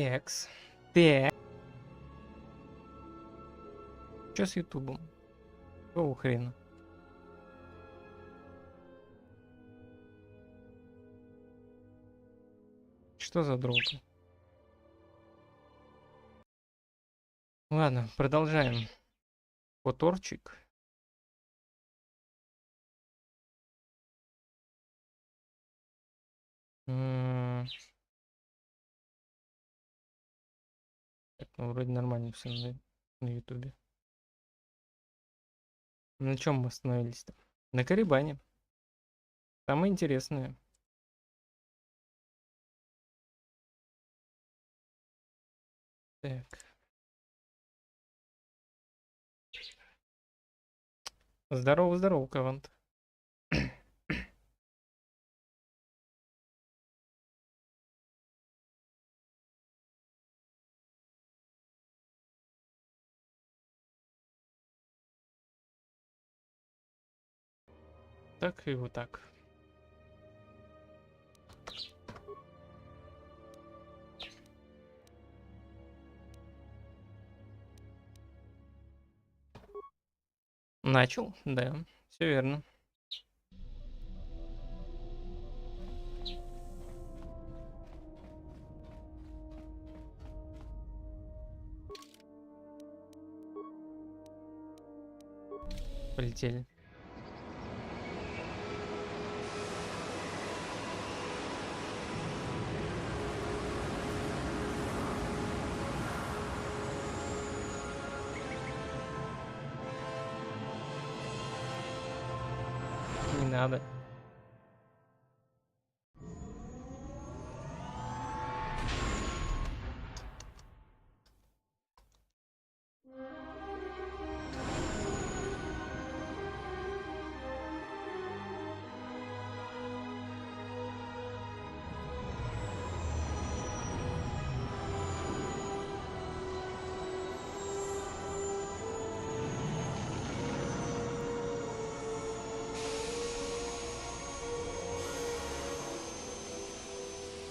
Экс. Так. Что с Ютубом? Какого хрена? Что за дропы? Ладно, продолжаем. KotORчик. Так, ну вроде нормально все на Ютубе. На чем мы остановились-то? На Карибане. Самое интересное. Так. Здорово, здорово, Кавант. Так и вот так. Начал, да, все верно. Полетели. Не надо.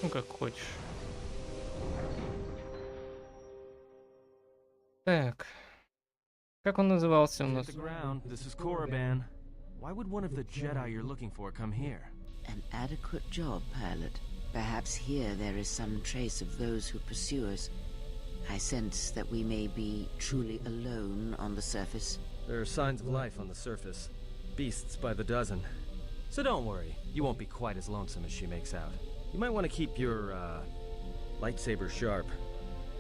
Ну, как хочешь. Так. Как он назывался у нас? This is KotOR. Why would one of the Jedi you're looking for come here? An adequate job, pilot. Perhaps here there is some trace of those who pursue us. I sense that we may be truly alone on the surface. There are signs of life on the surface. Beasts by the dozen. So don't worry, you won't be quite as lonesome as she makes out. You might want to keep your, lightsaber sharp.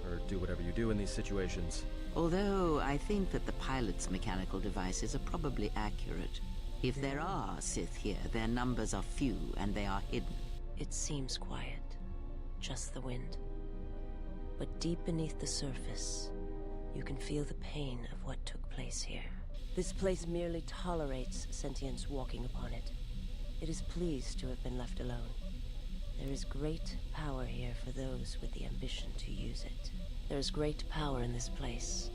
Or do whatever you do in these situations. Although I think that the pilot's mechanical devices are probably accurate. If there are Sith here, their numbers are few and they are hidden. It seems quiet. Just the wind. But deep beneath the surface, you can feel the pain of what took place here. This place merely tolerates sentience walking upon it. It is pleased to have been left alone. There is great power here for those with the ambition to use it. There is great power in this place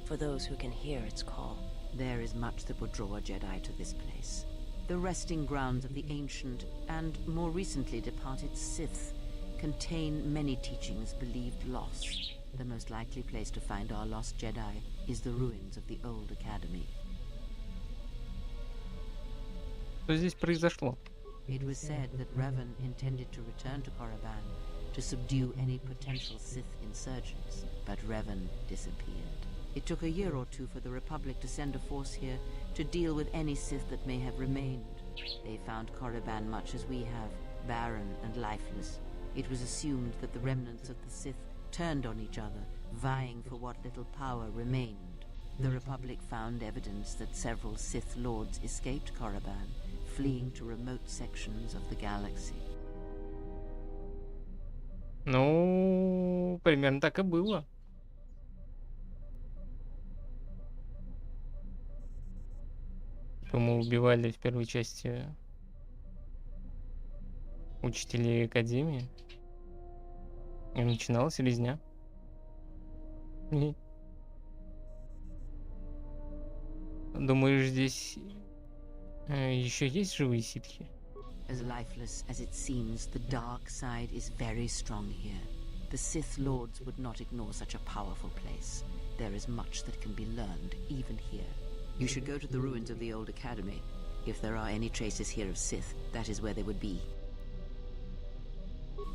for those who can hear its call. There is much that would draw a Jedi to this place. The resting grounds of the ancient and more recently departed Sith contain many teachings believed lost. The most likely place to find our lost Jedi is the ruins of the old academy. Что здесь произошло? It was said that Revan intended to return to Korriban to subdue any potential Sith insurgents, but Revan disappeared. It took a year or two for the Republic to send a force here to deal with any Sith that may have remained. They found Korriban much as we have, barren and lifeless. It was assumed that the remnants of the Sith turned on each other, vying for what little power remained. The Republic found evidence that several Sith Lords escaped Korriban, fleeing to remote sections of the galaxy. Ну, примерно так и было. Мы убивали в первой части учителей Академии. И начиналась резня. Думаешь, здесь еще есть живые ситхи? As lifeless as it seems, the dark side is very strong here. The Sith Lords would not ignore such a powerful place. There is much that can be learned, even here. You should go to the ruins of the old academy. If there are any traces here of Sith, that is where they would be.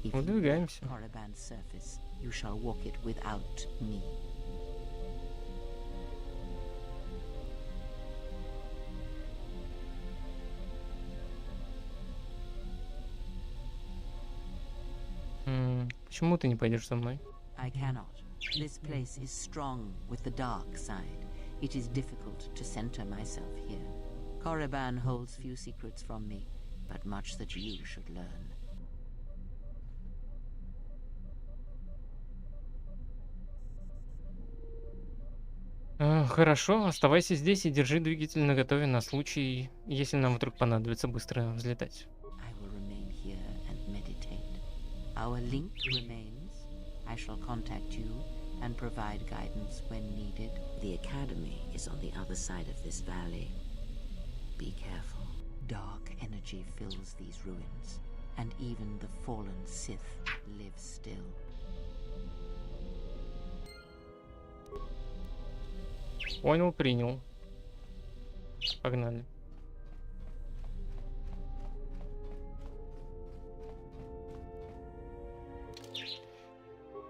If you Выдвигаемся. walk Korriban's surface, you shall walk it without me. Почему ты не пойдешь со мной? I cannot. This place is strong with the dark side. It is difficult to center myself here. Korriban holds few secrets from me, but much that you should learn. Хорошо, оставайся здесь и держи двигатель наготове на случай, если нам вдруг понадобится быстро взлетать. I will remain here and meditate. Our link remains. I shall contact you and provide guidance when needed. The academy is on the other side of this valley. Be careful. Dark energy fills these ruins, and even the fallen Sith live still. Понял, принял. Погнали.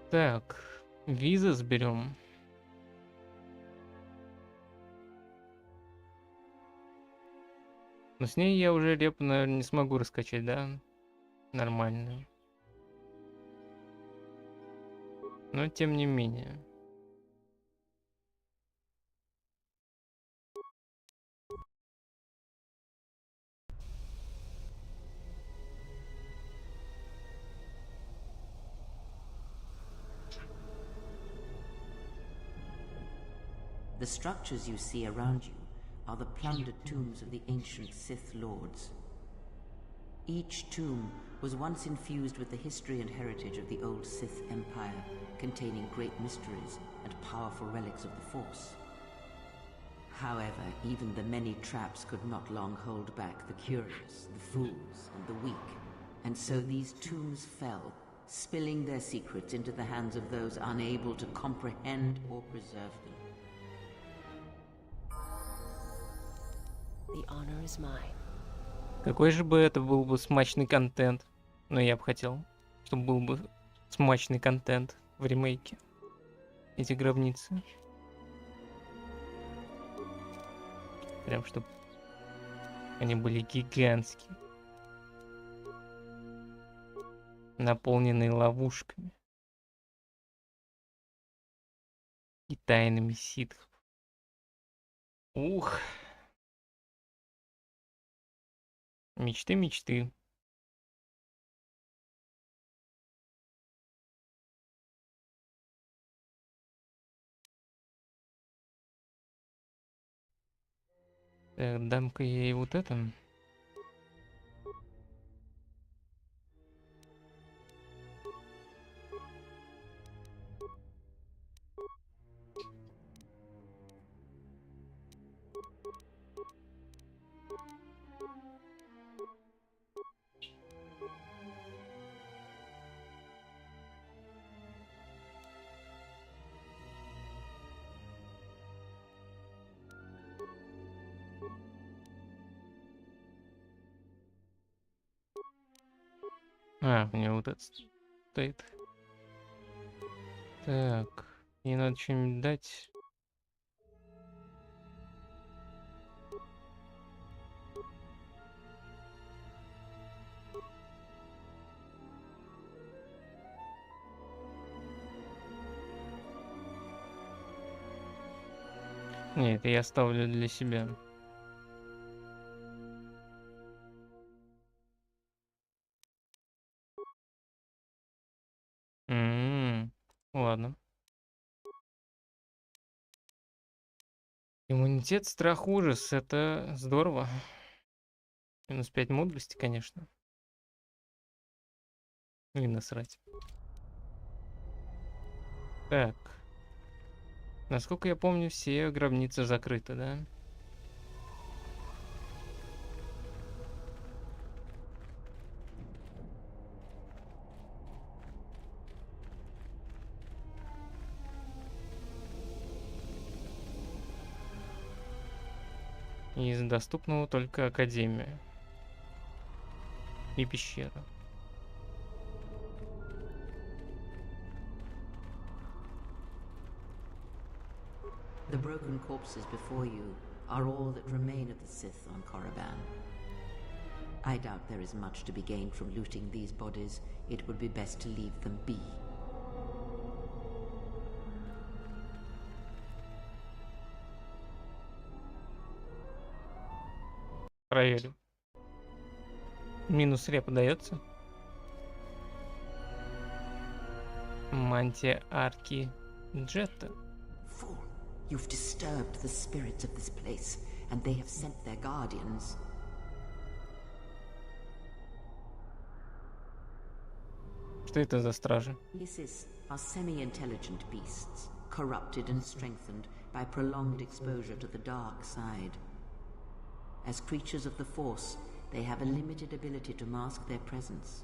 Так, визы сберем. Но с ней я уже репу, наверное, не смогу раскачать, да? Нормально. Но тем не менее. The structures you see around you are the plundered tombs of the ancient Sith Lords. Each tomb was once infused with the history and heritage of the old Sith Empire, containing great mysteries and powerful relics of the Force. However, even the many traps could not long hold back the curious, the fools, and the weak, and so these tombs fell, spilling their secrets into the hands of those unable to comprehend or preserve them. The honor is mine. Какой же бы это был бы смачный контент. Но я бы хотел, чтобы был бы смачный контент в ремейке. Эти гробницы. Прям чтобы они были гигантские. Наполненные ловушками. И тайнами ситхов. Ух. Мечты, мечты. Так, дам-ка я ей вот это. У меня вот это стоит. Так, ей надо что-нибудь дать. Нет, это я оставлю для себя. Ладно. Иммунитет, страх, ужас. Это здорово. Минус 5 мудрости, конечно. И насрать. Так. Насколько я помню, все гробницы закрыты, да? Из доступного только Академия и пещера. The broken corpses before you are all that remain of the Sith on Korriban. I doubt there is much to be gained from looting these bodies. It would be best to leave them be. Проверю. Минус репа дается. Мантия арки Джета. Fool, you've disturbed the spirits of this place, and they have sent their guardians. Что это за стражи? Hissis are semi-intelligent beasts, corrupted and strengthened by prolonged exposure to the dark side. As creatures of the Force, they have a limited ability to mask their presence.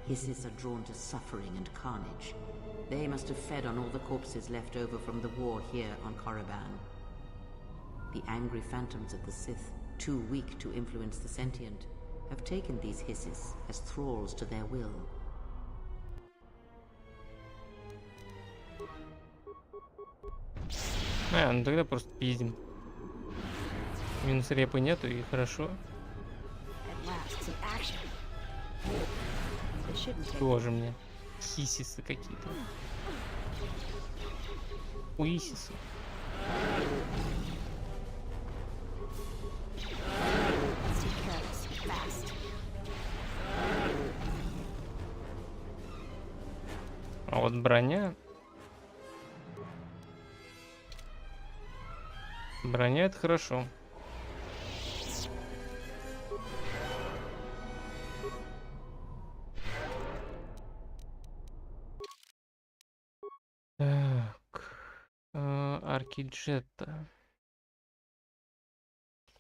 Hissis are drawn to suffering and carnage. They must have fed on all the corpses left over from the war here on Korriban. The angry phantoms of the Sith, too weak to influence the sentient, have taken these Hissis as thralls to their will. Ну тогда просто пиздим. Минус репы нету, и хорошо. Тоже мне. Хисисы какие-то. Уисисы. А вот броня... Броня — это хорошо. Так. Арки Джета.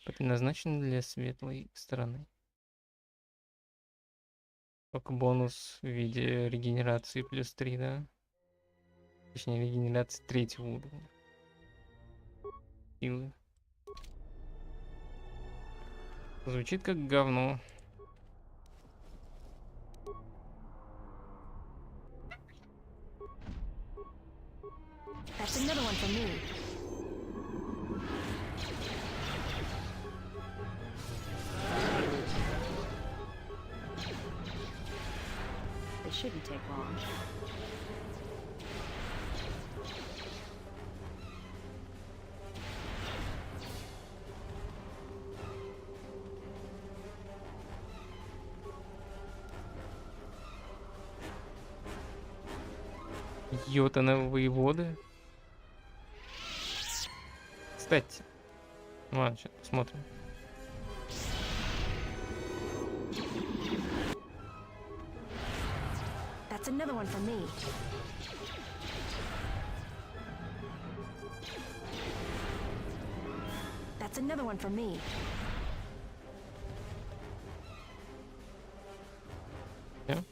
Предназначены для светлой стороны. Только бонус в виде регенерации плюс 3, да? Точнее, регенерации 3-го уровня. Силы. Звучит как говно. That's another one for me. They shouldn't take long. Йотаны воеводы. Кстати. Ладно, сейчас посмотрим. That's another one for me. That's another one for me. Yeah.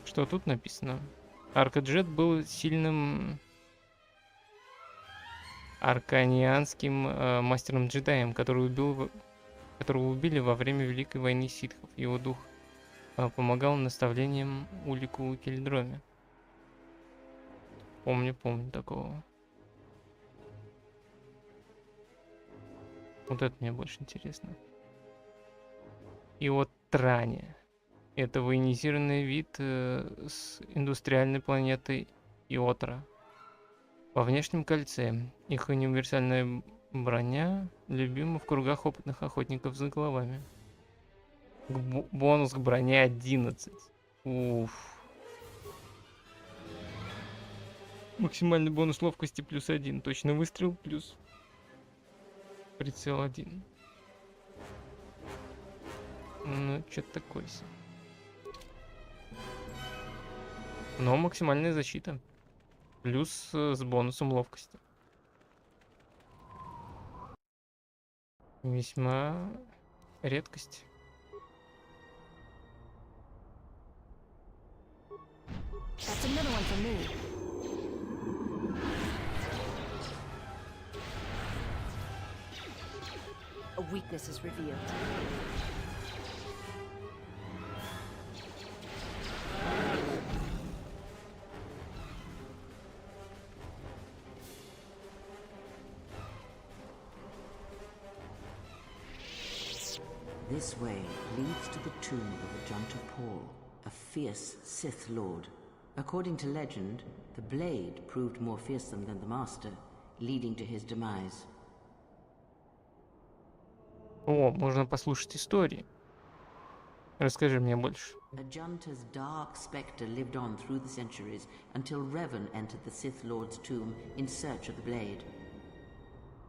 Что тут написано? Аркаджет был сильным арканианским мастером джедаем, которого убили во время Великой войны ситхов. Его дух помогал наставлениям Улику и Кельдроме. Помню такого. Вот это мне больше интересно. И вот Тране. Это военизированный вид с индустриальной планеты Иотра. Во внешнем кольце их универсальная броня любима в кругах опытных охотников за головами. Бонус к броне 11. Уф. Максимальный бонус ловкости плюс 1. Точный выстрел плюс прицел 1. Ну, что-то такое. Но максимальная защита. Плюс с бонусом ловкости. Весьма редкость. That's another one for me. A weakness is revealed. This way leads to the tomb of Ajanta Paul, a fierce Sith Lord. According to legend, the blade proved more fearsome than the master, leading to his demise. О, можно послушать истории. Расскажи мне больше. Ajanta's dark spectre lived on through the centuries until Revan entered the Sith Lord's tomb in search of the blade.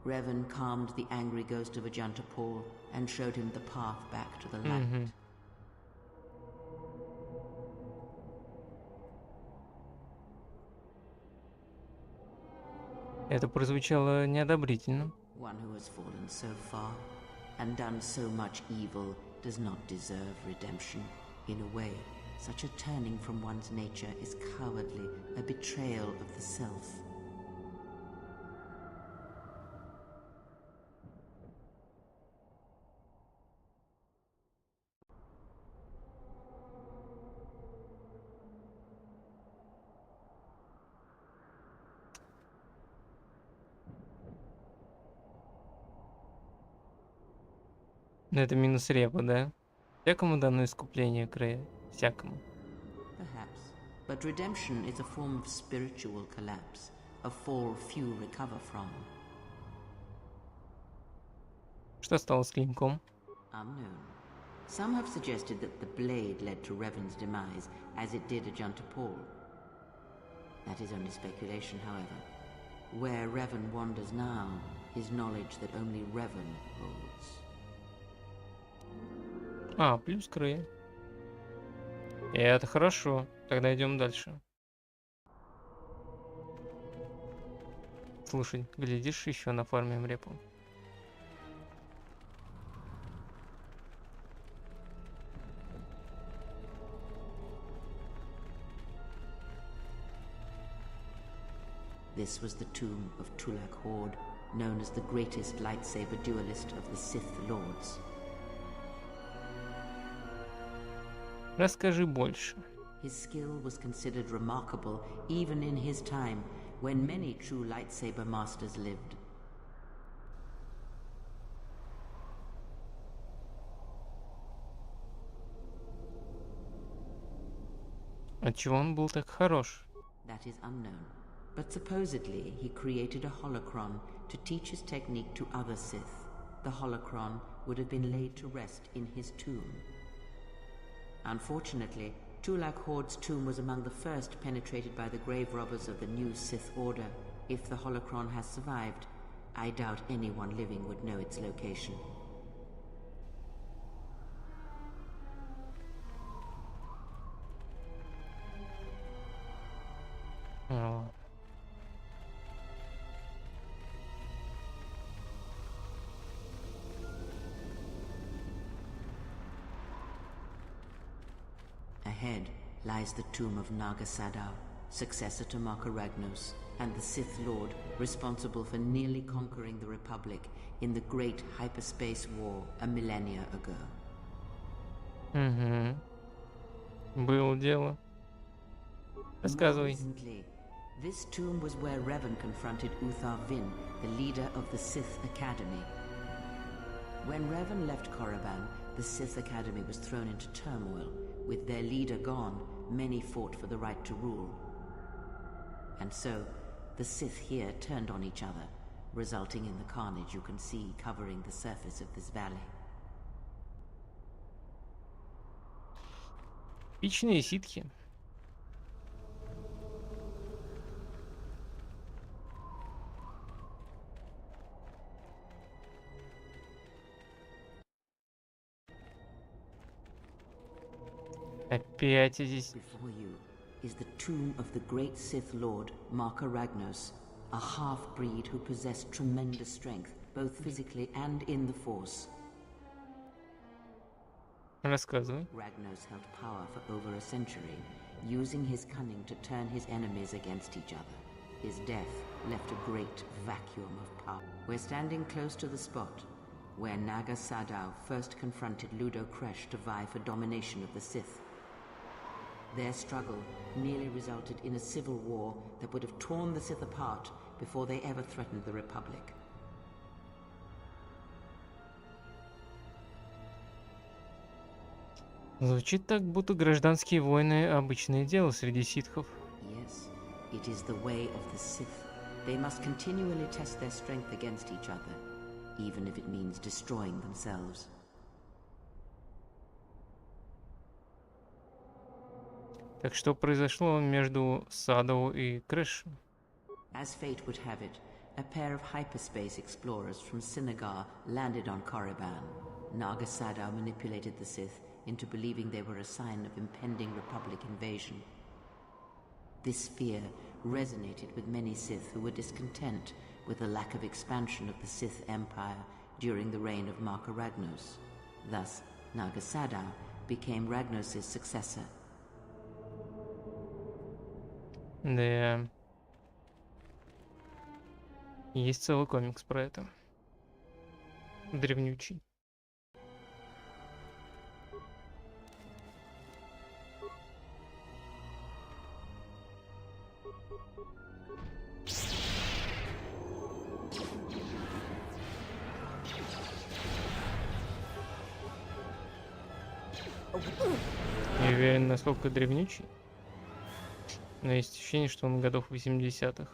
Revan calmed the angry ghost of Ajanta Paul and showed him the path back to the light. Это прозвучало неодобрительно. One who has fallen so far and done so much evil does not deserve redemption. In a way, such a turning from one's nature is cowardly, a betrayal of the self. Но это минус репа, да? Всякому дано искупление края. Всякому. Perhaps. But redemption is a form of spiritual collapse, a fall few recover from. Что стало с клинком? Unknown. Some have suggested that the blade led to Revan's demise, as it did Ajanta Paul. That is only speculation, however. Where Revan wanders now is knowledge that only Revan holds. А, плюс края. И это хорошо. Тогда идем дальше. Слушай, глядишь, еще нафармим репу. This was the tomb of Tulak Hord, known as the greatest lightsaber duelist of the Sith Lords. Расскажи больше. His skill was considered remarkable even in his time, when many true lightsaber masters lived. Отчего он был так хорош? That is unknown. But supposedly he created a holocron to teach his technique to other Sith. The holocron would have been laid to rest in his tomb. Unfortunately, Tulak Hord's tomb was among the first penetrated by the grave robbers of the new Sith Order. If the holocron has survived, I doubt anyone living would know its location. О. Ahead lies the tomb of Naga Sadao, successor to Marka Ragnos, and the Sith Lord responsible for nearly conquering the Republic in the Great Hyperspace War a millennia ago. Было дело. Рассказывай. Recently, this tomb was where Revan confronted Uthar Vin, the leader of the Sith Academy. When Revan left Korriban, the Sith Academy was thrown into turmoil. With their leader gone, many fought for the right to rule. And so, the Sith here turned on each other, resulting in the carnage you can see covering the surface of this valley. Типичные ситхи. Опять здесь. Before you is the tomb of the great Sith Lord, Marka Ragnos, a half-breed who possessed tremendous strength, both physically and in the Force. Рассказывай. Ragnos held power for over a century. using his cunning to turn his enemies against each other. His death left a great vacuum of power. We're standing close to the spot where Naga Sadao first confronted Ludo Kresh to vie for domination of the Sith. Their struggle nearly resulted in a civil war that would have torn the Sith apart before they ever threatened the Republic. Звучит так, будто гражданские войны обычное дело среди ситхов. Yes, it is the way of the Sith. They must continually test their strength against each other, even if it means destroying themselves. Так что произошло между Садоу и Крэшем? As fate would have it, a pair of hyperspace explorers from Sinagar landed on Korriban. Naga Sadao manipulated the Sith into believing they were a sign of impending Republic invasion. This fear resonated with many Sith who were discontent with the lack of expansion of the Sith Empire during the reign of Marka Ragnos. Thus, Naga Sadao became Ragnos' successor. Да. Есть целый комикс про это. Древнючий. Не уверен, насколько древнючий. Но есть ощущение, что он годов 80-х.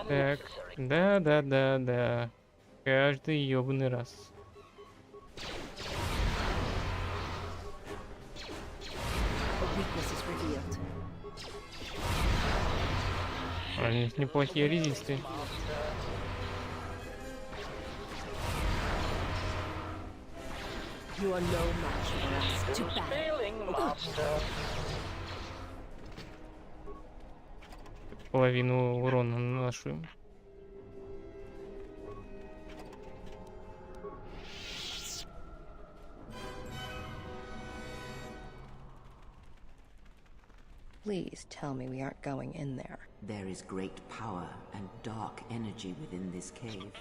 Так, да. Каждый ёбаный раз. А у них неплохие резисты. You are no match for us. Too bad. Половину урона наношу им. Please tell me we aren't going in there. There is great power and dark energy within this cave.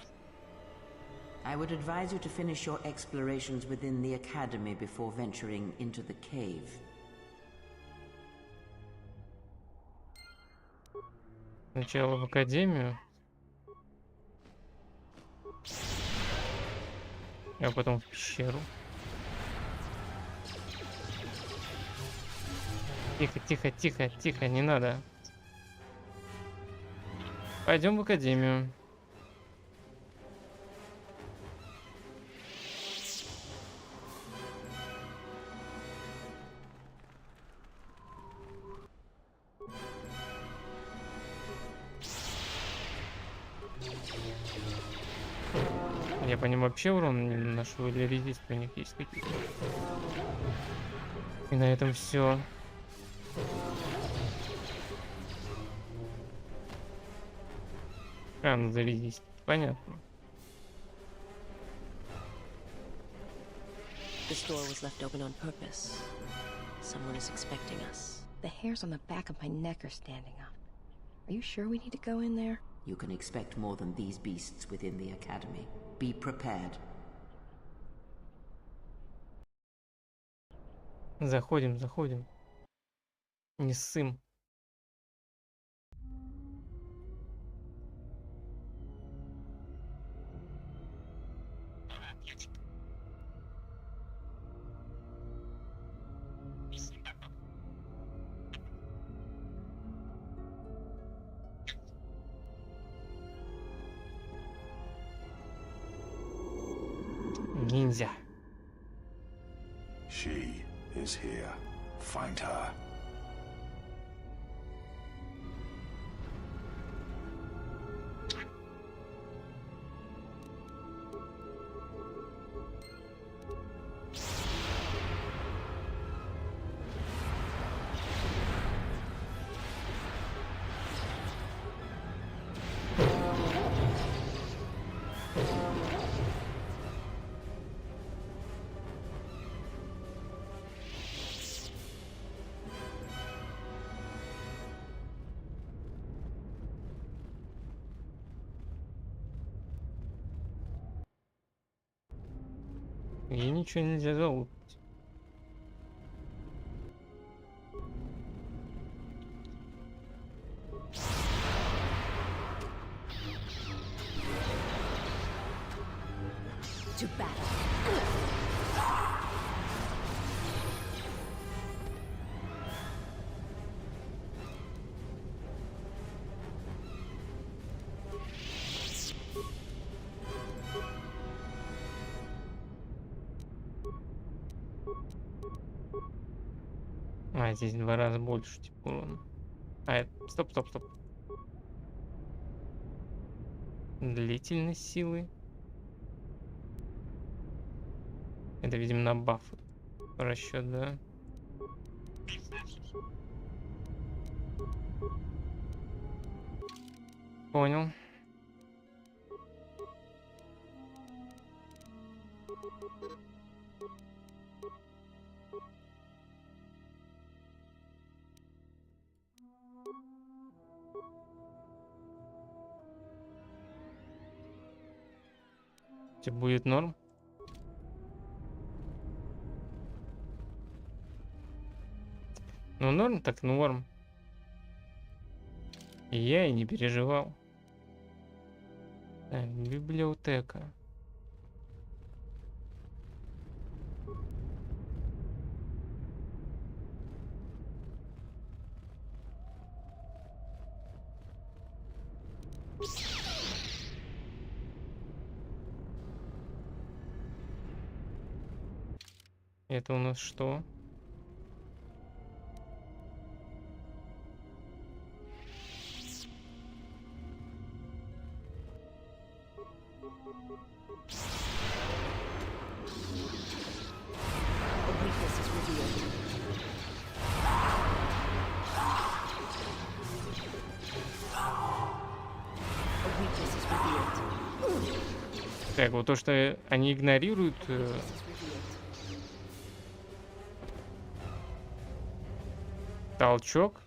I would advise you to finish your explorations within the Academy before venturing into the cave. Сначала в академию, а потом в пещеру. Тихо, не надо. Пойдем в академию. Я по ним вообще урон не наношу, или резисты у них есть какие-то. И на этом все. Ну зарядись. Понятно. This door was left open on purpose. Someone is expecting us. The hairs on the back of my neck are standing up. Are you sure we need to go in there? You can expect more than these beasts within the Academy. Be prepared. Заходим. Не ссым. нельзя. She is here. Find her. И ничего нельзя залутать. To battle. А, здесь в 2 раза больше, типа, урона. Стоп. Длительность силы. Это, видимо, на баф расчет, да? Понял. Тебе будет норм? Ну, норм так норм. И я и не переживал. Так, библиотека. Это у нас что? A weakness is revealed. A weakness is revealed. Так, вот то, что они игнорируют Weakness is revealed. толчок,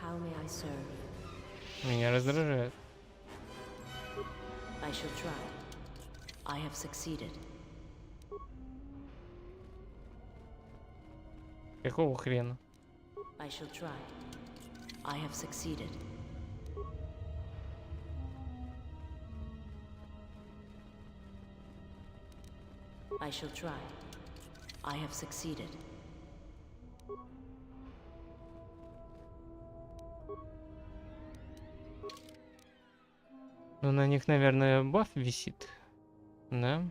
How may I serve? меня раздражает. I shall try. I have succeeded. Какого хрена? I shall try. I have succeeded. I shall try. I have succeeded. Ну, на них, наверное, баф висит. Да?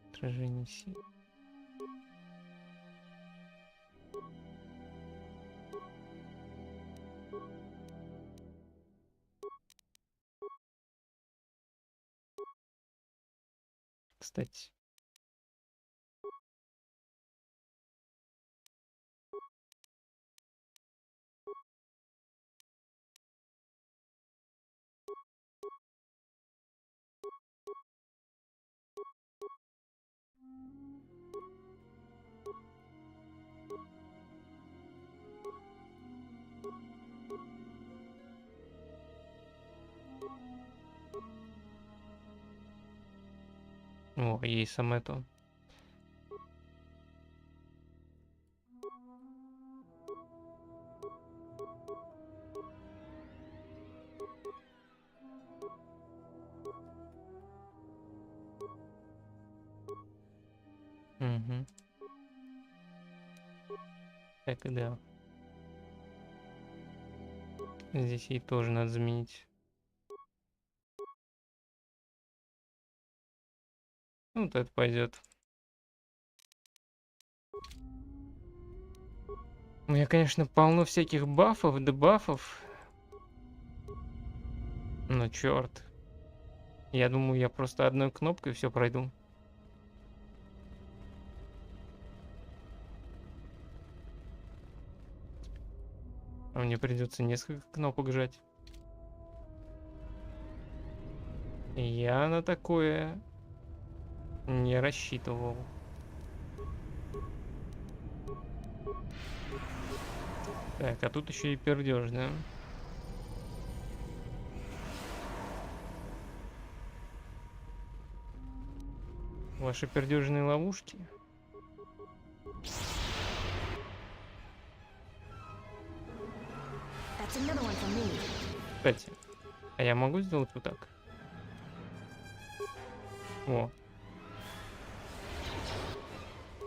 Отражение сил. Кстати. О, есть сам это. Угу. Так и да. Здесь ей тоже надо заменить. Ну, вот это пойдет. У меня, конечно, полно всяких бафов, дебафов. Но черт. Я думаю, я просто одной кнопкой все пройду. А мне придется несколько кнопок жать. Я на такое не рассчитывал. Так, а тут еще и пердеж, да? Ваши пердежные ловушки. Кстати, а я могу сделать вот так? О.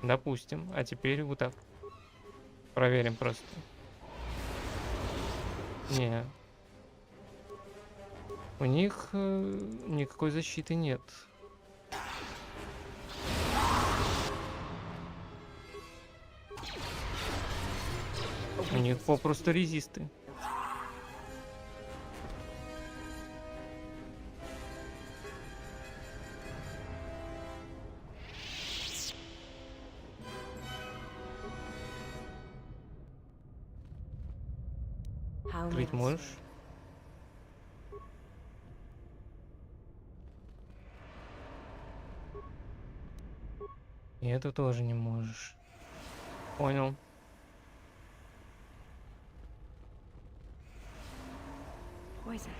Допустим. А теперь вот так. Проверим просто. Не. У них никакой защиты нет. У них попросту резисты. Открыть можешь? И это тоже не можешь. Понял. Poison.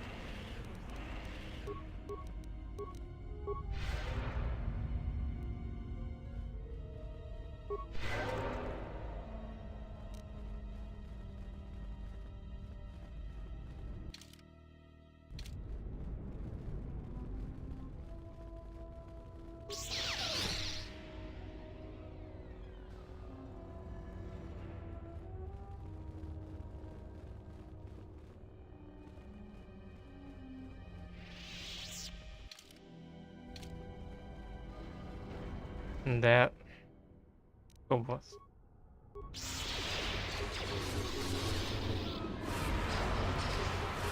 Да. Кто вас?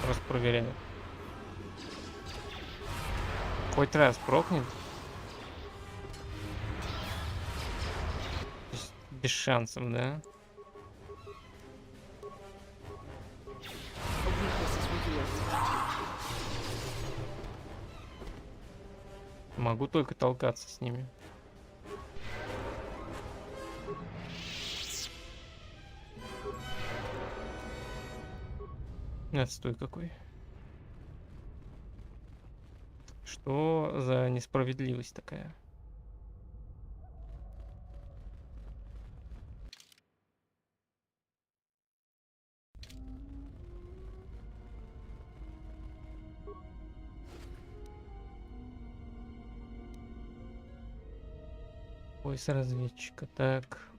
Просто проверяю. Хоть раз прокнет. Без шансов, да? Могу только толкаться с ними. Отстой какой. Что за несправедливость такая? Пояс разведчика. Так.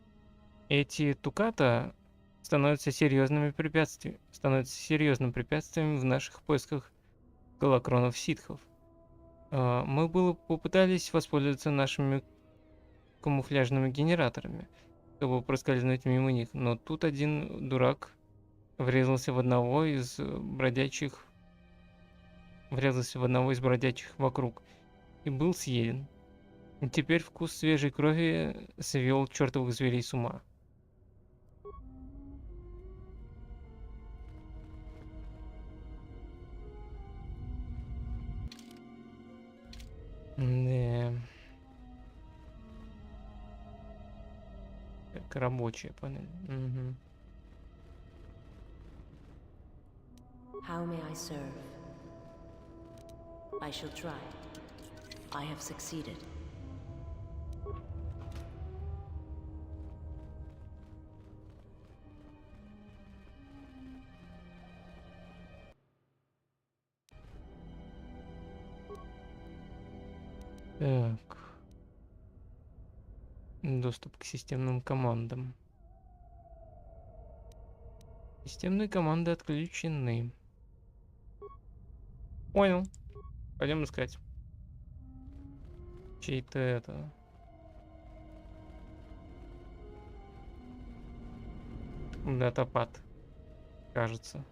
Эти туката становятся серьезным препятствием в наших поисках голокронов ситхов. Мы было попытались воспользоваться нашими камуфляжными генераторами, чтобы проскользнуть мимо них, но тут один дурак врезался в одного из бродячих вокруг и был съеден. И теперь вкус свежей крови свел чертовых зверей с ума. Да. Так, рабочая панель. Угу. How may I serve? I shall try. I have succeeded. Так. Доступ к системным командам. Системные команды отключены. Понял. Пойдем искать. Чей-то это... Датапад, кажется.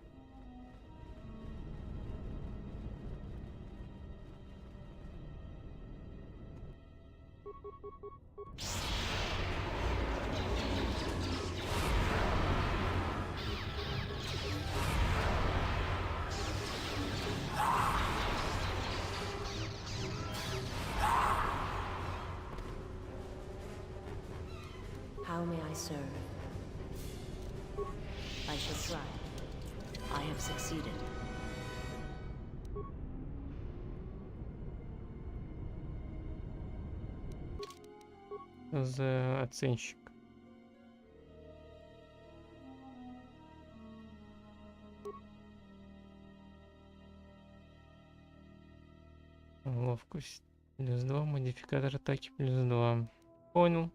How may I serve? I shall try. I have succeeded. За оценщик. Ловкость +2, модификатор атаки +2. Понял.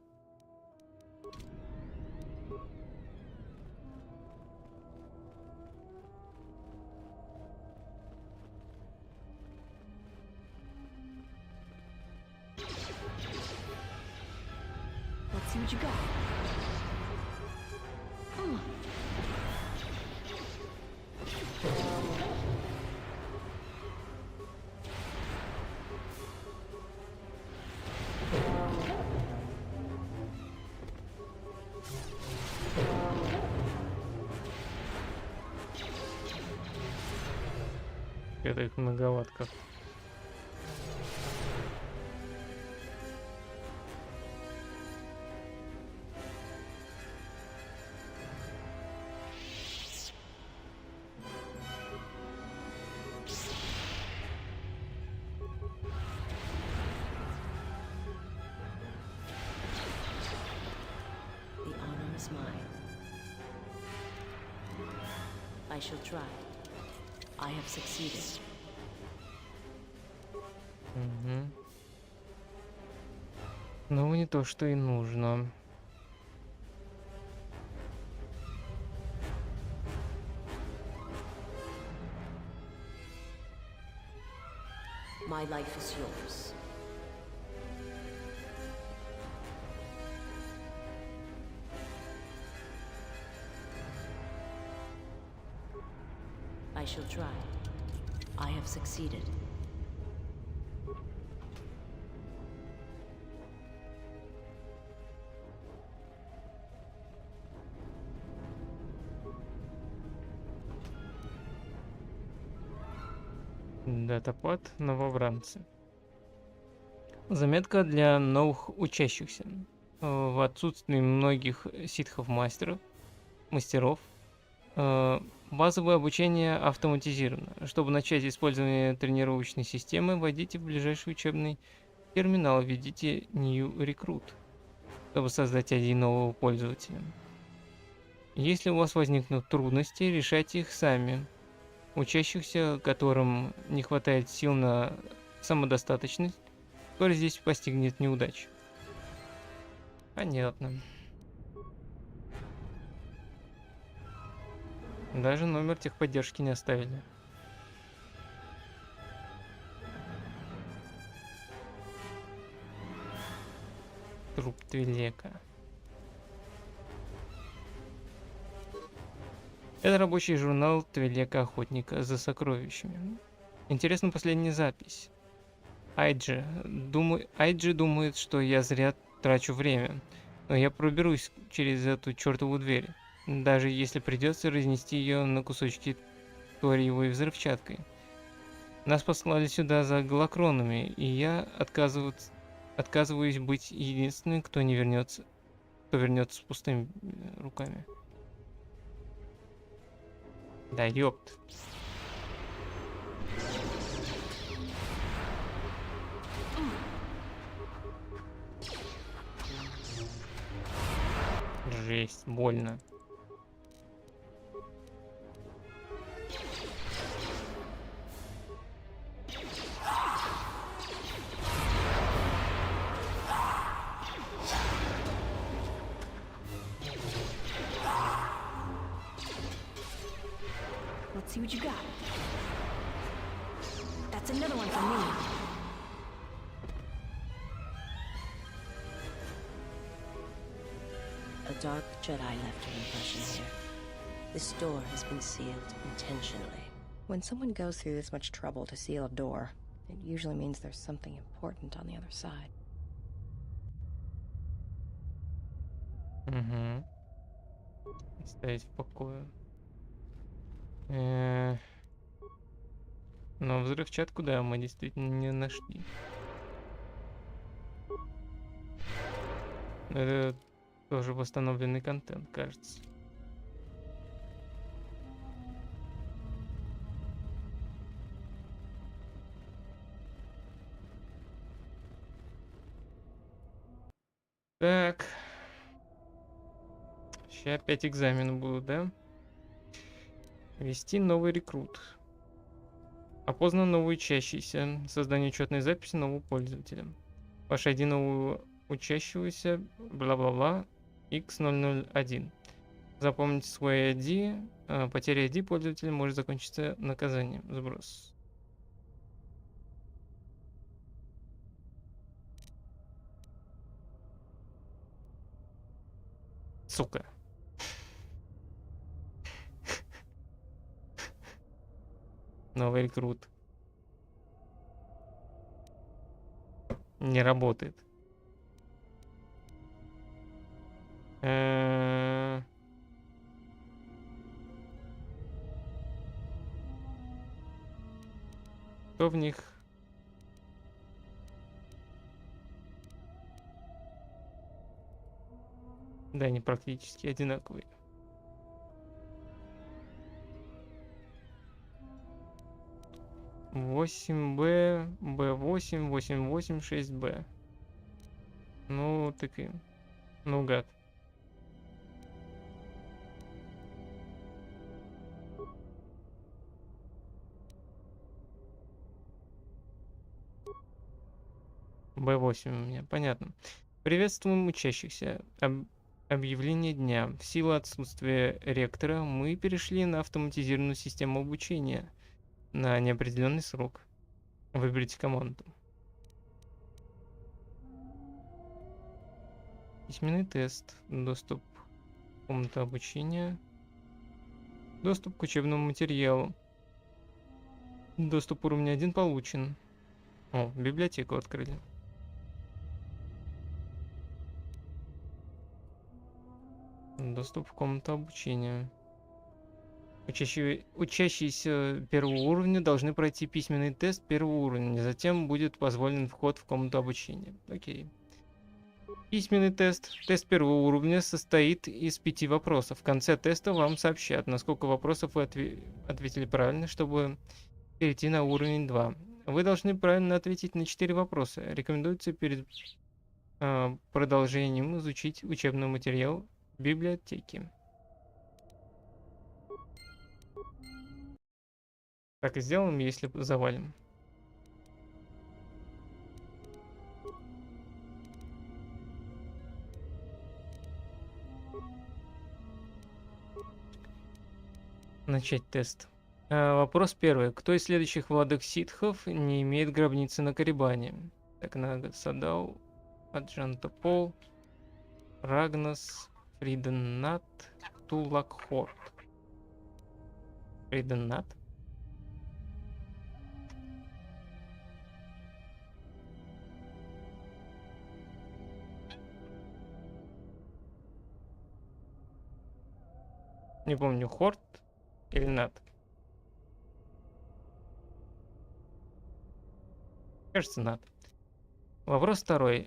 Let's see what you got. Это их многовато как. The honor is mine. I shall try. I have succeeded. Угу. Ну, не то, что и нужно. My life is yours. I shall try. I have succeeded. Датапад новобранцы. Заметка для новых учащихся. В отсутствии многих ситхов-мастеров, мастеров, базовое обучение автоматизировано. Чтобы начать использование тренировочной системы, войдите в ближайший учебный терминал, введите New Recruit, чтобы создать ID нового пользователя. Если у вас возникнут трудности, решайте их сами. Учащихся, которым не хватает сил на самодостаточность, вскоре здесь постигнет неудача. Понятно. Даже номер техподдержки не оставили. Труп Твилека. Это рабочий журнал Твилека Охотника за сокровищами. Интересна последняя запись. Айджи думает, что я зря трачу время, но я проберусь через эту чертову дверь, даже если придется разнести ее на кусочки ториевой взрывчаткой. Нас послали сюда за голокронами, и я отказываюсь быть единственным, кто вернется с пустыми руками. Да ёпт. Жесть, больно. Let's see what you got. That's another one for me. dark Jedi left an impression here. This door has been sealed intentionally. When someone goes through this much trouble to seal a door, it usually means there's something important on the other side. Угу. Оставить в покое. Но взрывчатку, да, мы действительно не нашли. Это тоже восстановленный контент, кажется. Так. Сейчас опять экзамены будут, да? Ввести новый рекрут. Опознан новый учащийся. Создание учетной записи нового пользователя. Ваш ID нового учащегося, бла-бла-бла, X001. Запомните свой ID. Потеря ID пользователя может закончиться наказанием. Сброс. Сука. Новый рекрут. Не работает. Кто в них? Да, они практически одинаковые. Б8, Б8, 8, 6Б. Ну, так и... Наугад. Б8 у меня, понятно. Приветствуем учащихся. Объявление дня. В силу отсутствия ректора мы перешли на автоматизированную систему обучения на неопределенный срок. Выберите команду. Письменный тест. Доступ к комнате обучения. Доступ к учебному материалу. Доступ уровня 1 получен. О, библиотеку открыли. Доступ в комнату обучения. Учащиеся первого уровня должны пройти письменный тест первого уровня. Затем будет позволен вход в комнату обучения. Окей. Письменный тест. Тест первого уровня состоит из 5 вопросов. В конце теста вам сообщат, насколько вопросов вы ответили правильно, чтобы перейти на уровень 2. Вы должны правильно ответить на 4 вопроса. Рекомендуется перед продолжением изучить учебный материал в библиотеке. Так и сделаем, если завалим. Начать тест. Вопрос первый. Кто из следующих владык ситхов не имеет гробницы на Карибане? Так, Нагасадау, Аджантапол, Рагнас, Фриденнат, Тулакхорт. Фриденнат? Не помню, Хорт или Нат. Кажется, Нат. Вопрос второй.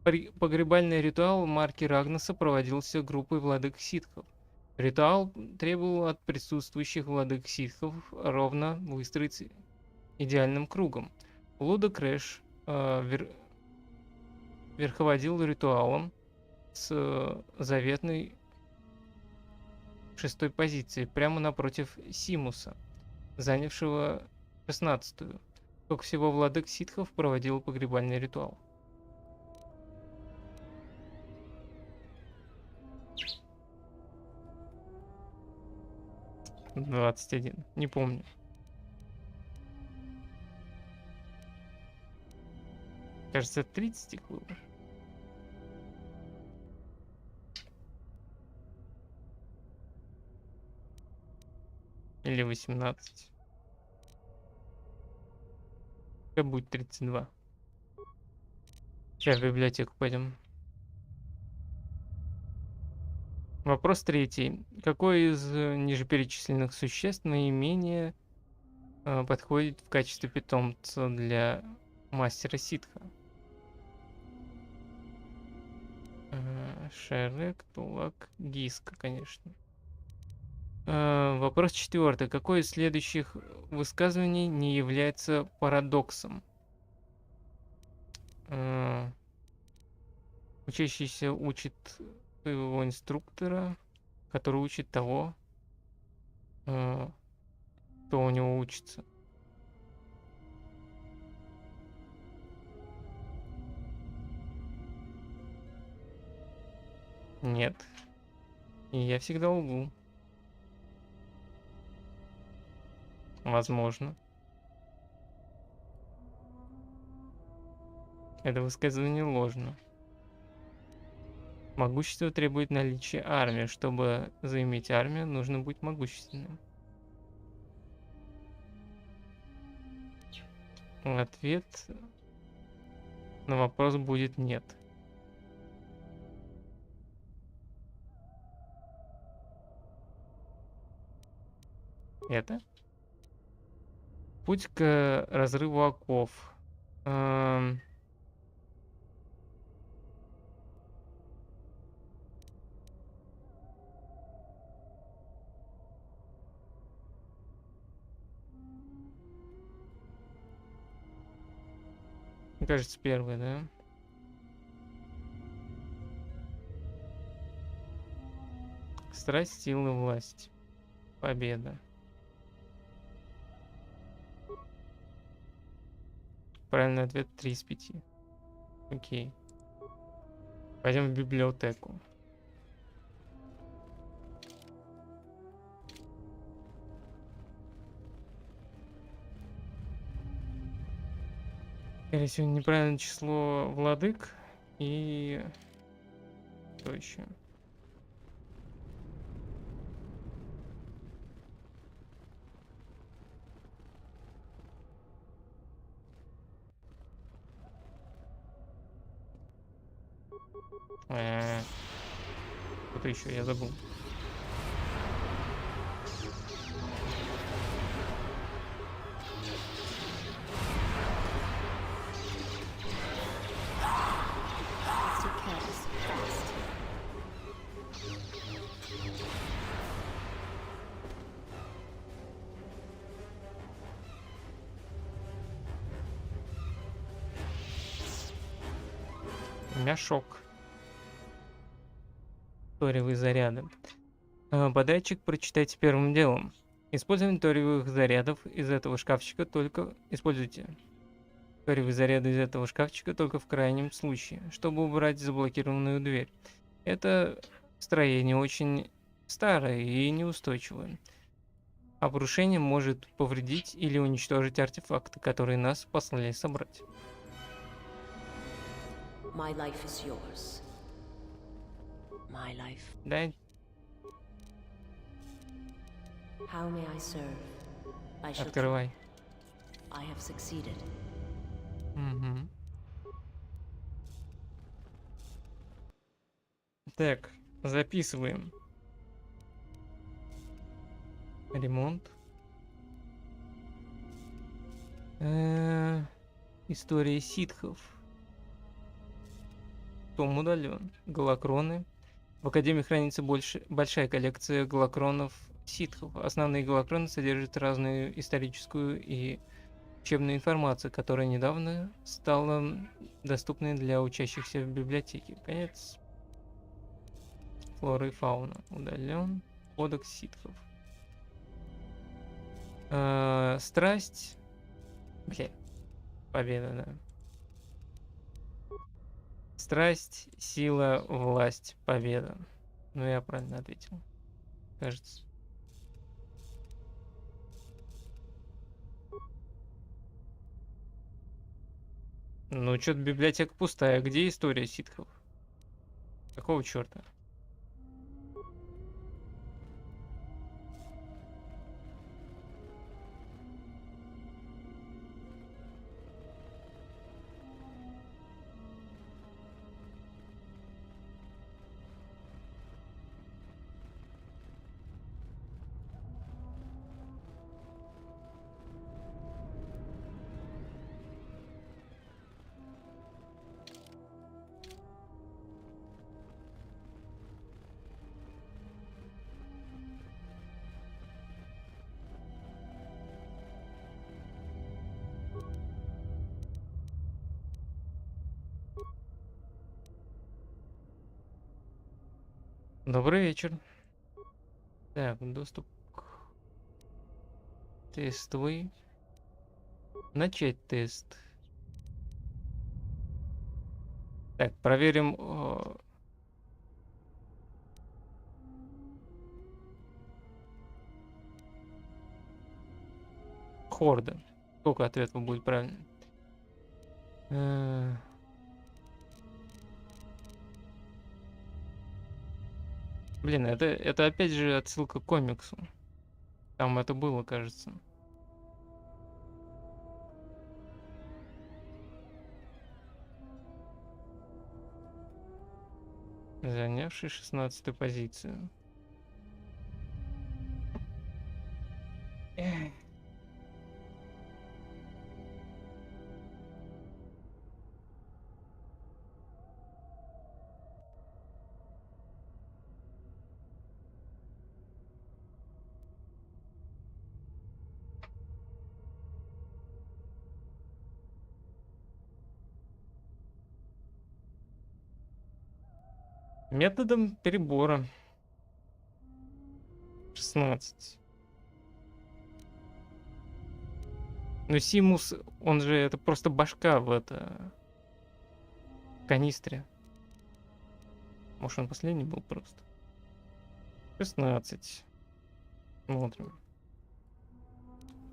Погребальный ритуал марки Рагнаса проводился группой владык ситхов. Ритуал требовал от присутствующих владык ситхов ровно выстроить идеальным кругом. Луда Крэш верховодил ритуалом с заветной 6-й позиции, прямо напротив Симуса, занявшего 16-ю. Сколько всего владык ситхов проводил погребальный ритуал? — 21. Не помню. Кажется, 30 их было. Или 18. Как будет 32. Сейчас в библиотеку пойдем. Вопрос 3. Какое из ниже перечисленных существ наименее подходит в качестве питомца для мастера ситха? Шерек, Тулак, Гиска, конечно. Вопрос 4. Какое из следующих высказываний не является парадоксом? Учащийся учит своего инструктора, который учит того, кто у него учится. Нет. И я всегда лгу. Возможно. Это высказывание ложно. Могущество требует наличия армии. Чтобы заиметь армию, нужно быть могущественным. Ответ на вопрос будет нет. Это? Путь к разрыву оков. Мне кажется, первый, да? Страсть, сила, власть. Победа. Правильный ответ 3 из 5. Окей. Пойдем в библиотеку. Скорее всего, неправильное число владык и... Что еще? Что-то еще я забыл. Мешок. Ториевые заряды. Податчик прочитайте первым делом. Использование ториевых зарядов из этого шкафчика только... Используйте ториевые заряды из этого шкафчика только в крайнем случае, чтобы убрать заблокированную дверь. Это строение очень старое и неустойчивое. Обрушение может повредить или уничтожить артефакты, которые нас послали собрать. My life is yours. My life. Да. How may I serve? I shall Открывай. I have succeeded. Угу. Так, записываем. Ремонт. История ситхов. Том удален. Голокроны. В Академии хранится большая коллекция голокронов ситхов. Основные голокроны содержат разную историческую и учебную информацию, которая недавно стала доступной для учащихся в библиотеке. Конец. Флора и фауна. Удален. Кодекс ситхов. Страсть. Бля. Победа, да. Страсть, сила, власть, победа. Ну, я правильно ответил. Кажется. Ну, что-то библиотека пустая. Где история ситхов? Какого черта? Добрый вечер. Так, доступ к тестовый. Начать тест. Так, проверим. Хорда. Сколько ответов будет правильно? Блин, это опять же отсылка к комиксу. Там это было, кажется. Занявший 16-ю позицию. Методом перебора. 16. Ну, Симус, он же это просто башка в канистре. Может, он последний был просто. 16. Смотрим.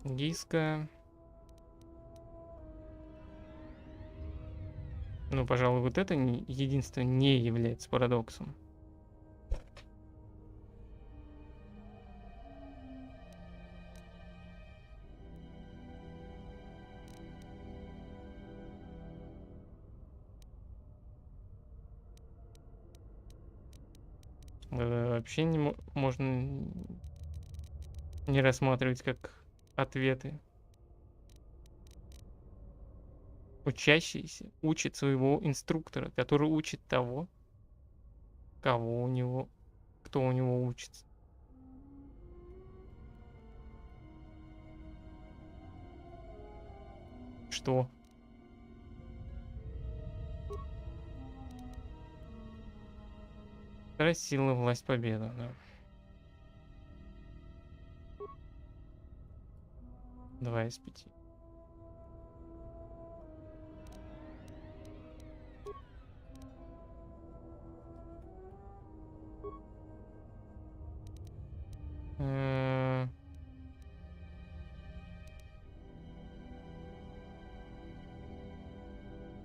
Диска. Ну, пожалуй, вот это единственное не является парадоксом. Вообще не можно не рассматривать как ответы. Учащийся учит своего инструктора, который учит того, кто у него учится. Что? Сила, власть, победа, да. 2 из 5.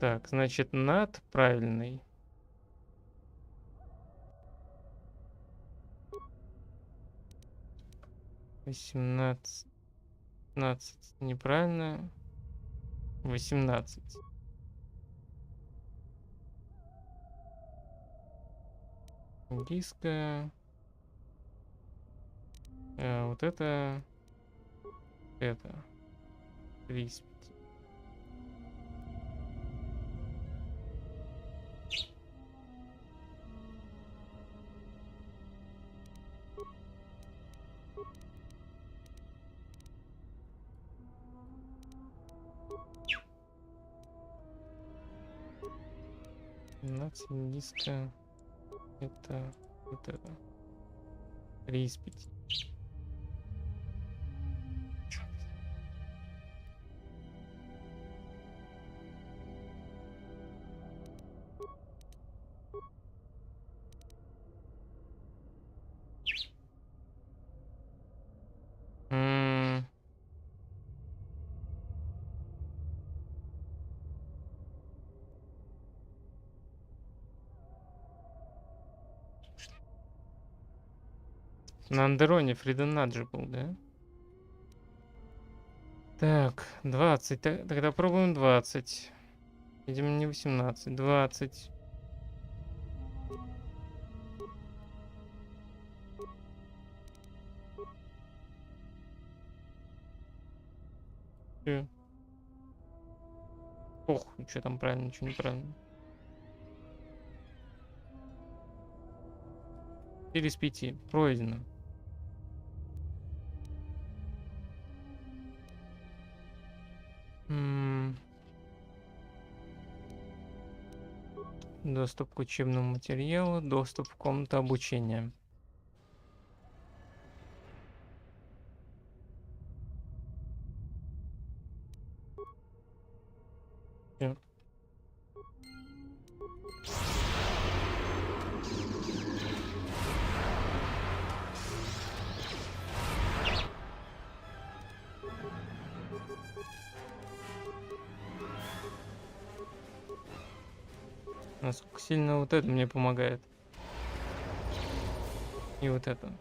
Так, значит, над правильный. 18. 15 неправильно. 18. Диска. Вот это. 3 из 5. Диска. Это вот это. 3 из 5. На Андероне Фриденад же был, да? Так, 20. Тогда пробуем 20. Видимо, не 18. 20. Ох, что там правильно, что неправильно. 4 из 5. Пройдено. Доступ к учебному материалу, доступ в комнату обучения. Всё. Насколько сильно вот это мне помогает. И вот это.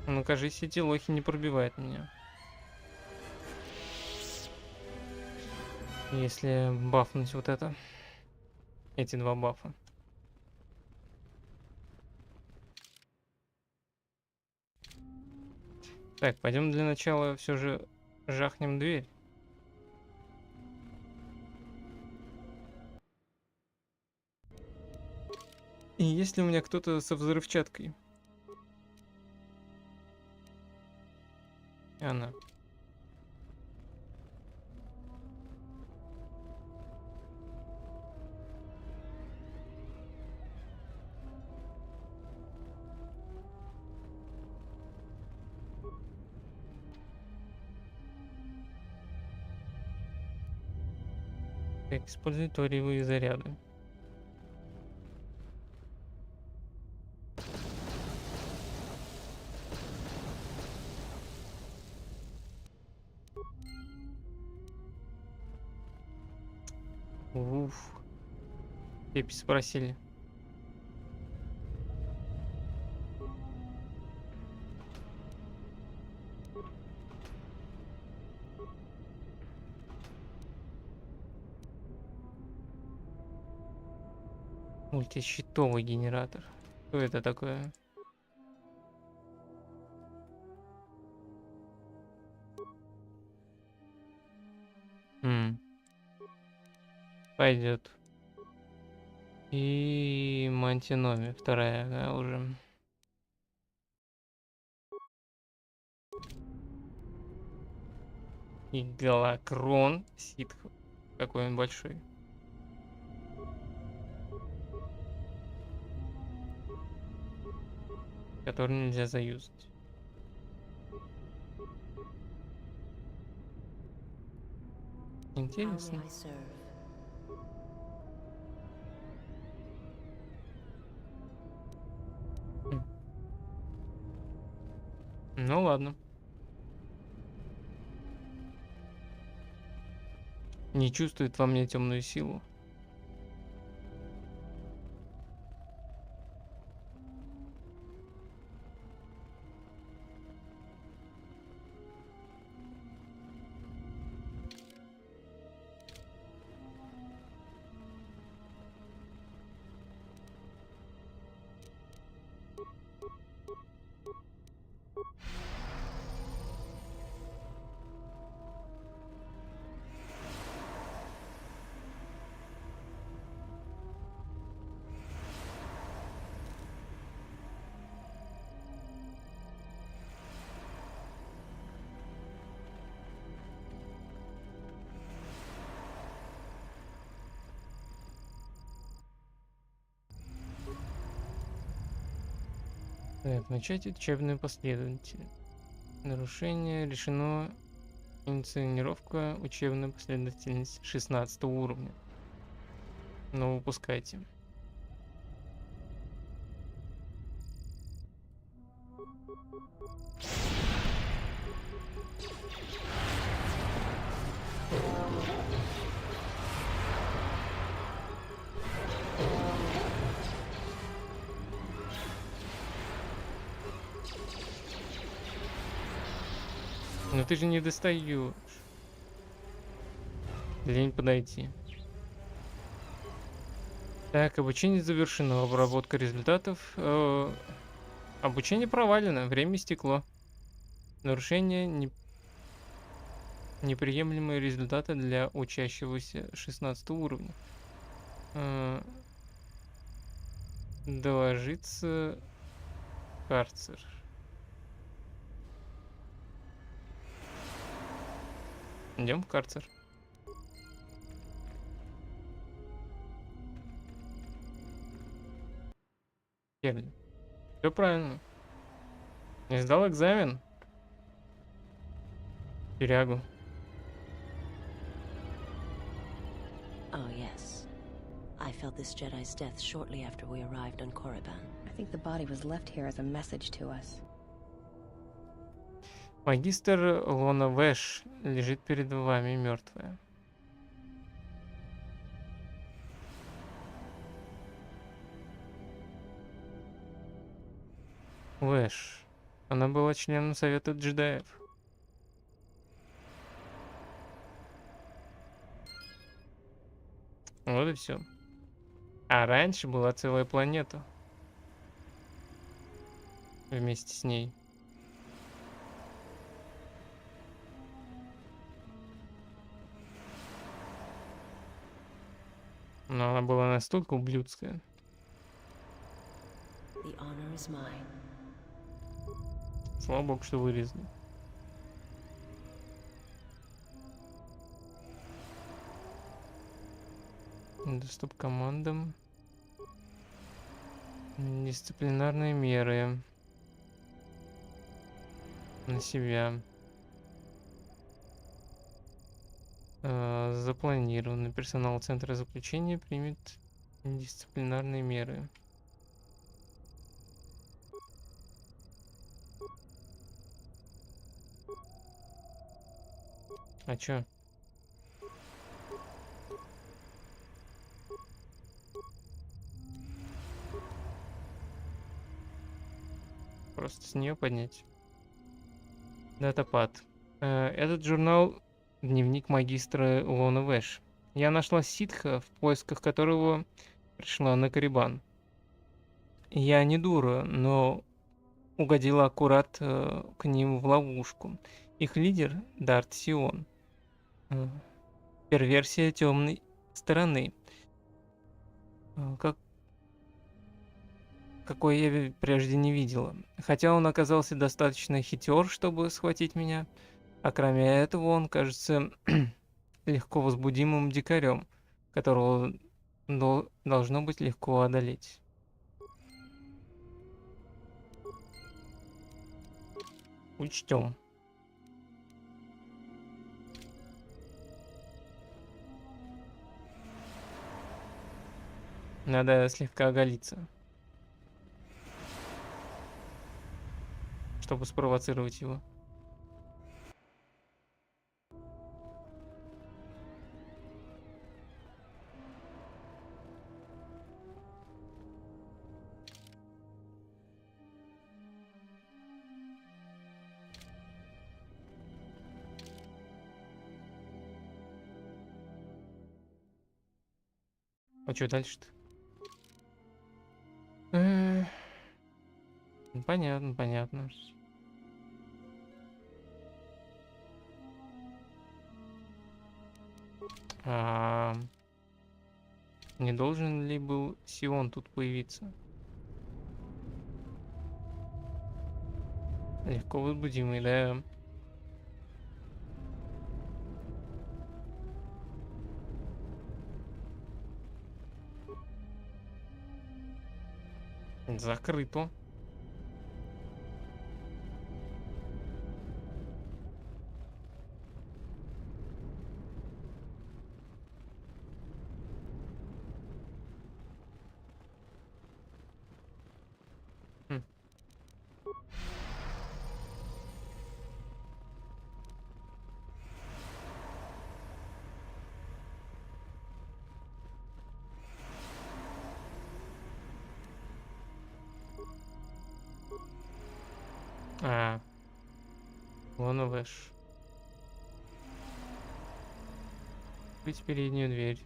Ну, кажись, эти лохи не пробивают меня. Если бафнуть вот это. Эти два бафа. Так, пойдем для начала все же жахнем дверь. И есть ли у меня кто-то со взрывчаткой? Она. Так, используй ториевые заряды. Уф. Эпи спросили. Мультищитовый генератор. Что это такое? Пойдет. И мантиноми, вторая, да, уже. И галакрон ситх. Какой он большой. Который нельзя заюзать. Интересно. Ну ладно. Не чувствует во мне темную силу. Так, начать учебную последовательность. Нарушение решено. Инициировка учебной последовательности 16 уровня. Но выпускайте. Но ты же не достаешь. Лень подойти. Так, обучение завершено. Обработка результатов. Обучение провалено. Время истекло. Нарушение неприемлемые результаты для учащегося 16 уровня. Доложиться карцер. Идем в карцер. Все правильно. Не сдал экзамен? Тюрягу. Oh, yes. I felt this Jedi's death shortly after we arrived on Korriban. I think the body was left here as a message to us. Магистр Лона Вэш лежит перед вами мертвая. Вэш. Она была членом Совета джедаев. Вот и все. А раньше была целая планета. Вместе с ней. Но она была настолько ублюдская. The honor is mine. Слава богу, что вырезали. Доступ к командам. Дисциплинарные меры. На себя. Запланировано. Персонал центра заключения примет дисциплинарные меры. А чё? Просто с нее поднять. Датапад. Этот журнал — дневник магистра Лона Вэш. Я нашла ситха, в поисках которого пришла на Коррибан. Я не дура, но угодила аккурат к ним в ловушку. Их лидер — Дарт Сион. Перверсия темной стороны. Какой я прежде не видела. Хотя он оказался достаточно хитер, чтобы схватить меня. А кроме этого он кажется легко возбудимым дикарем, которого должно быть легко одолеть. Учтем. Надо слегка оголиться, чтобы спровоцировать его. А что дальше-то? Понятно, понятно. Не должен ли был Сион тут появиться? Легко возбудимый, да. Закрыто. Лона Вэш. Открыть переднюю дверь.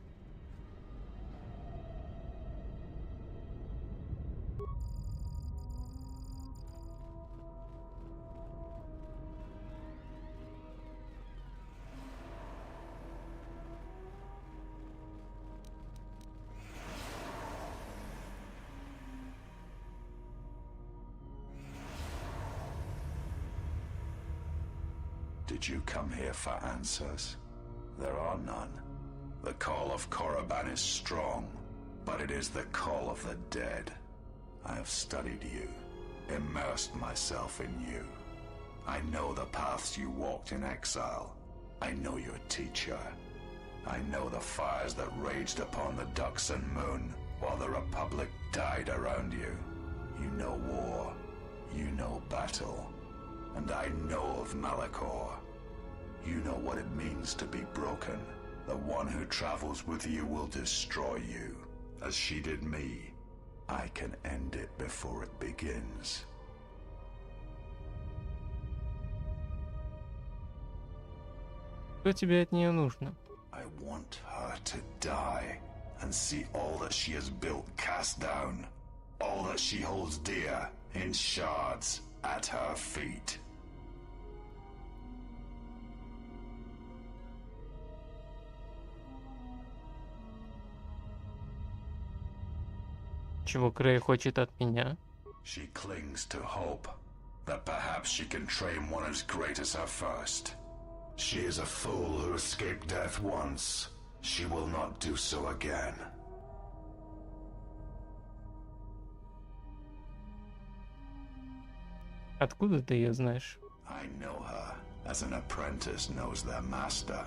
Do did you come here for answers? There are none. The call of Korriban is strong, but it is the call of the dead. I have studied you, immersed myself in you. I know the paths you walked in exile. I know your teacher. I know the fires that raged upon the Ducks and Moon while the Republic died around you. You know war. You know battle. And I know of Malachor. You know what it means to be broken. The one who travels with you will destroy you, as she did me. I can end it before it begins. Что тебе от нее нужно? I want her to die and see all that she has built cast down, all that she holds dear in shards at her feet. Чего Крей хочет от меня? She clings to hope that perhaps she can train one as great as her first. She is a fool who escaped death once. She will not do so again. Откуда ты ее знаешь? I know her as an apprentice knows their master,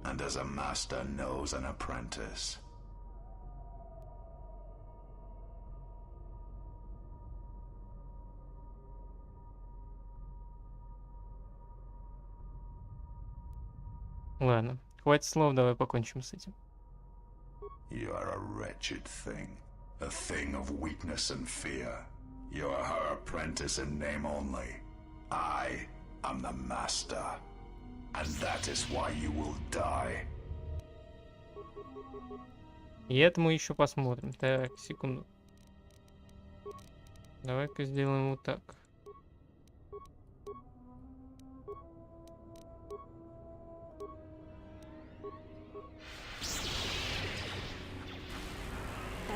and as a master knows an apprentice. Ладно, хватит слов, давай покончим с этим. You are a wretched thing, a thing of weakness and fear. You are her apprentice in name only. I am the master, and that is why you will die. И это мы еще посмотрим. Так, секунду. Давай-ка сделаем вот так.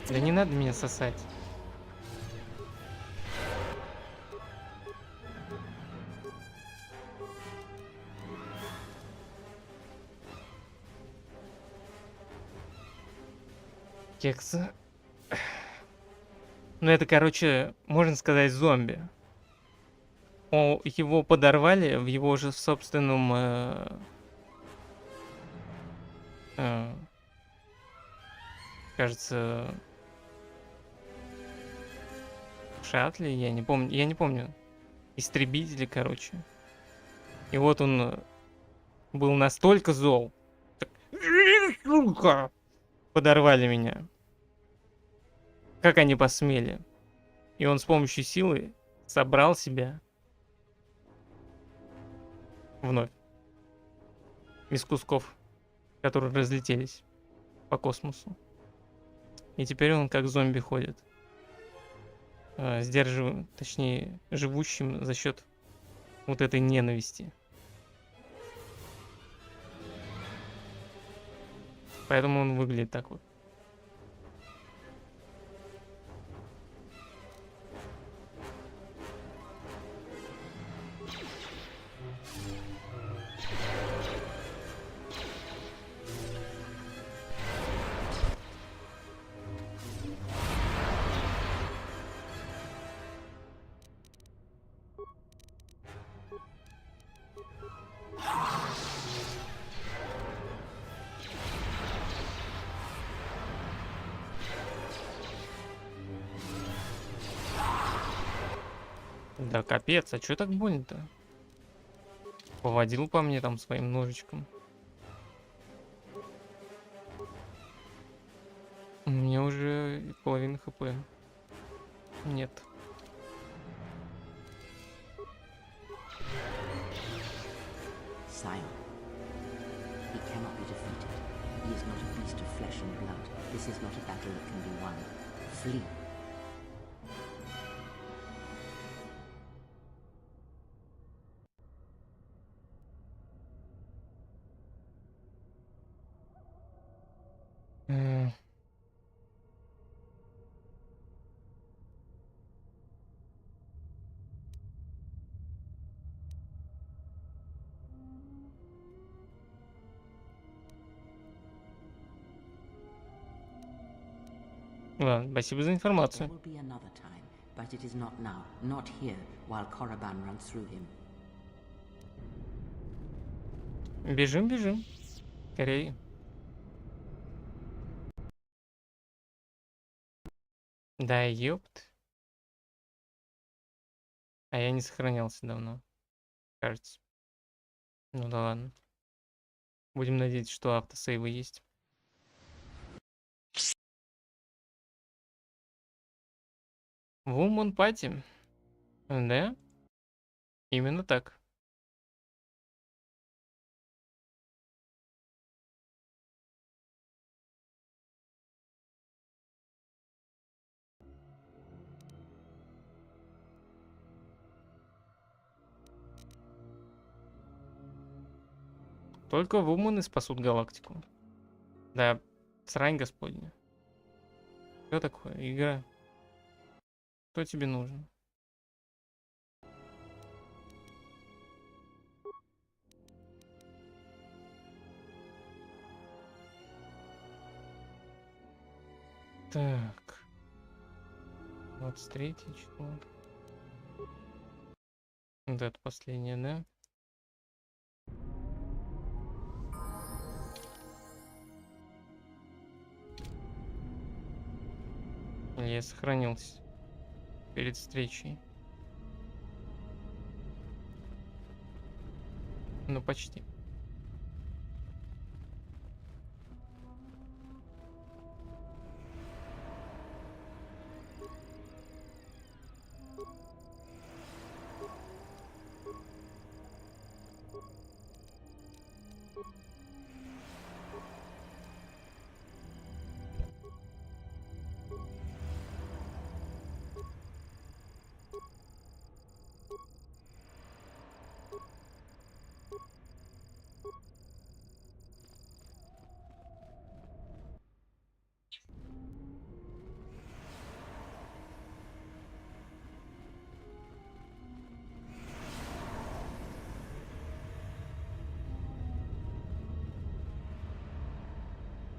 Да не надо меня сосать. Кекса. Ну это, короче, можно сказать, зомби. Его подорвали в его же собственном кажется, шаттле, я не помню. Истребители, короче. И вот он был настолько зол. Так, сука! Подорвали меня. Как они посмели? И он с помощью силы собрал себя вновь из кусков, которые разлетелись по космосу. И теперь он как зомби ходит. Точнее, живущим за счет вот этой ненависти. Поэтому он выглядит так вот. Да капец, а чё так больно-то? Поводил по мне там своим ножичком. У меня уже половина хп. Нет. Sire, he cannot be defeated. He is not a beast of flesh and blood. This is not a battle that can be won. Flee. Ладно, спасибо за There информацию. will be another time, but it is not now, not here, while Korriban runs through him. Бежим, бежим. Скорее. Да, ёпт. А я не сохранялся давно, кажется. Ну да ладно. Будем надеяться, что автосейвы есть. Woman Party. Да? Именно так. Только вумены спасут галактику. Да, срань господня. Что такое? Игра. Что тебе нужно? Так. 23 число. Вот это последнее, да? Я сохранился перед встречей. Ну, почти.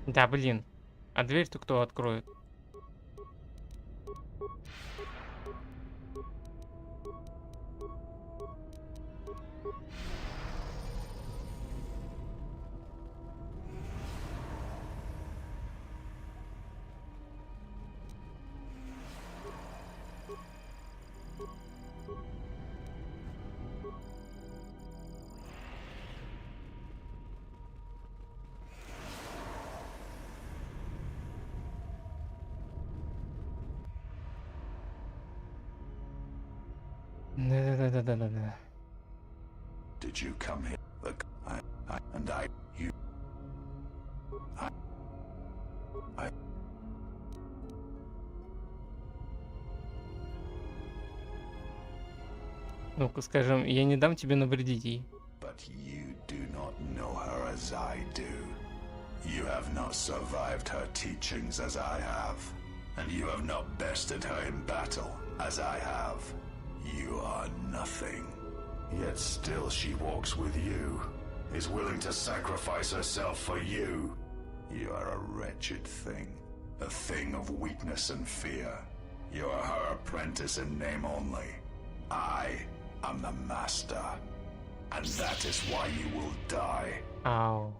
Да, блин. А дверь-то кто откроет? Да-да-да-да-да-да. Did you come here? Look, you. I. Ну-ка, скажем, я не дам тебе навредить ей. But you do not know her as I do. You have not survived her teachings as I have. And you have not bested her in battle as I have. You are nothing. Yet still she walks with you, is willing to sacrifice herself for you. You are a wretched thing, a thing of weakness and fear. You are her apprentice in name only. I am the master, and that is why you will die. Ау.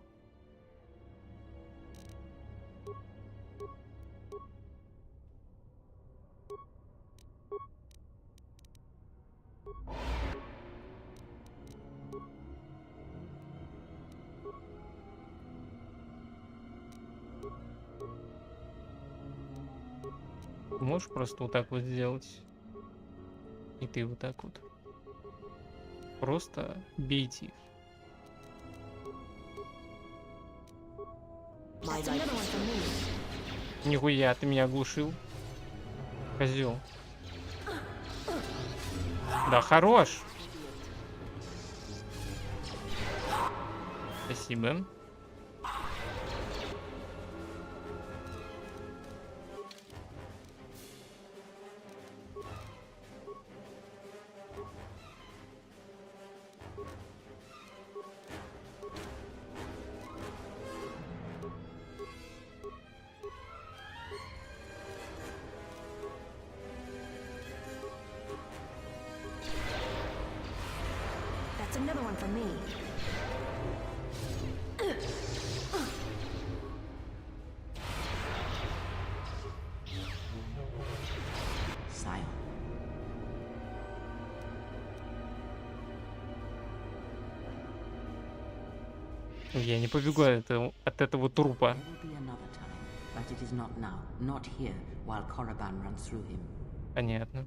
Можешь просто вот так вот сделать? И ты вот так вот. Просто бейте их. Нихуя, ты меня оглушил. Козел. Да, хорош. Спасибо. for me. Scion. Я не побегу от этого трупа. There will be another time, but it is not now, not here, while Korriban runs through him. Понятно.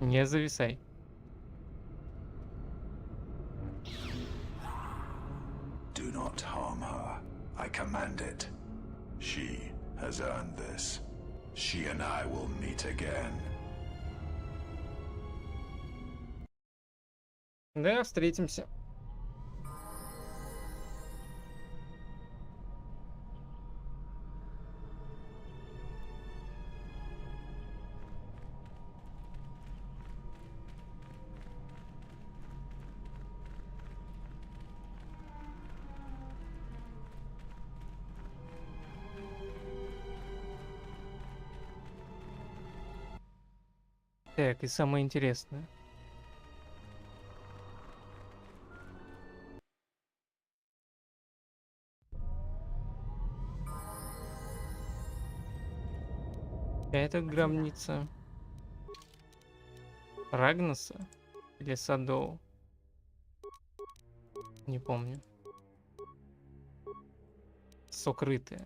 Не зависай. Do not harm her. I command it. She has earned this. She and I will meet again. Да, встретимся. Так, и самое интересное. Это гробница Рагнаса или Садоу? Не помню. Сокрытая.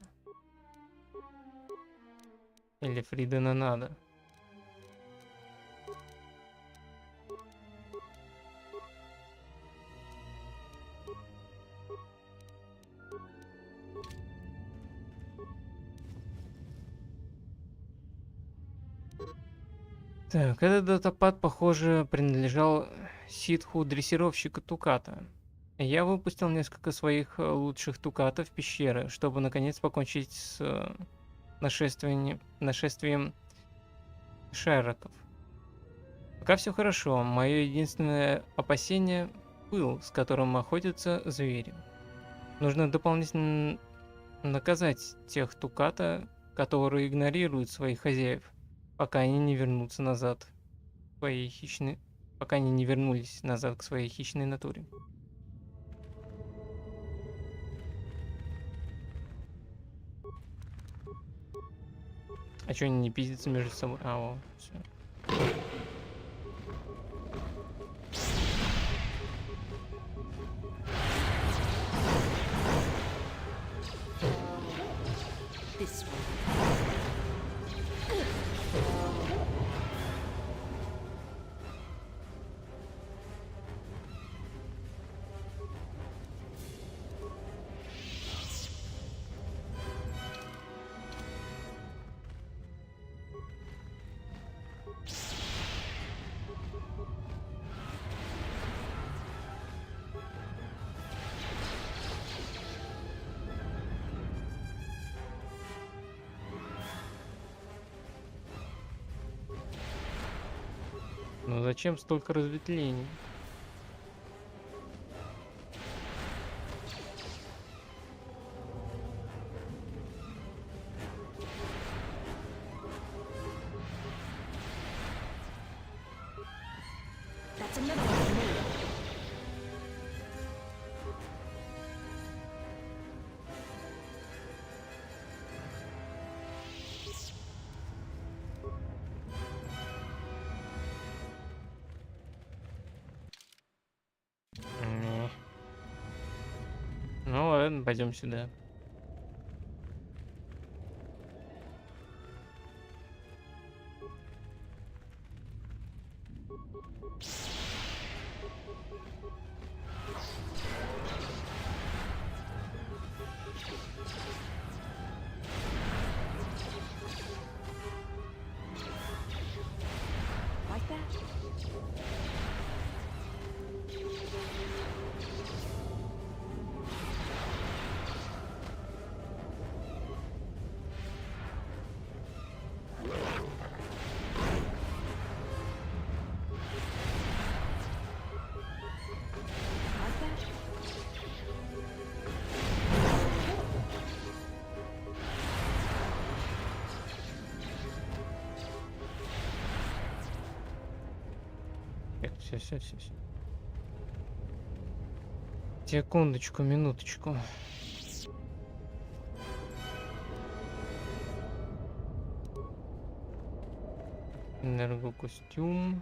Или Фридена надо. Так, этот датапад, похоже, принадлежал ситху-дрессировщику Туката. Я выпустил несколько своих лучших Тукатов в пещеры, чтобы наконец покончить с нашествием шероков. Пока все хорошо, мое единственное опасение — пыл, с которым охотятся звери. Нужно дополнительно наказать тех Туката, которые игнорируют своих хозяев, пока они не вернутся назад к своей хищной... пока они не вернулись назад к своей хищной натуре. А чё они не пиздятся между собой? А, о, все. This way. Ну зачем столько разветвлений? That's another one for me. Не. Ну ладно, пойдем сюда. Like that? все. Секундочку, минуточку. Энергокостюм.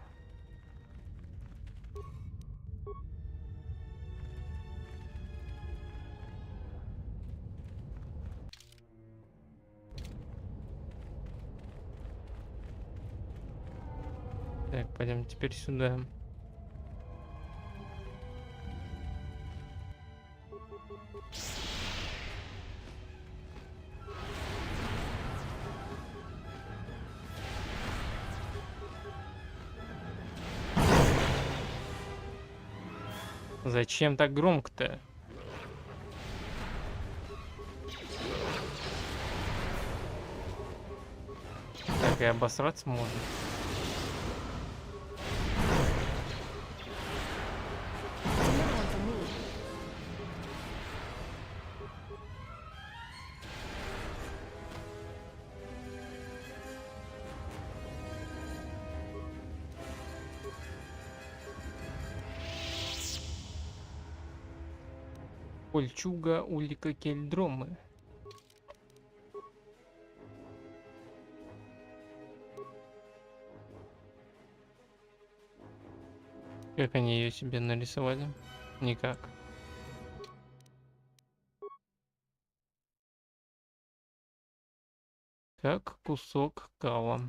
Так, пойдем теперь сюда. Зачем так громко-то? Так и обосраться можно. Кольчуга улика кельдромы. Как они ее себе нарисовали? Никак. Как кусок кала.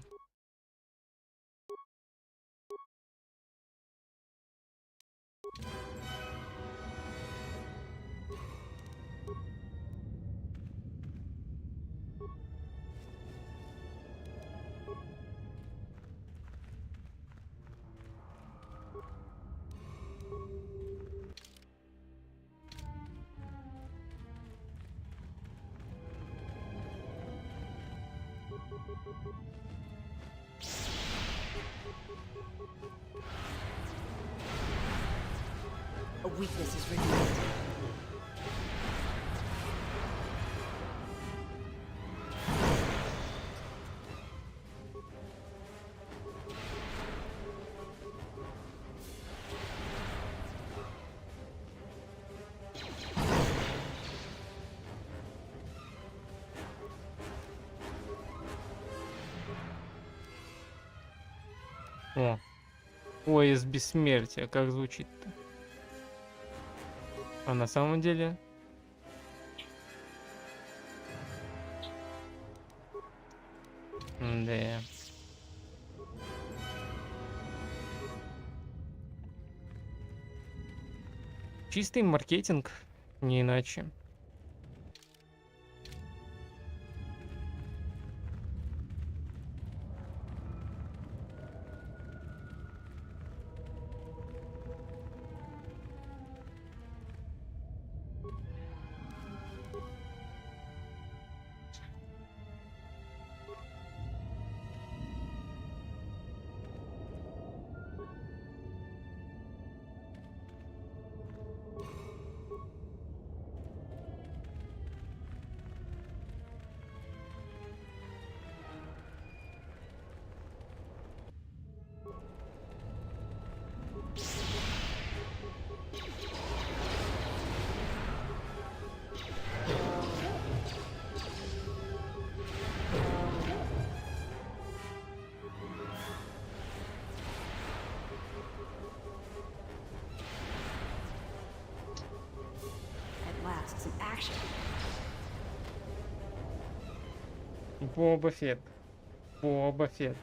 A weakness is revealed. О, пояс бессмертия, как звучит-то? А на самом деле... Да. Чистый маркетинг, не иначе. Some action. Боба Фетт. Боба Фетт.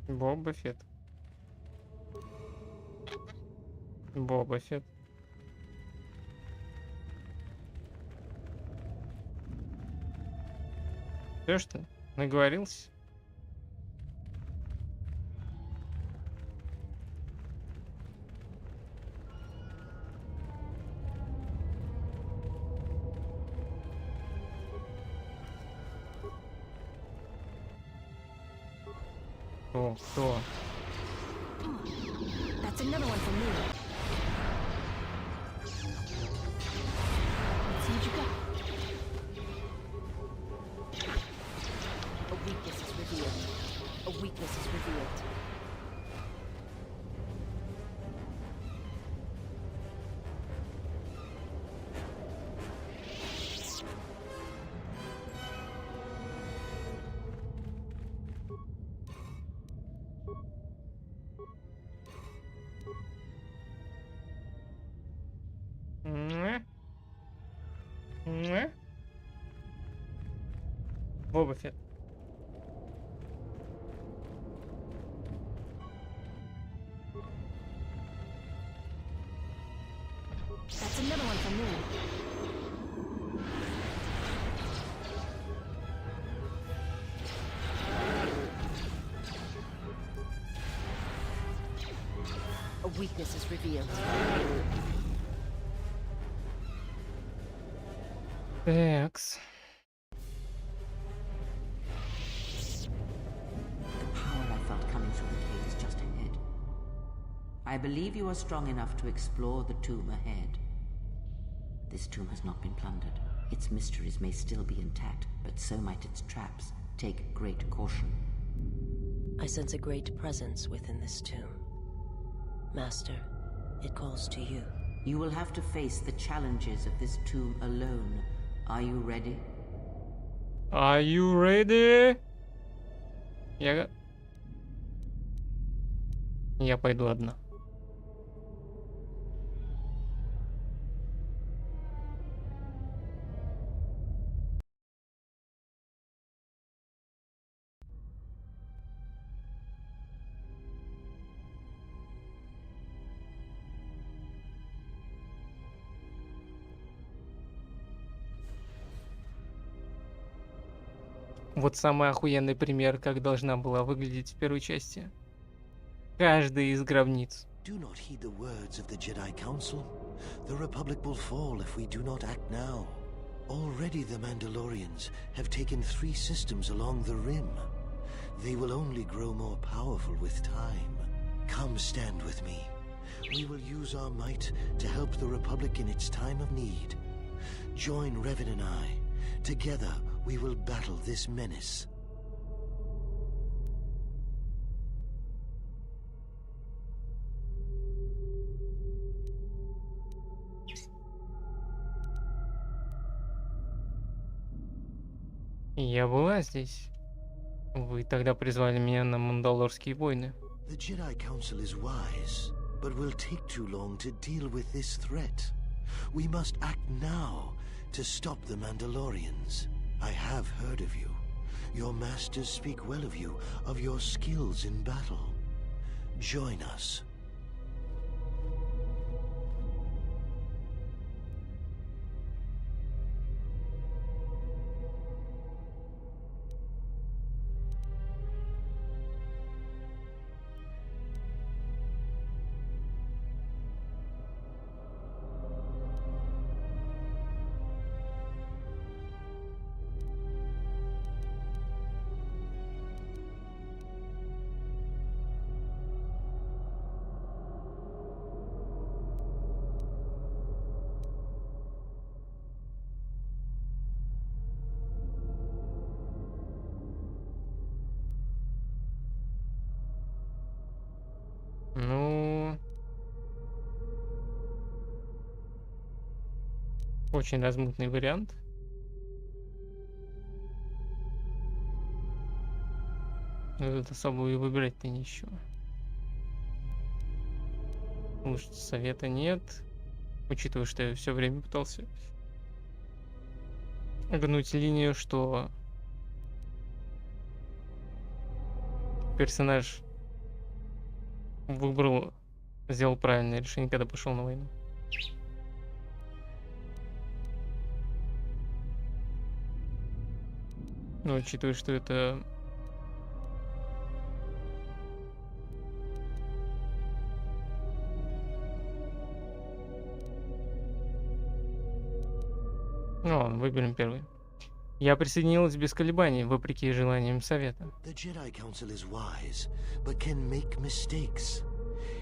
Боба Фетт. Боба Фетт. Все что? Наговорился? Кто? That's another one for me. Let's see what you got. A weakness is revealed. A weakness is revealed. Боба Фетт. That's another one for me. A weakness is revealed. Экс. Power I felt coming through the cave is just ahead. I believe you are strong enough to explore the tomb ahead. This tomb has not been plundered. Its mysteries may still be intact, but so might its traps. Take great caution. I sense a great presence within this tomb. Master, it calls to you. You will have to face the challenges of this tomb alone. Are you ready? Are you ready? Я пойду одна. Вот самый охуенный пример, как должна была выглядеть в первой части. Каждая из гробниц. Do not heed the words of the Jedi Council. The Republic will fall if we do not act now. Already the Mandalorians have taken 3 systems along the rim. They will only grow more powerful with time. Come stand with me. We will use our might to help the Republic in its time of need. Join Revan and I. Together we will battle this menace. Я была здесь. Вы тогда призвали меня на Мандалорские войны. The Jedi Council is wise, but will take too long to deal with this threat. We must act now to stop the Mandalorians. I have heard of you. Your masters speak well of you, of your skills in battle. Join us. Ну... Очень размытный вариант. Но тут особо и выбирать-то ничего. Лучше совета нет. Учитывая, что я все время пытался гнуть линию, что персонаж сделал правильное решение, когда пошел на войну. Но учитывая, что это ну ладно, выберем первый. Я присоединилась без колебаний, вопреки желаниям Совета. The Jedi Council is wise, but can make mistakes.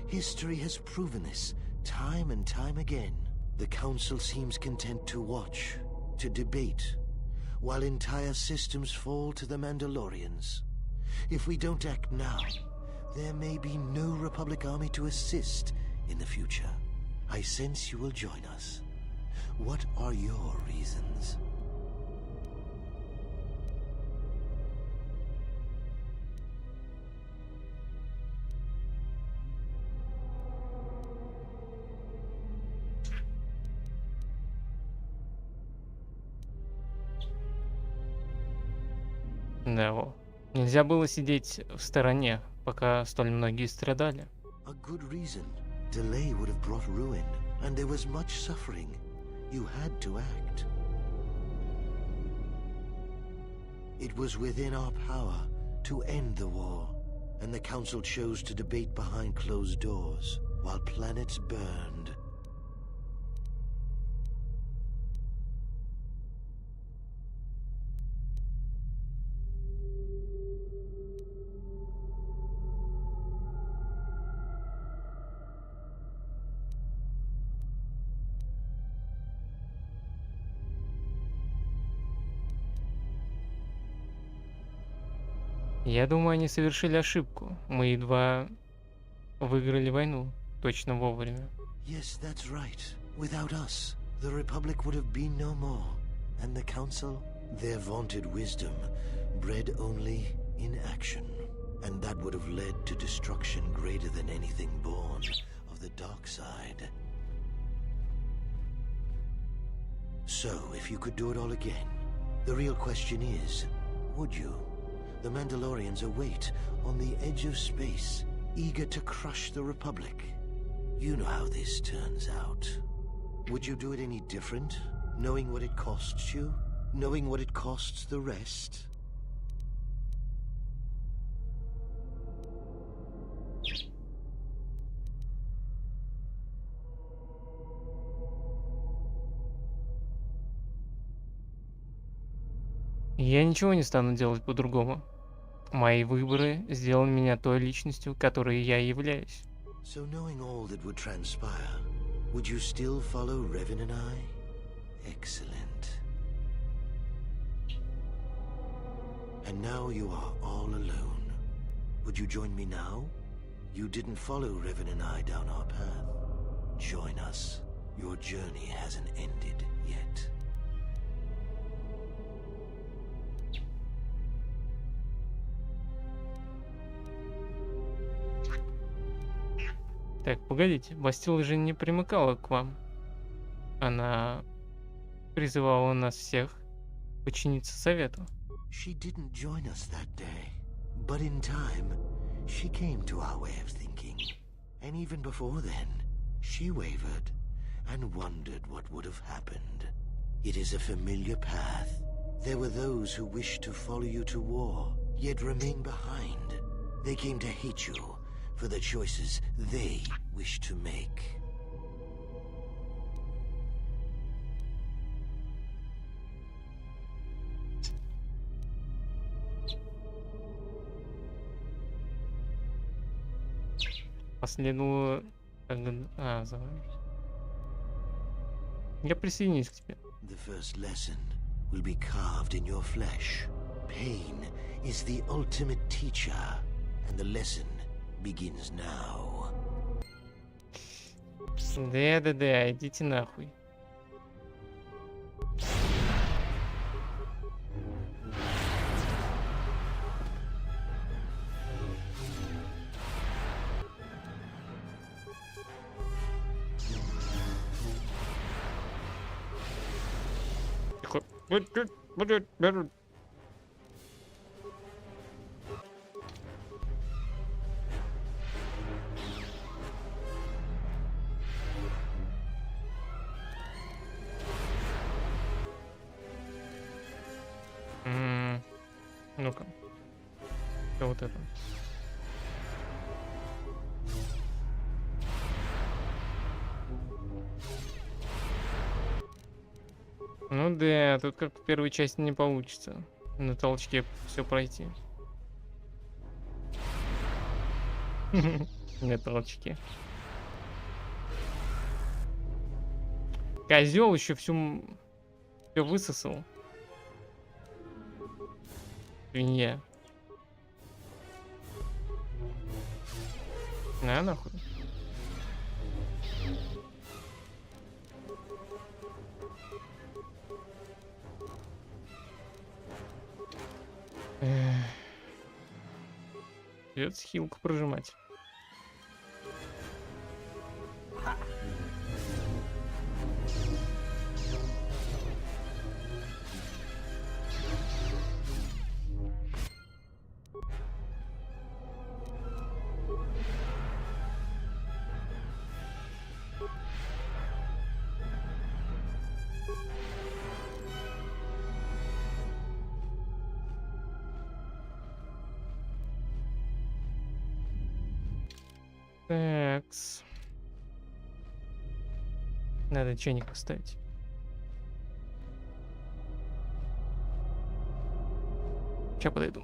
History has proven this time and time again. The Council seems content to watch, to debate, while entire systems fall to the Mandalorians. If we don't act now, there may be no Republic army to assist in the future. I sense you will join us. What are your reasons? Да, нельзя было сидеть в стороне, пока столь многие страдали. A good reason. Delay would have brought ruin, and there was much suffering. You had to act. It was within our power to end the war, and the Council chose to debate behind closed doors, while planets burned. Я думаю, они совершили ошибку. Мы едва выиграли войну. Точно вовремя. Yes, that's right. Without us, the Republic would have been no more. And the Council, their vaunted wisdom, bred only in action. And that would have led to destruction greater than anything born of the dark side. So, if you could do it all again, the real question is, would you? The Mandalorians await on the edge of space, eager to crush the Republic. You know how this turns out. Would you do it any different, knowing what it costs you? Knowing what it costs the rest? Я ничего не стану делать по-другому. Мои выборы сделали меня той личностью, которой я являюсь. So knowing all that would transpire, would you still follow Revan and I? Excellent. And now you are all alone. Would you join me now? You didn't follow Revan and I down our path. Join us. Your journey hasn't ended yet. Так, погодите, Бастила же не примыкала к вам. Она призывала нас всех подчиниться Совету. She didn't join us that day, but in time, she came to our way of thinking. And even before then, she wavered and wondered what would have happened. It is a familiar path. There were those who wished to follow you to war, yet remain behind. They came to hate you for the choices they wish to make. Последовало... Я присоединюсь к тебе. The first lesson will be carved in your flesh. Pain is the ultimate teacher, and the lesson begins now. Да, идите нахуй. Ну-ка. Что вот это? Ну да, тут как в первой части не получится на толчке все пройти. На толчке. Козел еще все высосал. Свинья. На нахуй. Придется хилку прожимать. Такс. Надо чайник поставить. Сейчас подойду.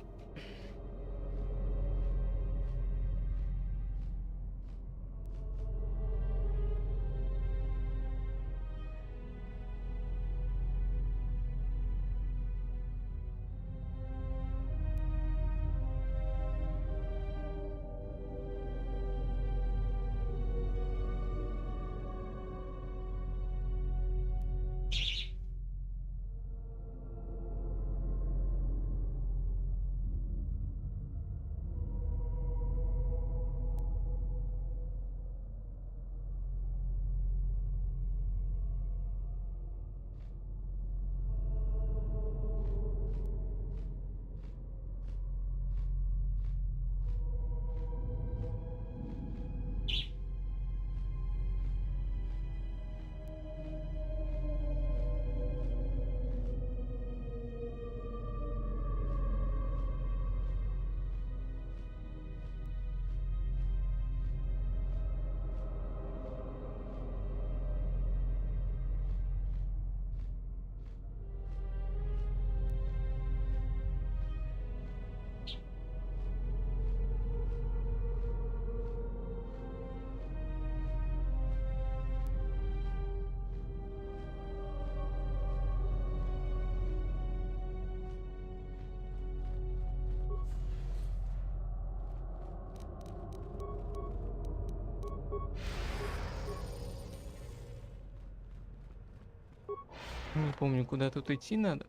Не помню, куда тут идти надо.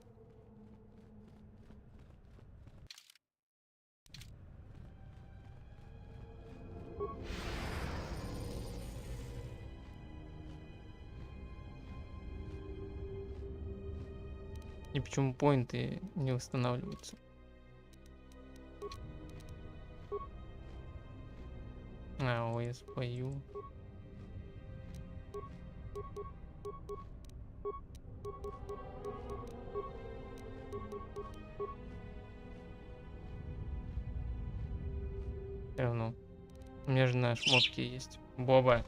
И почему поинты не восстанавливаются? Ой, я спою. Все равно. У меня же на шмотке есть. Боба.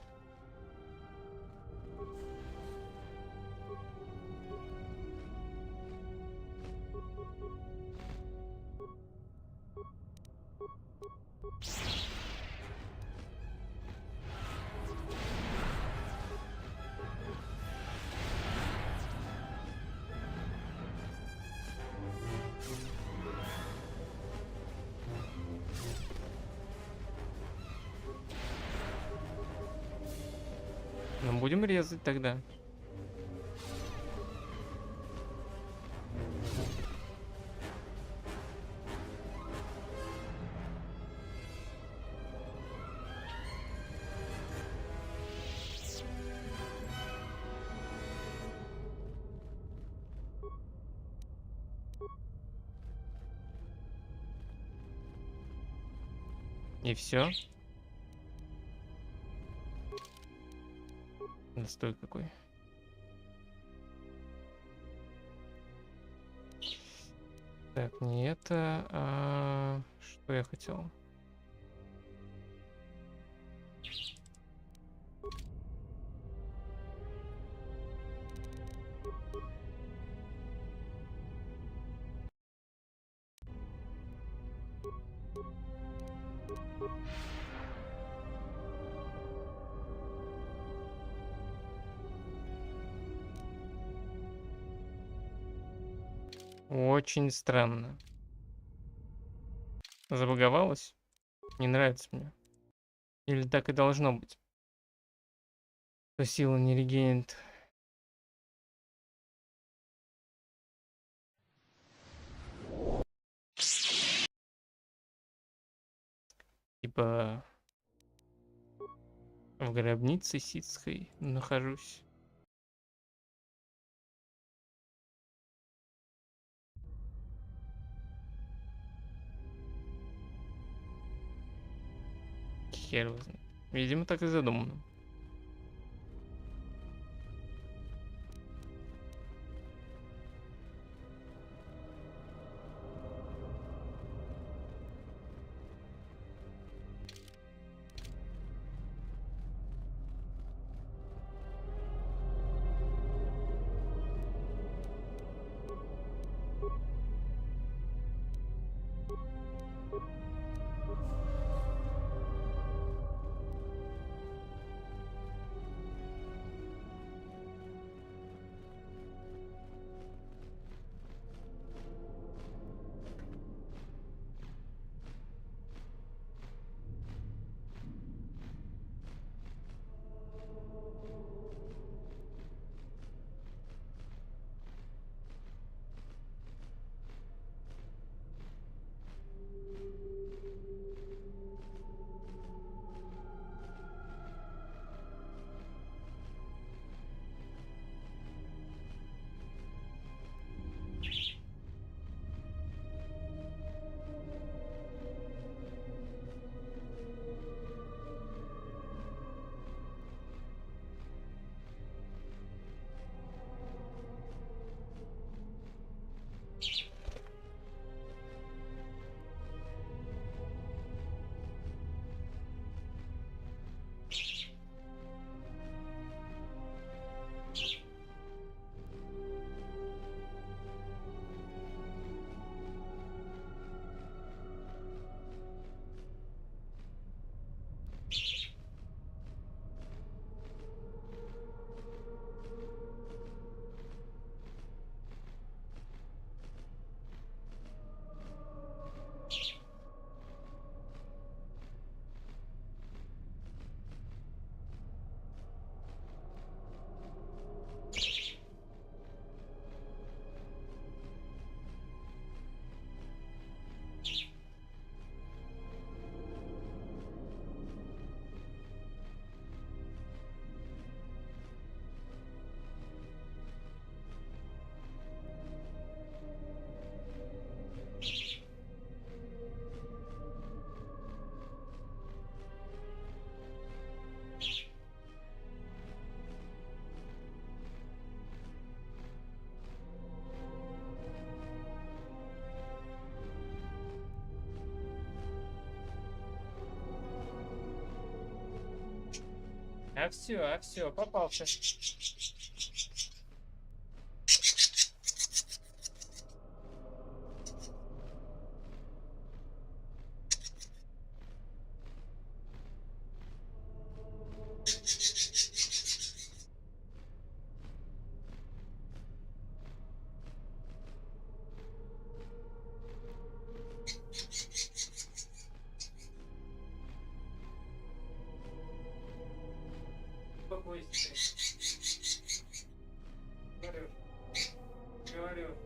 Ну, будем резать тогда. И все. Настой какой. Так, не это, а что я хотел? Очень странно. Забаговалось? Не нравится мне. Или так и должно быть? То сила не регенит. Типа в гробнице ситской нахожусь. Хер его знает. Видимо, так и задумано. А все, попался. Говорю.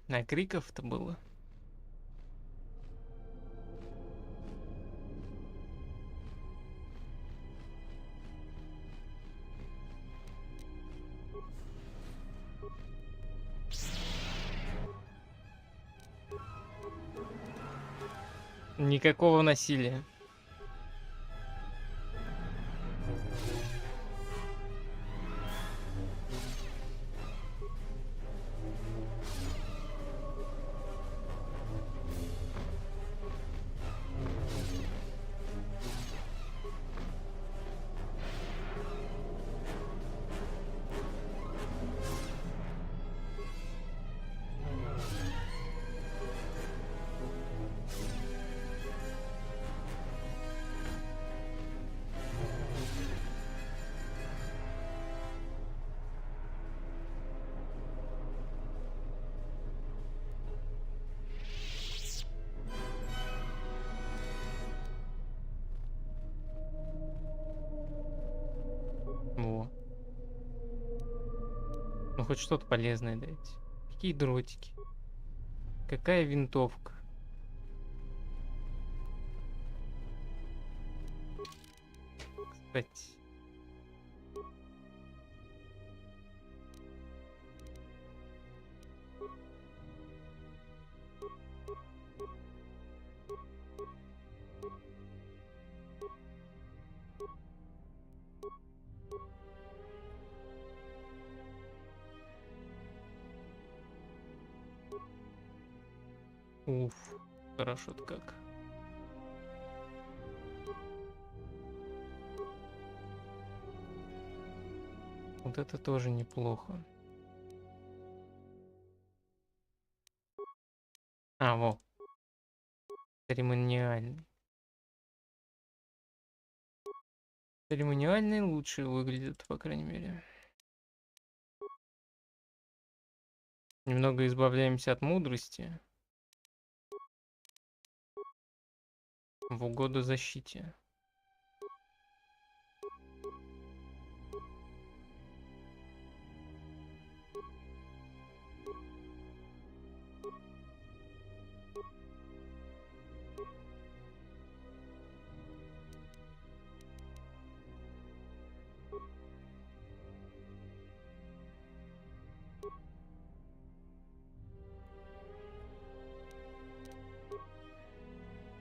На криков-то было. Никакого насилия. Во. Ну хоть что-то полезное дайте. Какие дротики? Какая винтовка? Кстати. Уф, хорошо-то как. Вот это тоже неплохо. А, во. Церемониальный. Церемониальный лучше выглядит, по крайней мере. Немного избавляемся от мудрости. В угоду защите.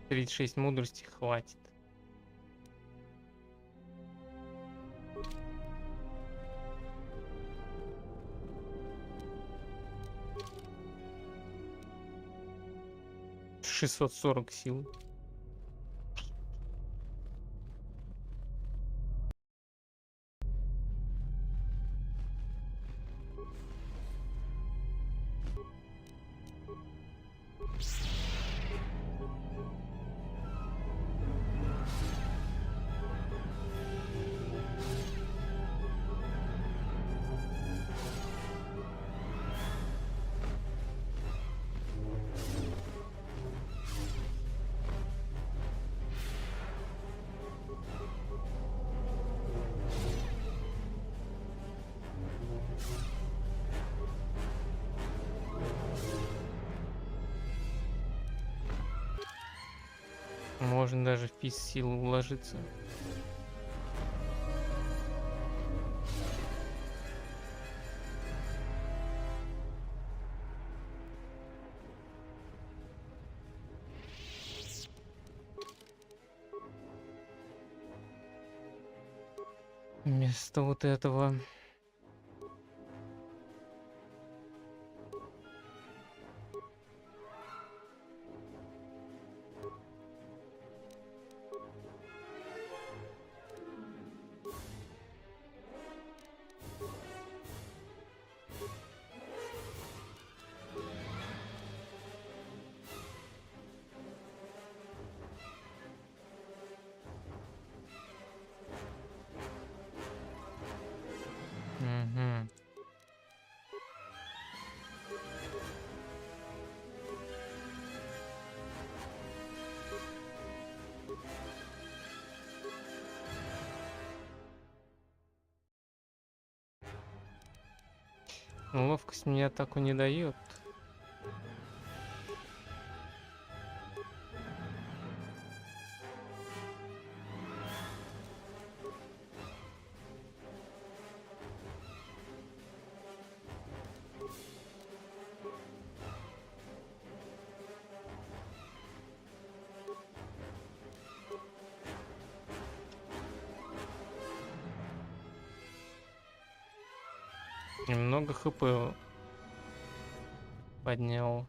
Тридцать 36 мудрости хватит. Шестьсот 40 сил. Можно даже в пис силу уложиться. Вместо вот этого. Угу. Ловкость мне атаку не дает. Немного хп поднял.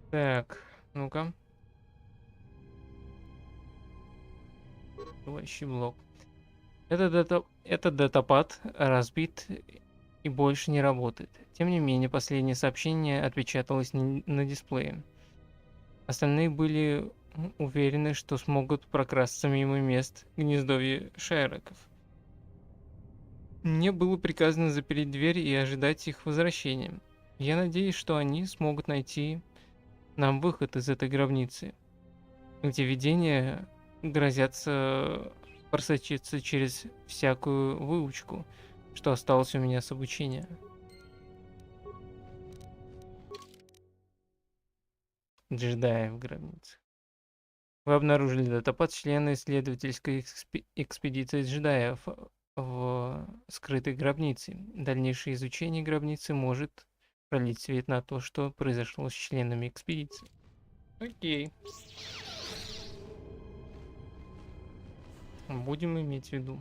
Так, ну-ка. Следующий блок. Этот датапад разбит и больше не работает. Тем не менее, последнее сообщение отпечаталось на дисплее. Остальные были уверены, что смогут прокрасться мимо мест гнездовья шайроков. Мне было приказано запереть дверь и ожидать их возвращения. Я надеюсь, что они смогут найти нам выход из этой гробницы, где видения грозятся просочиться через всякую выучку, что осталось у меня с обучения. Джедая в гробнице. Вы обнаружили датапад члена исследовательской экспедиции джедаев в скрытой гробнице. Дальнейшее изучение гробницы может пролить свет на то, что произошло с членами экспедиции. Окей. Будем иметь в виду.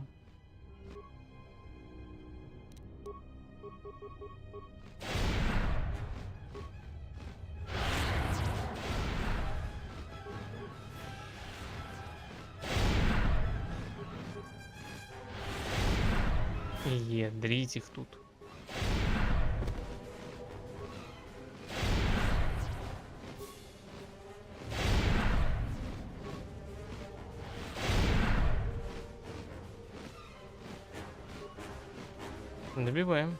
Ядрить их тут. Добиваем.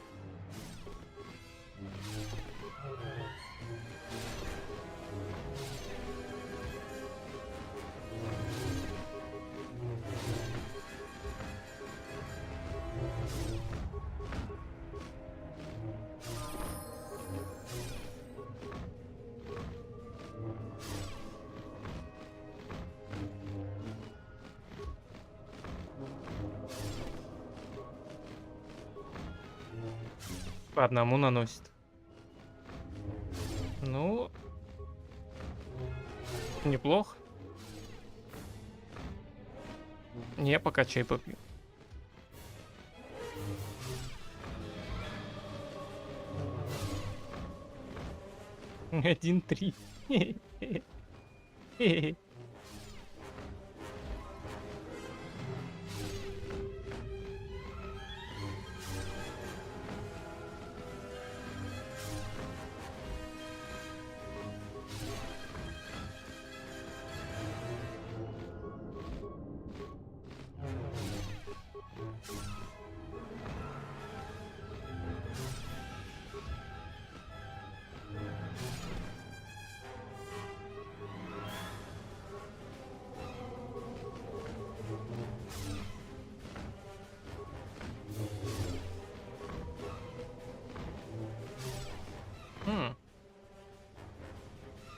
По одному наносит. Ну, неплохо. Я пока чай попью. Один, три.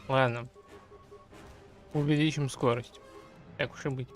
Ладно. Увеличим скорость. Так уж и быть.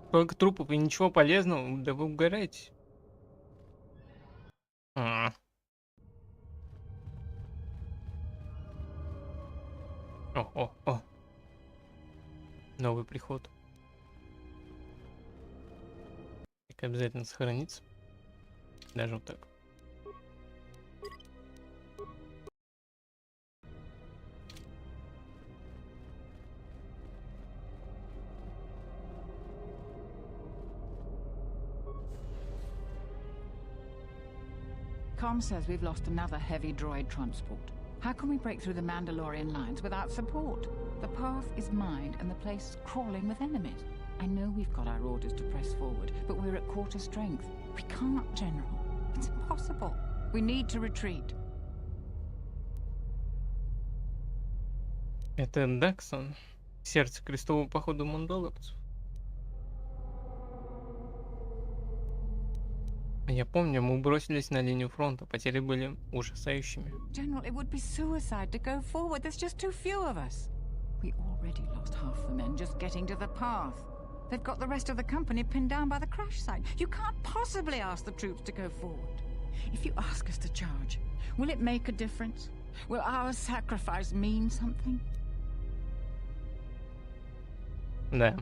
Сколько трупов и ничего полезного, да вы угораете. О. Новый приход. Так обязательно сохранится. Даже вот так. Com says we've lost another heavy droid transport. How can we break through the Mandalorian lines without support? The path is mined and the place is crawling with enemies. I know we've got our orders to press forward, but we're at quarter strength. We can't, General. It's impossible. We need to retreat. Это Даксон. Сердце крестового похода мандалорцев. Я помню, мы бросились на линию фронта, потери были ужасающими. General, it would be suicide to go forward. There's just too few of us. We already lost half the men just getting to the path. They've got the rest of the company pinned down by the crash site. You can't possibly ask the troops to go forward. If you ask us to charge, will it make a difference? Will our sacrifice mean something? Да.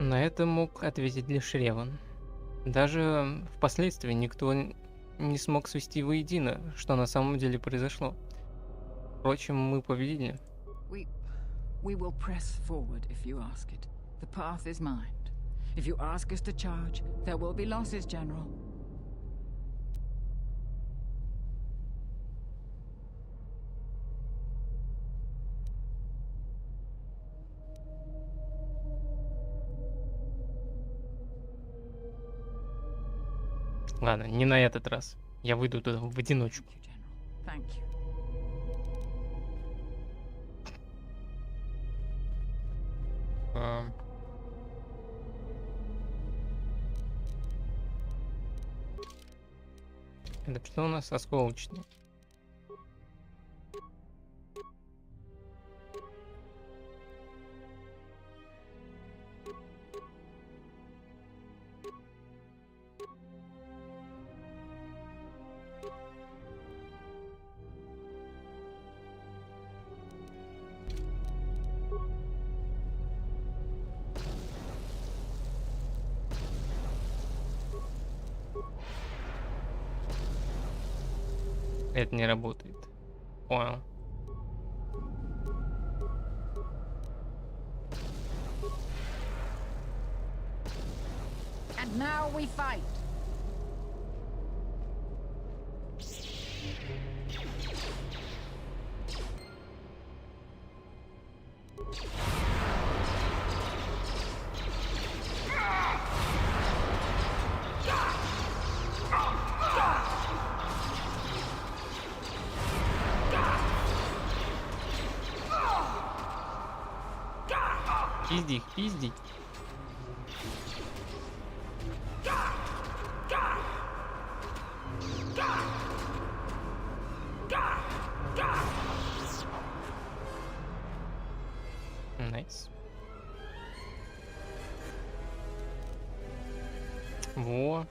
На это мог ответить лишь Реван. Даже впоследствии никто не смог свести воедино, что на самом деле произошло. Впрочем, мы победили. We will press forward if you ask it. The path is mined. If you ask us to charge, there will be losses, General. Ладно, не на этот раз. Я выйду туда в одиночку. Thank you. Это что у нас? Осколочный. Это не работает. Понял. And now we fight. Пизди их, пизди. Найс. Во.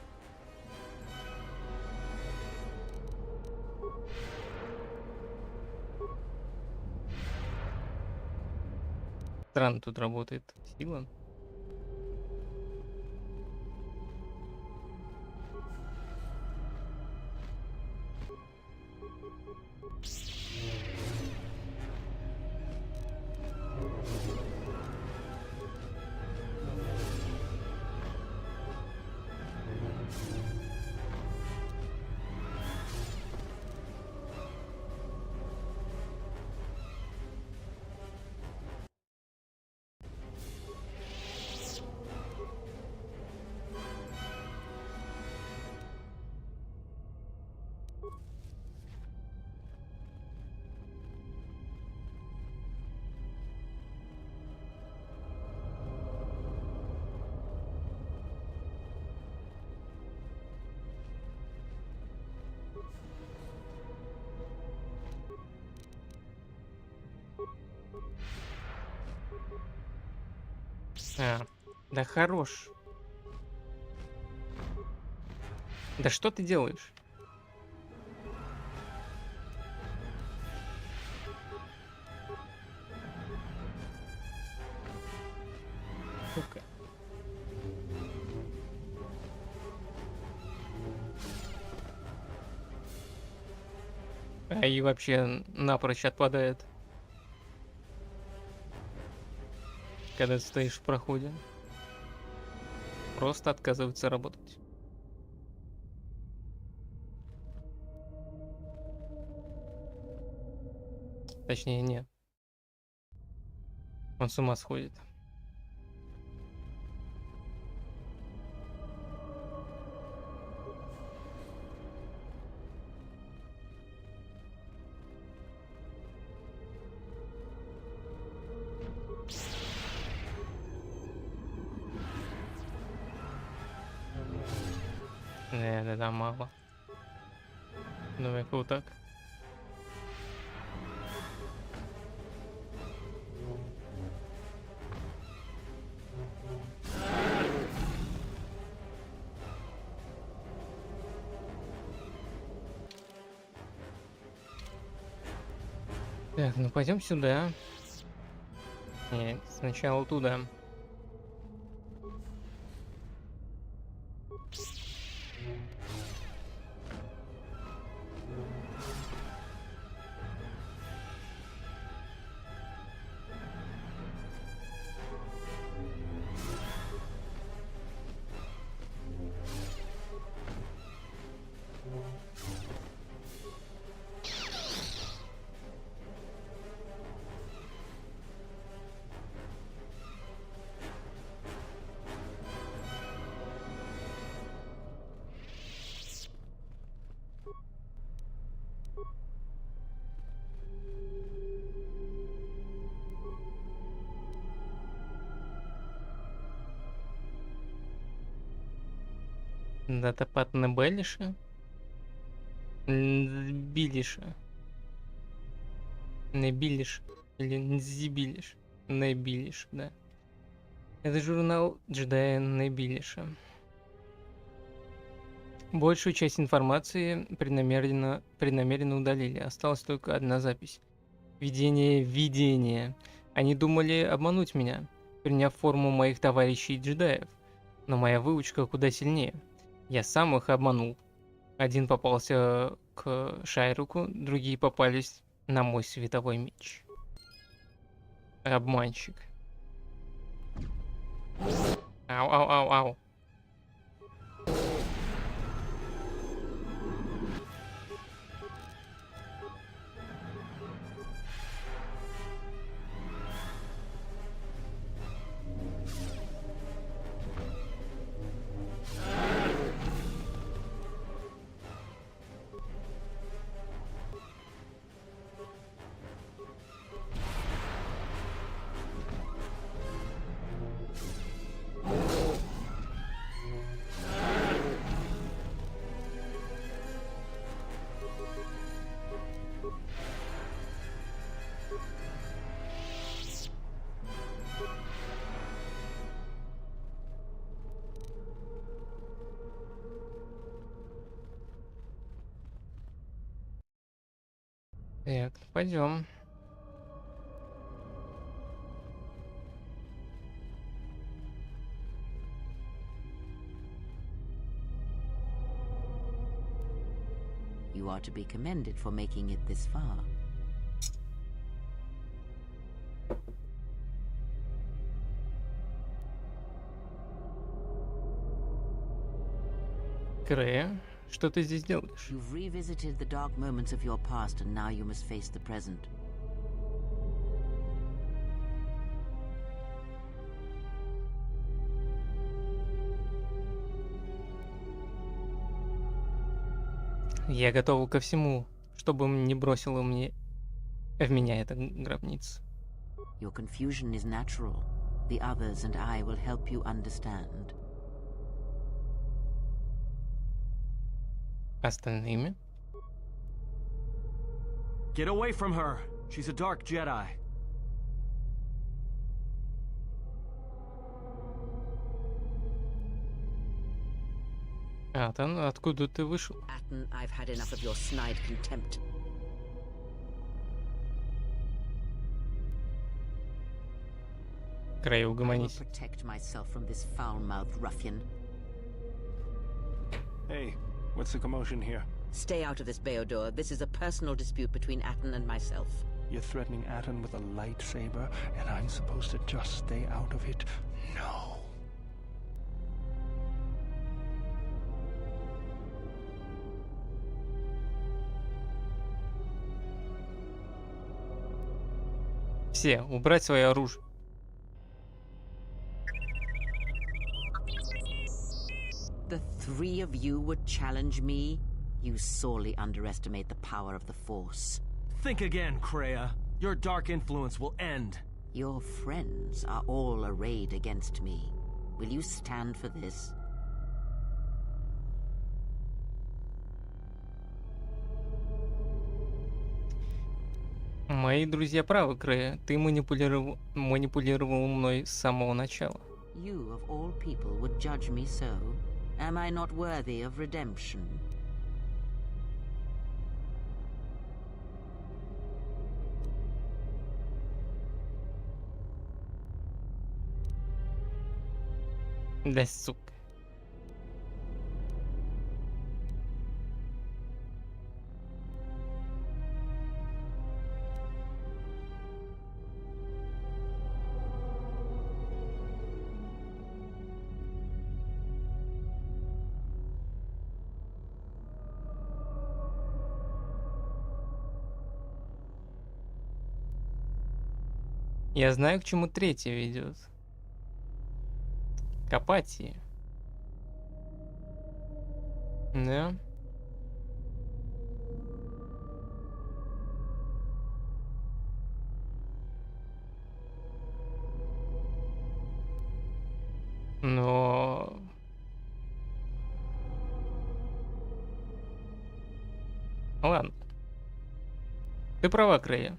Странно тут работает сила. Да хорош. Да что ты делаешь? Сука. А и вообще напрочь отпадает. Когда ты стоишь в проходе. Просто отказывается работать. Точнее, нет. Он с ума сходит. Нет, это мало. Давай-ка вот так. Так, ну пойдем сюда. Нет, сначала туда. Датапад на Белиша? Билиша. Не Билиш. Или Нзибилиш. Не Билиш, да. Это журнал Джедая не Билиша. Большую часть информации преднамеренно удалили. Осталась только одна запись. Видение. Они думали обмануть меня, приняв форму моих товарищей джедаев. Но моя выучка куда сильнее. Я сам их обманул. Один попался к Шайруку, другие попались на мой световой меч. Обманщик. Ау. Так, пойдем. You are to be commended for making it this far. Крея, что ты здесь делаешь? You've revisited the dark moments of your past, and now you must face the present. Я готова ко всему, чтобы не бросила в меня эта гробница. Your confusion is natural. The others and I will help you understand. Остальными? Get away from her. She's a dark Jedi. Атан, откуда ты вышел? Atten, I've had enough of your snide contempt. Крей, I will угомонись. protect myself from this foul-mouthed ruffian. Hey, what's the commotion here? Stay out of this, Beodor. This is a personal dispute between Atten and myself. You're threatening Atten with a lightsaber, and I'm supposed to just stay out of it? No. Все, убрать свое оружие. The three of you would challenge me? You sorely underestimate the power of the Force. Think again, Kreia. Your dark influence will end. Your friends are all arrayed against me. Will you stand for this? Мои друзья правы, Крея. Ты манипулировал мной с самого начала. You of all people would judge me so? Am I not worthy of redemption? Да, сука. Я знаю, к чему третья ведет. К апатии. Да. Но... Ладно. Ты права, Крея.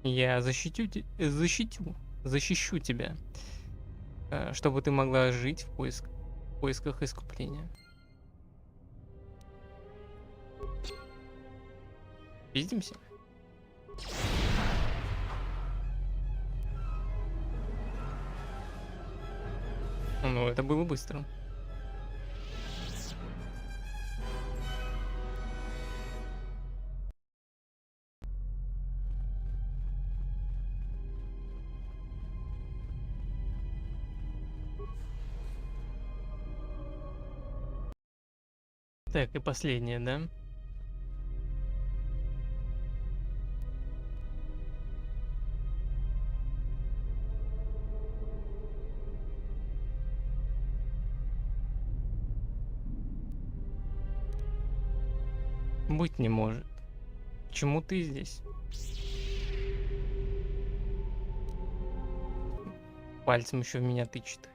Я защищу тебя, чтобы ты могла жить в поисках искупления. Пиздимся? Ну, это было быстро. Так, и последнее, да? Быть не может. Почему ты здесь? Пальцем еще в меня тычет.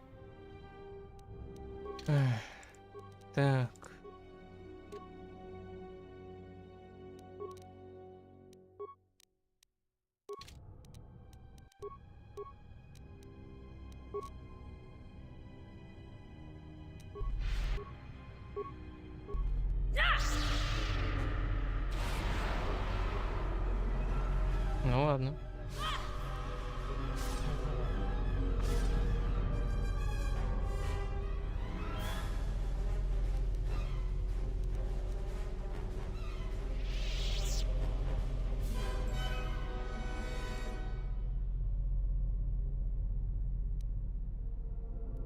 Эх, так. Ну ладно.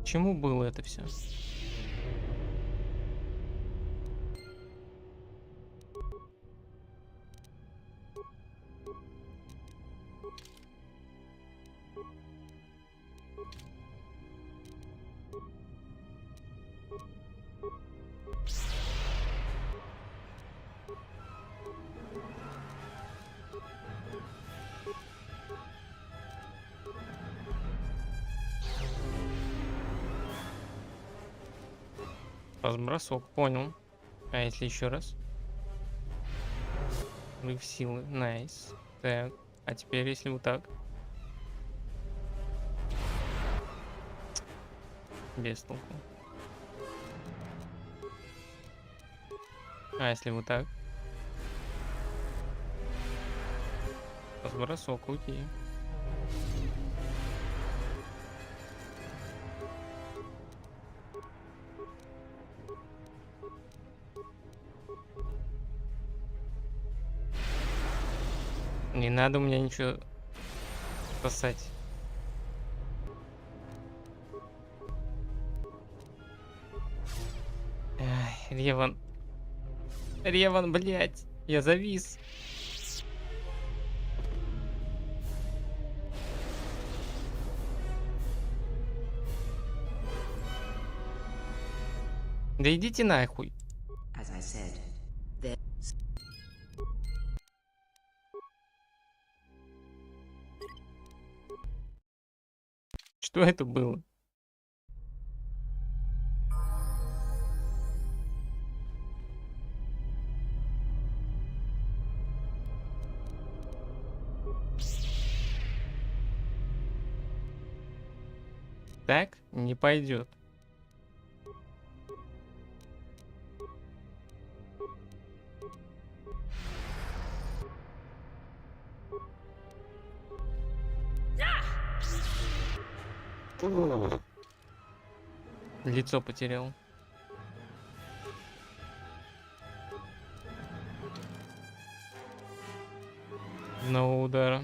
Чему было это все? Бросок, понял. А если еще раз? Взрыв силы, найс. Так, а теперь если вот так? Без толку. А если вот так? Бросок, окей. Не надо у меня ничего спасать. Ай, Реван. Реван, блядь. Я завис. Да идите нахуй. As I said, there... Что это было? Так не пойдет. Лицо потерял. Одного удара.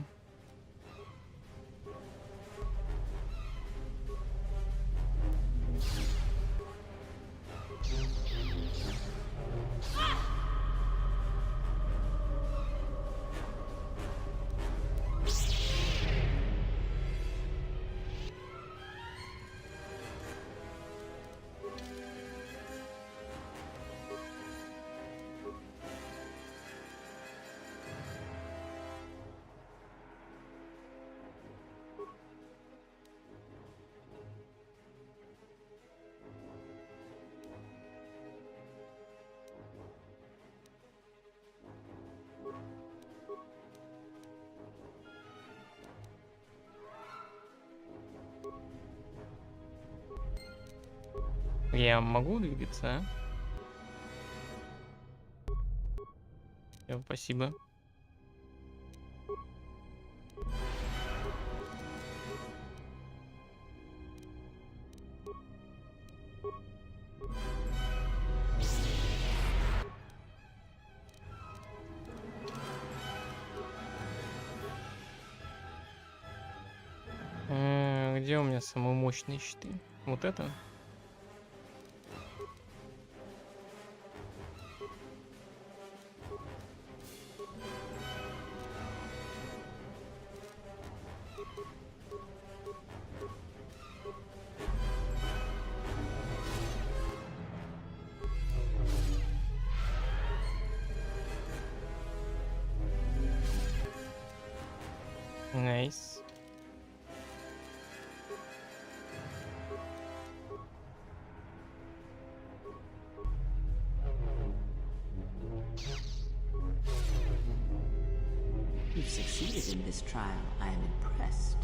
Я могу двигаться, а? Спасибо. Где у меня самые мощные щиты? Вот это? Найс. You've succeeded in this trial. I am impressed.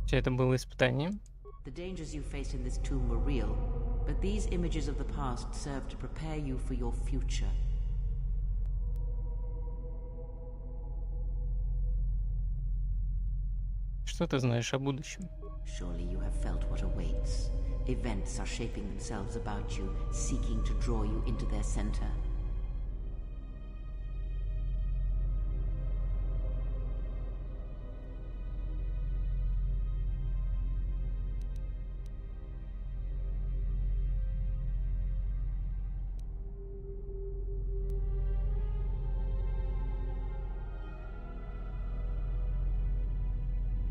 Все это было испытанием. The dangers you faced in this tomb were real, but these images of the past serve to prepare you for your future. Что ты знаешь о будущем? Surely you have felt what awaits. Events are shaping themselves about you, seeking to draw you into their center.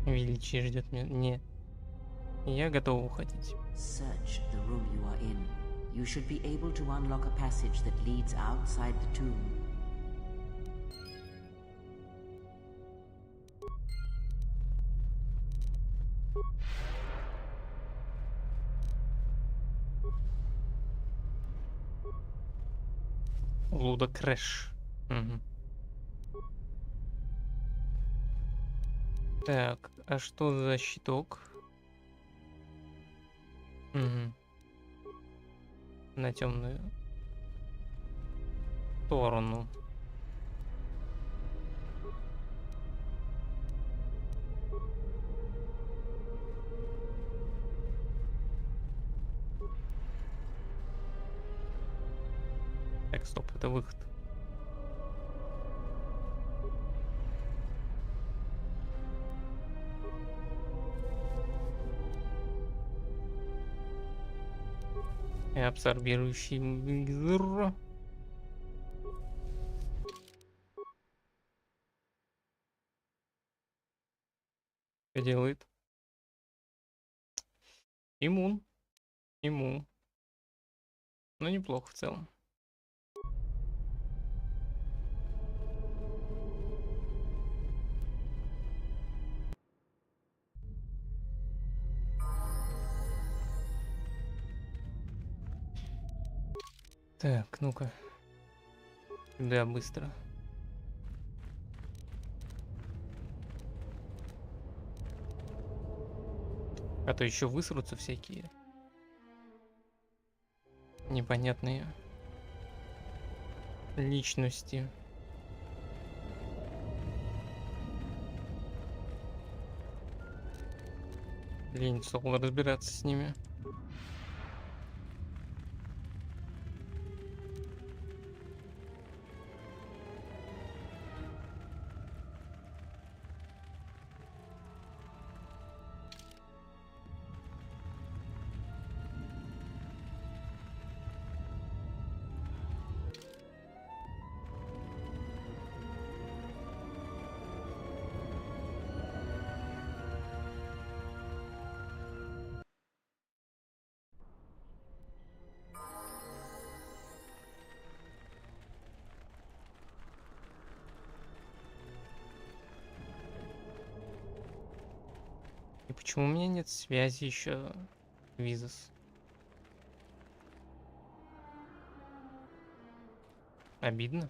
Величие ждет меня. Не. Я готов уходить. Search the room you are in. You should be able to unlock a passage that leads outside the tomb. Луда Крэш. Угу. Так, а что за щиток? Угу. На темную сторону. Так, стоп, это выход. И абсорбирующий взор. Что делает? Иммун. Иммун. Ну, неплохо в целом. Так, ну-ка. Да, быстро. А то еще высрутся всякие непонятные личности. Лень соло разбираться с ними. И почему у меня нет связи еще Визас? Обидно.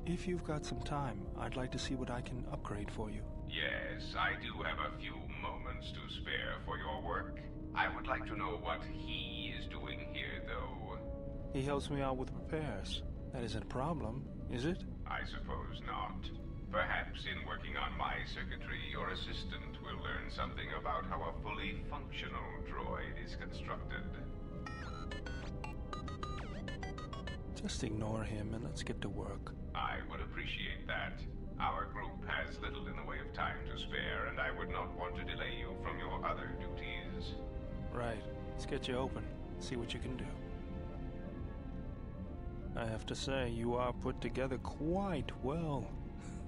If you've got some time, I'd like to see what I can upgrade for you. Yes, I do have a few moments to spare for your work. I would like to know what he is doing here, though. He helps me out with repairs. That isn't a problem, is it? I suppose not. Perhaps in working on my circuitry, your assistant will learn something about how a fully functional droid is constructed. Just ignore him and let's get to work. I would appreciate that. Our group has little in the way of time to spare, and I would not want to delay you from your other duties. Right. Let's get you open. See what you can do. I have to say, you are put together quite well.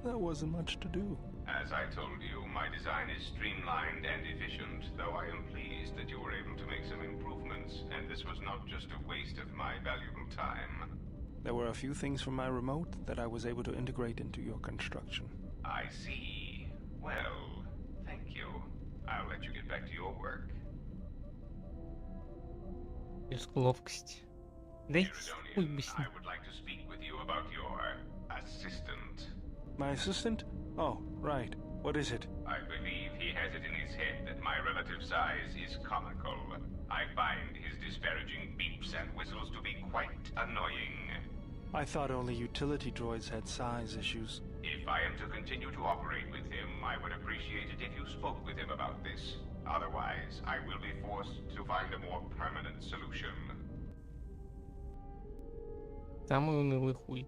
That wasn't much to do. As I told you, my design is streamlined and efficient, though I am pleased that you were able to make some improvements, and this was not just a waste of my valuable time. There were a few things from my remote that I was able to integrate into your construction. I see. Well, thank you. I'll let you get back to your work. Без ловкости. Да и хуй бы с ним. I would like to speak with you about your assistant. My assistant? Oh, right. What is it? I believe he has it in his head that my relative size is comical. I find his disparaging beeps and whistles to be quite annoying. I thought only utility droids had size issues. If I am to continue to operate with him, I would appreciate it if you spoke with him about this. Otherwise, I will be forced to find a more permanent solution. Самый унылый хуй.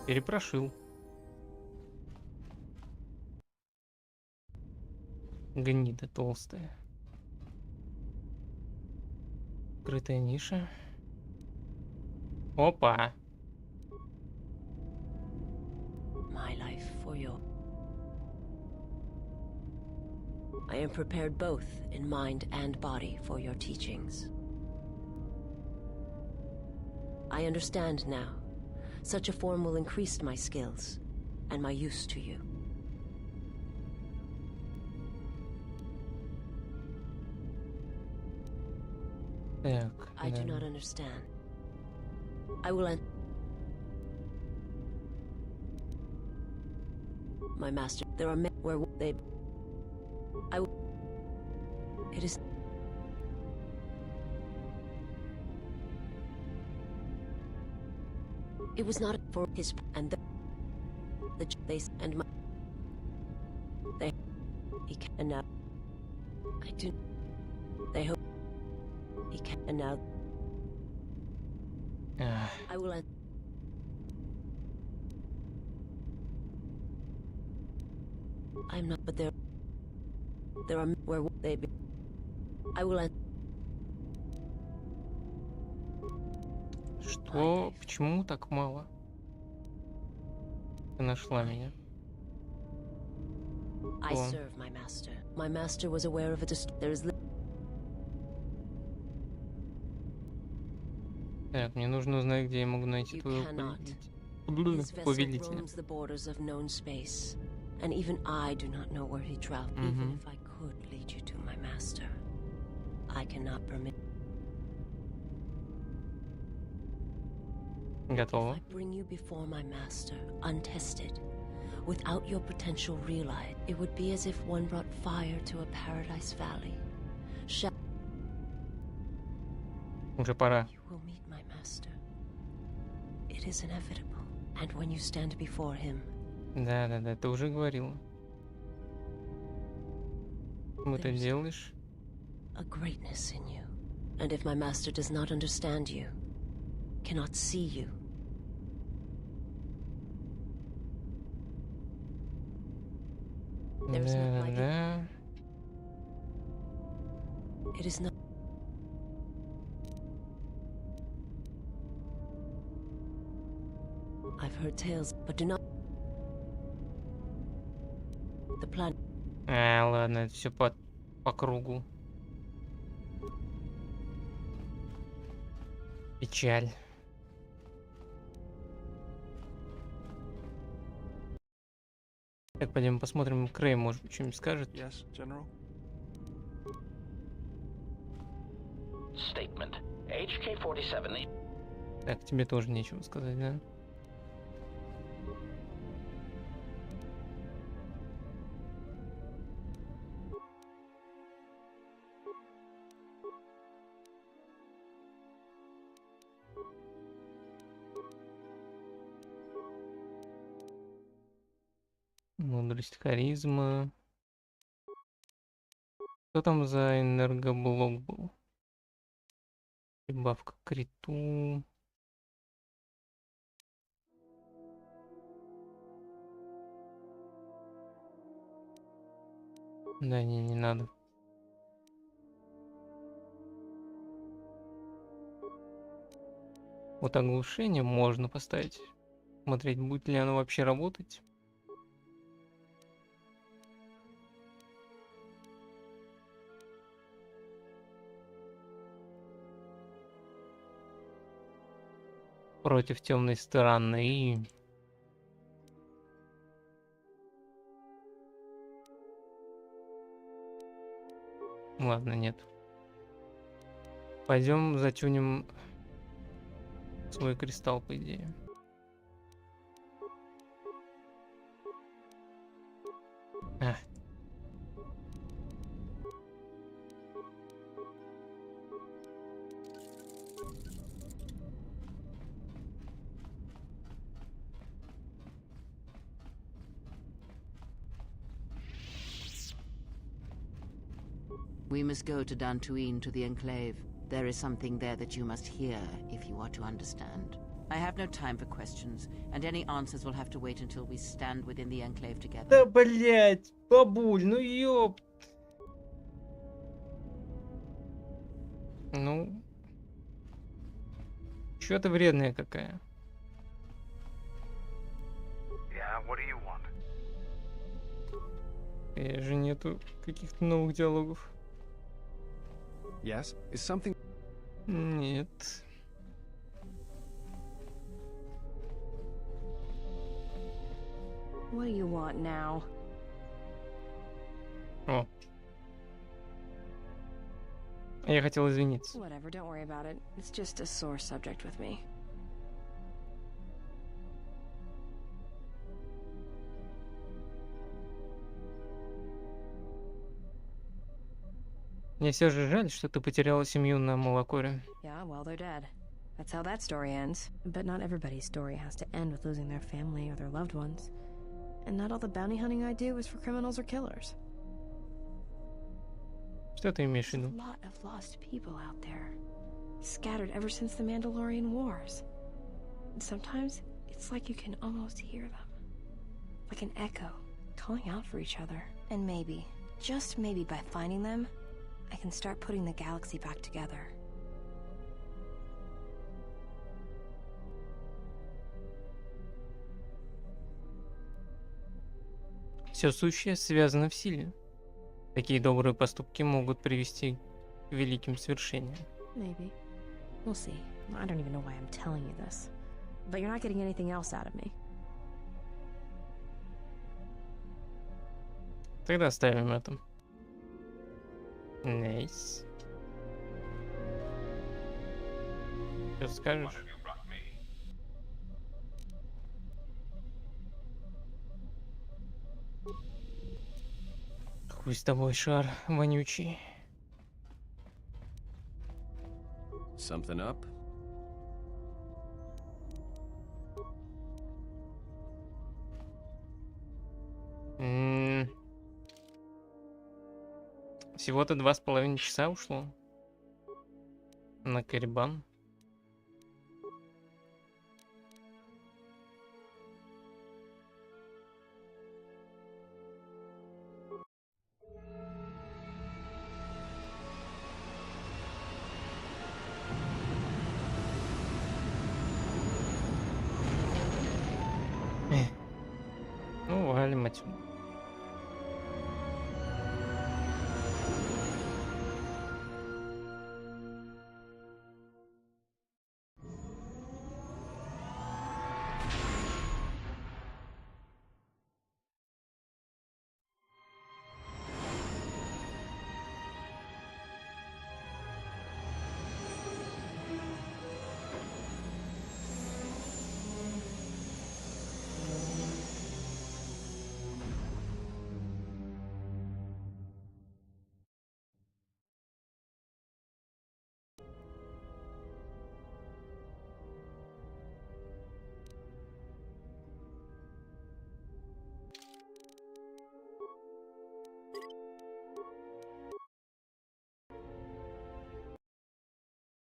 Перепрошил. Гнида толстая. Открытая ниша. Опа. My life for your... I am prepared both in mind and body for your teachings. I understand now. Such a form will increase my skills and my use to you. Так, I do not understand. I will my master. There are men where they. I will. It is. It was not for his and they and my they he can and now I do they hope he can and now I will I'm not but there are where they be I will Что? Почему так мало? Ты нашла меня. I serve my master. My master was aware of it. There is Так, мне нужно узнать, где я могу найти твоего повелителя. the borders of known space, and even I do not know where he traveled. Even if I could lead you to my master, I cannot permit. Готово. If I bring you before my master, untested, without your potential realized, it would be as if one brought fire to a paradise valley. Уже пора. You will meet my master. It is inevitable. And when you stand before him, Да, ты уже говорила. Что ты делаешь? A greatness in you. And if my master does not understand you, cannot see you, there is not like it. It is not. I've heard tales, but do not. The plan. Ладно, это все по кругу. Печаль. Так, пойдем посмотрим, Крей, может быть, что-нибудь скажет. Yes, General. Statement. HK-47. Так, тебе тоже нечего сказать, да? Мудрость, харизма. Что там за энергоблок был? Прибавка к криту. Да, не надо. Вот оглушение можно поставить. Смотреть, будет ли оно вообще работать. Против темной стороны. И... Ладно, нет. Пойдем затюнем свой кристалл, по идее. We must go to Dantooine, to the Enclave. There is something there that you must hear if you are to understand. I have no time for questions, and any answers will have to wait until we stand within the Enclave together. Да, блять, бабуль, ну ёп. Ну... Чё ты вредная какая? Yeah, what do you want? Же нету каких-то новых диалогов. Yes, is something... Нет. What do you want now? О. Я хотел извиниться. Whatever, don't worry about it. It's just a sore subject with me. Мне все же жаль, что ты потеряла семью на Молокоре. Yeah, well, they're dead. That's how that story ends. But not everybody's story has to end with losing their family or their loved ones. And not all the bounty hunting I do is for criminals or killers. Что ты имеешь в There's виду? a lot of lost people out there, scattered ever since the Mandalorian Wars. And sometimes it's like you can almost hear them, like an echo, calling out for each other. And maybe, just maybe by finding them, I can start putting the galaxy back together. Все сущее связано в силе. Такие добрые поступки могут привести к великим свершениям. Maybe. We'll see. I don't even know why I'm telling you this. But you're not getting anything else out of me. Тогда оставим это. Найс. Что скажешь? Хуй с тобой, шар вонючий. Something up? Всего-то 2,5 часа ушло на Карибан. Ну, валим отсюда.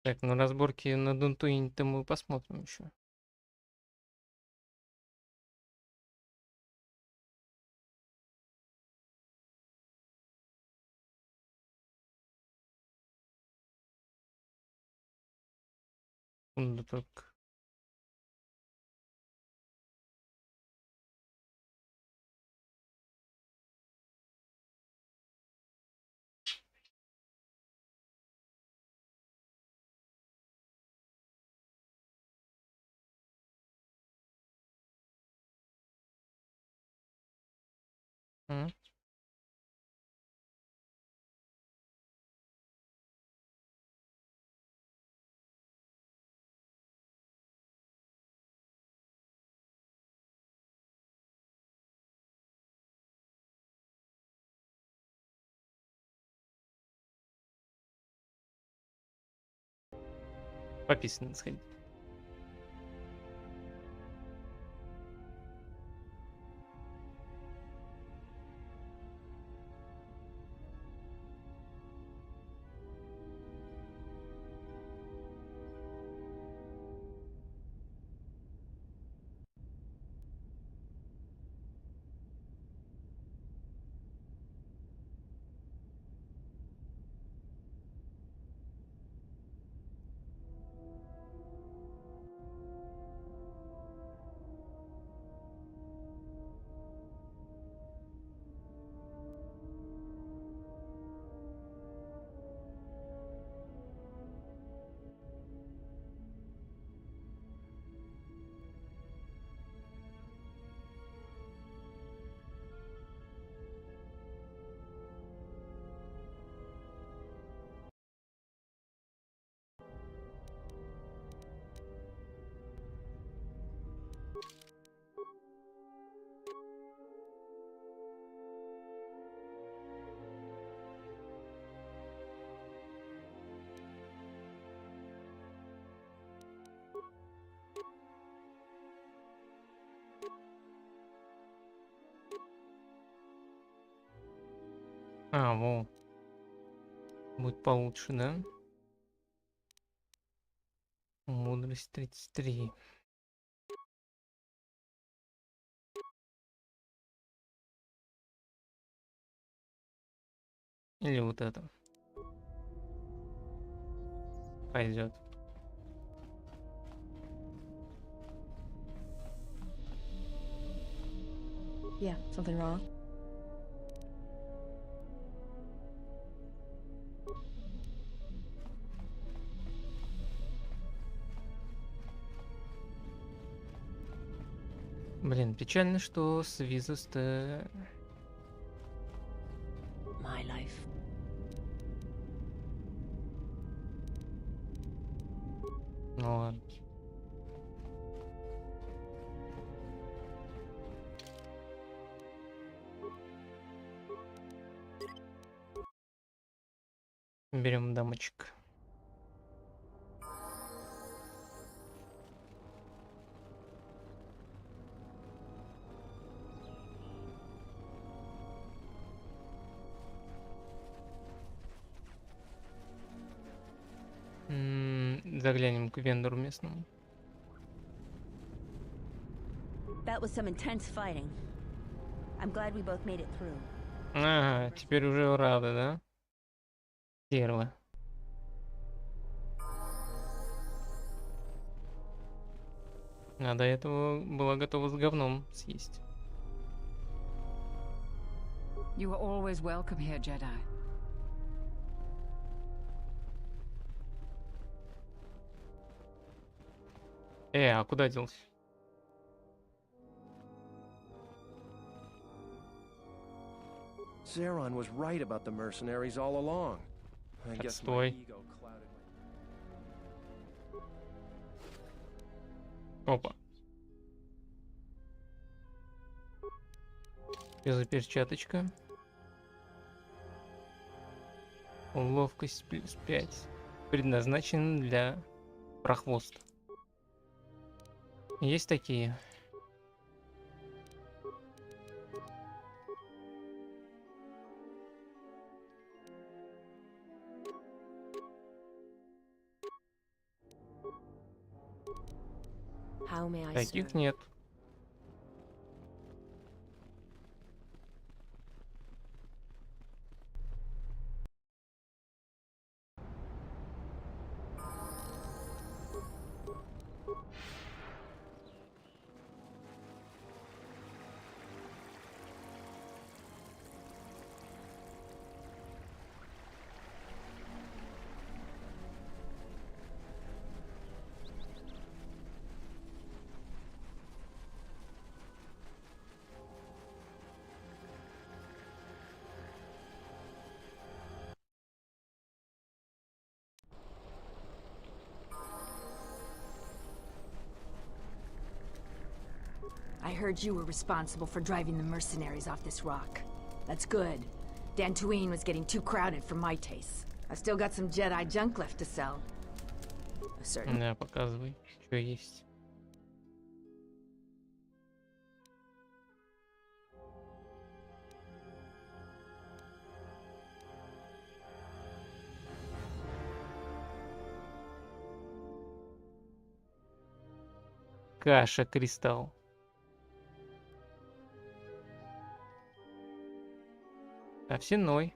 Так, ну разборки на Дунтуине-то мы посмотрим еще. Секунду только. М? Пописано сходить. А, во. Будет получше, да? Мудрость 33. Или вот это. Пойдет. Yeah, something wrong? Блин, печально, что с Визус-то... My life. Ну ладно. Берем дамочек. Заглянем к вендору местному. That was some intense fighting. I'm glad we both made it through. Ага, теперь уже рада, да? Стерва. А до этого была готова с говном съесть. You are always welcome here, Jedi. А куда делся? Zeron was right about the mercenaries all along. I guess my Отстой. ego clouded my... Опа. Перчаточка. Ловкость плюс 5. Предназначен для прохвоста. Есть такие. How may I Таких serve? нет. I heard you were responsible for driving the mercenaries off this rock. That's good. Dantooine was getting too crowded for my taste. I still got some Jedi junk left to sell. A certain... Да, показывай, что есть. Каша кристалл. Овсяной.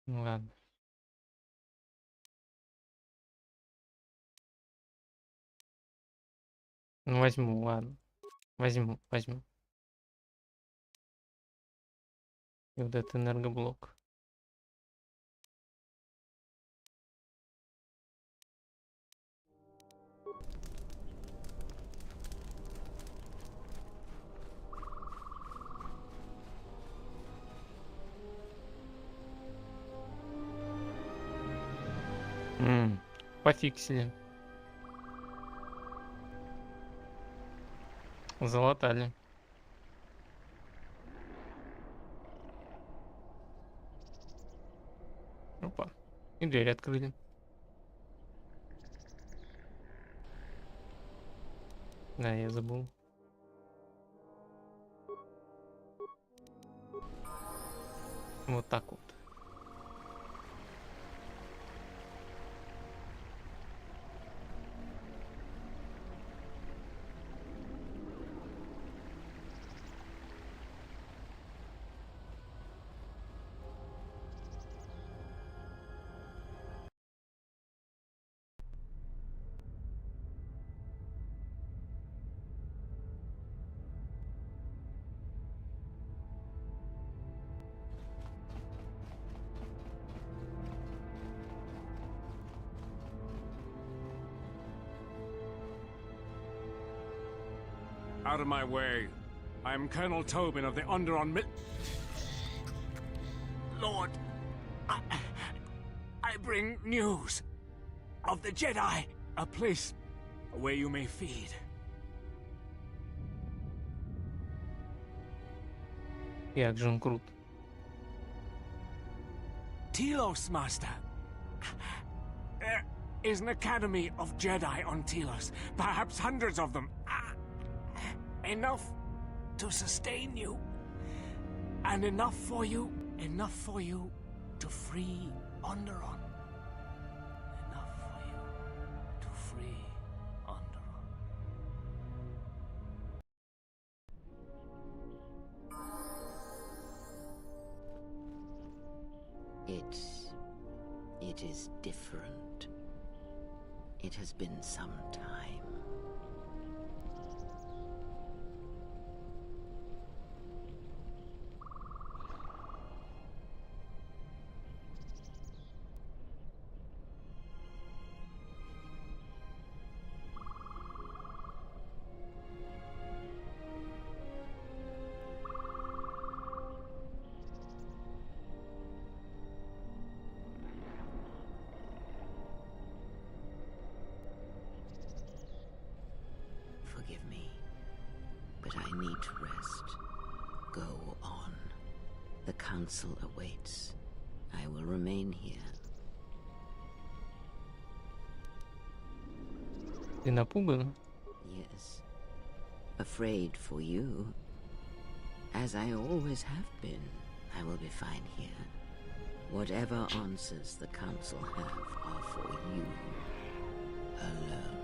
Ну ладно. Ну возьму, ладно. Возьму. И вот этот энергоблок. Пофиксили. Залатали. Опа. И дверь открыли. Да, я забыл. Вот так вот. Out of my way. I am Colonel Tobin of the Onderon Lord, I bring news of the Jedi, a place where you may feed. Як же он крут. Telos, Master. There is an academy of Jedi on Telos, perhaps hundreds of them. Enough to sustain you, and enough for you to free Onderon. Enough for you to free Onderon. It is different. It has been some time. Forgive me, but I need to rest. Go on. The council awaits. I will remain here. Ты напуган? Yes. Afraid for you. As I always have been, I will be fine here. Whatever answers the council have are for you alone.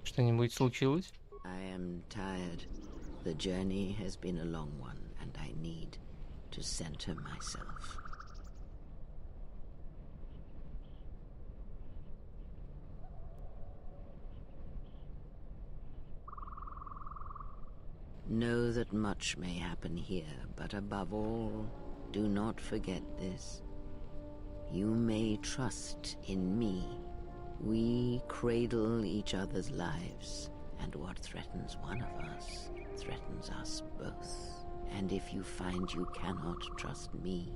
Что-нибудь случилось? I am tired. The journey has been a long one, and I need to center myself. Know that much may happen here, but above all, do not forget this. You may trust in me. We cradle each other's lives, and what threatens one of us threatens us both. And if you find you cannot trust me,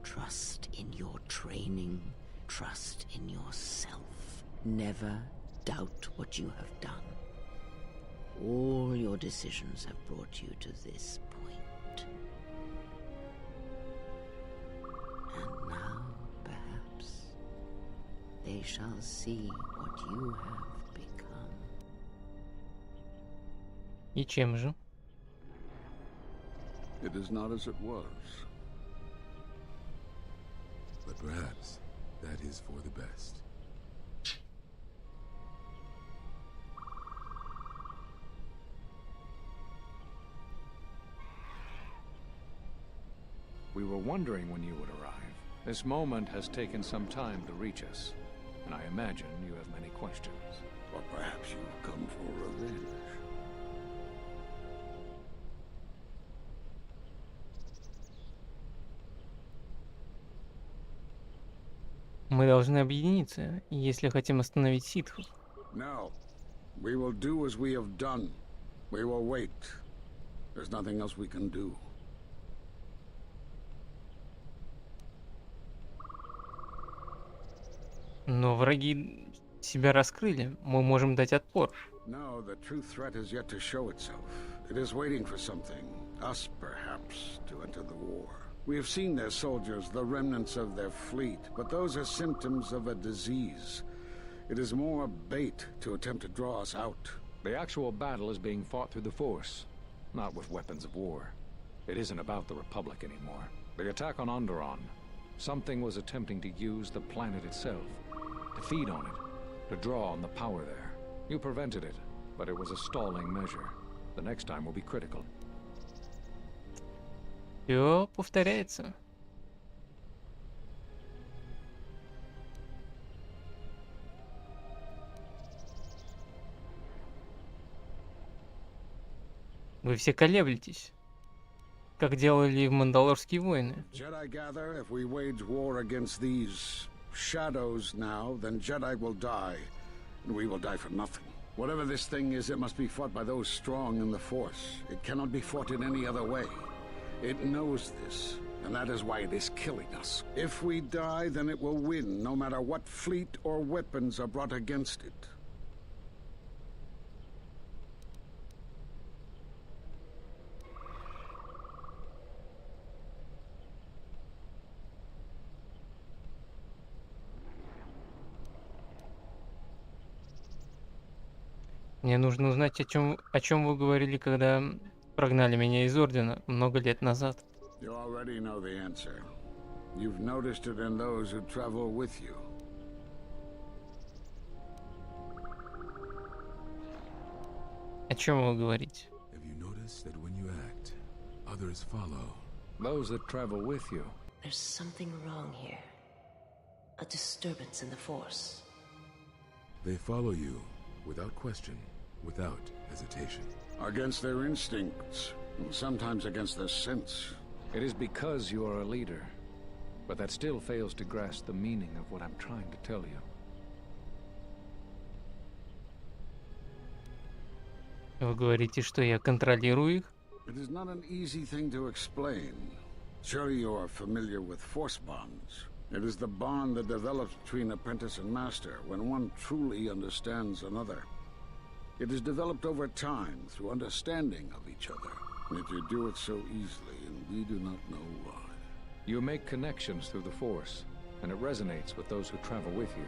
trust in your training, trust in yourself. Never doubt what you have done. All your decisions have brought you to this point. And now, perhaps, they shall see what you have become. И чем же? It is not as it was. But perhaps that is for the best. We were wondering when you would arrive. This moment has taken some time to reach us, and I imagine you have many questions. Or perhaps you have come for revenge. Мы должны объединиться, если хотим остановить ситхов. No. We will do as we have done. We will wait. There's nothing else we can do. Но враги себя раскрыли. Мы можем дать отпор. No, the true threat is yet to show itself. It is waiting for something. Us, perhaps, to enter the war. We have seen their soldiers, the remnants of their fleet, but those are symptoms of a disease. It is more bait to attempt to draw us out. The actual battle is being fought through the Force, not with weapons of war. It isn't about the Republic anymore. The attack on Onderon, something was attempting to use the planet itself, to feed on it, to draw on the power there. You prevented it, but it was a stalling measure. The next time will be critical. Все повторяется. Вы все колеблетесь, как делали и в Мандалорские войны. Jedi gather, if we wage war against these shadows now, then Jedi will die, and we will die for nothing. Whatever this thing is, it must be fought by those strong in the Force. It cannot be fought in any other way. It knows this, and that is why it is killing us. If we die, then it will win, no matter what fleet or weapons are brought against it. Мне нужно узнать, о чем вы говорили, когда прогнали меня из Ордена много лет назад. You already know the answer. You've noticed it in those who travel with you. О чем вы говорите? Have you noticed that when you act, others follow? Those that travel with you. There's something wrong here. A disturbance in the Force. They follow you without question, without hesitation. Against their instincts, and sometimes against their sense. It is because you are a leader, but that still fails to grasp the meaning of what I'm trying to tell you. Вы говорите, что я контролирую их? It is not an easy thing to explain. Surely you are familiar with force bonds. It is the bond that develops between apprentice and master when one truly understands another. It is developed over time through understanding of each other. Yet you do it so easily, and we do not know why. You make connections through the Force, and it resonates with those who travel with you.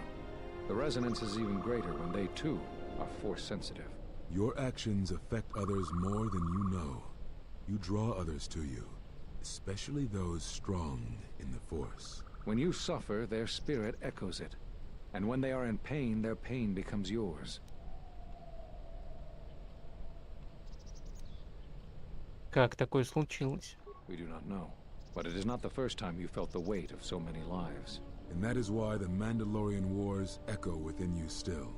The resonance is even greater when they, too, are Force-sensitive. Your actions affect others more than you know. You draw others to you, especially those strong in the Force. When you suffer, their spirit echoes it. And when they are in pain, their pain becomes yours. Как такое случилось? We do not know. But it is not the first time you felt the weight of so many lives. And that is why the Mandalorian Wars echo within you still.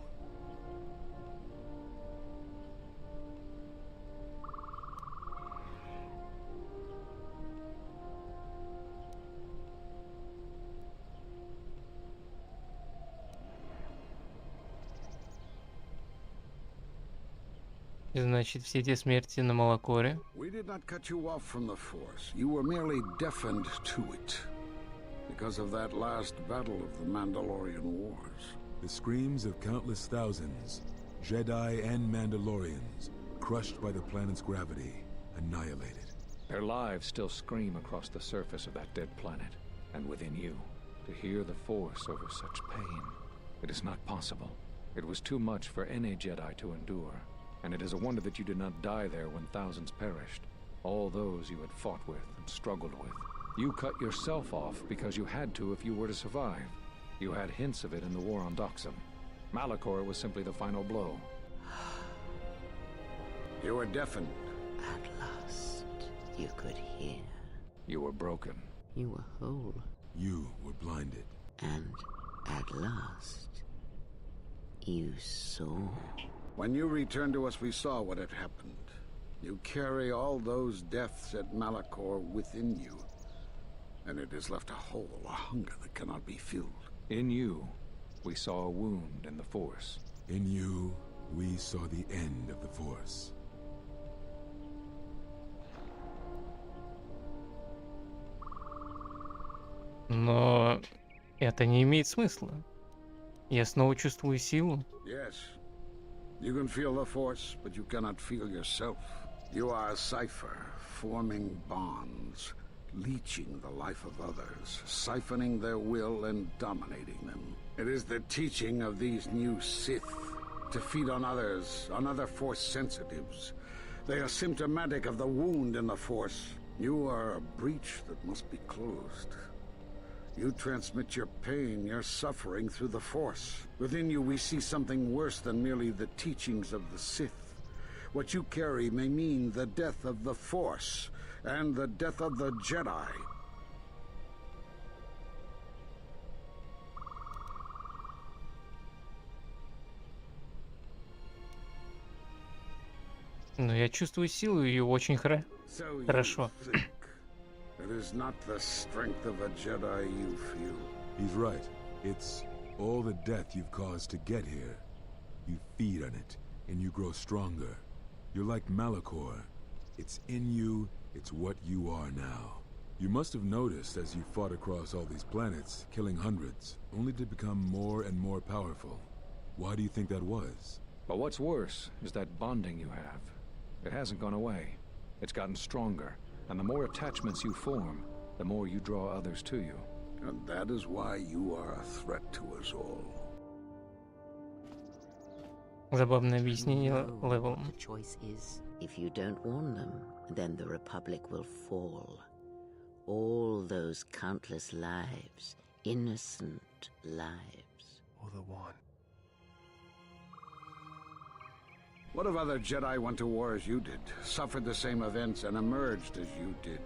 Значит, все те смерти на Малакоре. We did not cut you off from the Force. You were merely deafened to it. Because of that last battle of the Mandalorian Wars. The screams of countless thousands, Jedi and Mandalorians, crushed by the planet's gravity, annihilated. Their lives still scream across the surface of that dead planet, and within you. To hear the Force over such pain, it is not possible. It was too much for any Jedi to endure. And it is a wonder that you did not die there when thousands perished. All those you had fought with and struggled with. You cut yourself off because you had to if you were to survive. You had hints of it in the war on Doxum. Malachor was simply the final blow. You were deafened. At last, you could hear. You were broken. You were whole. You were blinded. And at last, you saw. When you returned to us, we saw what had happened. You carry all those deaths at Malachor within you. And it has left a hole, a hunger that cannot be filled. In you, we saw a wound in the Force. In you, we saw the end of the Force. Но это не имеет смысла. Я снова чувствую силу. Yes. You can feel the Force, but you cannot feel yourself. You are a cipher, forming bonds, leeching the life of others, siphoning their will and dominating them. It is the teaching of these new Sith to feed on others, on other Force sensitives. They are symptomatic of the wound in the Force. You are a breach that must be closed. You transmit your pain, your suffering through the Force. Within you we see something worse than merely the teachings of the Sith. What you carry may mean the death of the Force, and the death of the Jedi. Но я чувствую силу ее очень хорошо. It is not the strength of a Jedi you feel. He's right. It's all the death you've caused to get here. You feed on it, and you grow stronger. You're like Malachor. It's in you, it's what you are now. You must have noticed as you fought across all these planets, killing hundreds, only to become more and more powerful. Why do you think that was? But what's worse is that bonding you have. It hasn't gone away. It's gotten stronger. And the more attachments you form, the more you draw others to you. And that is why you are a threat to us all. Забавное объяснение левелом. The choice is, if you don't warn them, then the Republic will fall. All those countless lives, innocent lives. Or the one. What if other Jedi went to war as you did, suffered the same events, and emerged as you did?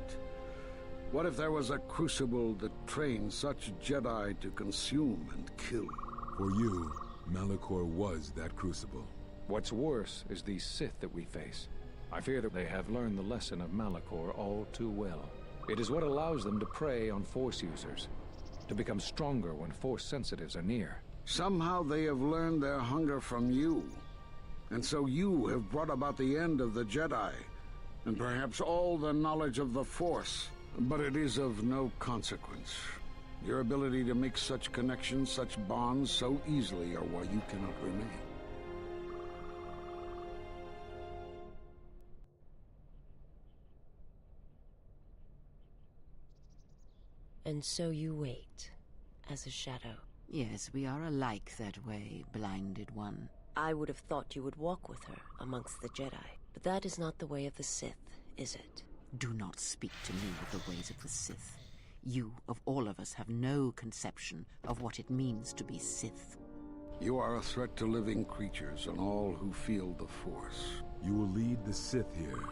What if there was a crucible that trained such Jedi to consume and kill? For you, Malachor was that crucible. What's worse is these Sith that we face. I fear that they have learned the lesson of Malachor all too well. It is what allows them to prey on Force users, to become stronger when Force sensitives are near. Somehow they have learned their hunger from you. And so you have brought about the end of the Jedi, and perhaps all the knowledge of the Force. But it is of no consequence. Your ability to make such connections, such bonds so easily are why you cannot remain. And so you wait, as a shadow. Yes, we are alike that way, blinded one. I would have thought you would walk with her amongst the Jedi. But that is not the way of the Sith, is it? Do not speak to me of the ways of the Sith. You, of all of us, have no conception of what it means to be Sith. You are a threat to living creatures and all who feel the Force. You will lead the Sith here,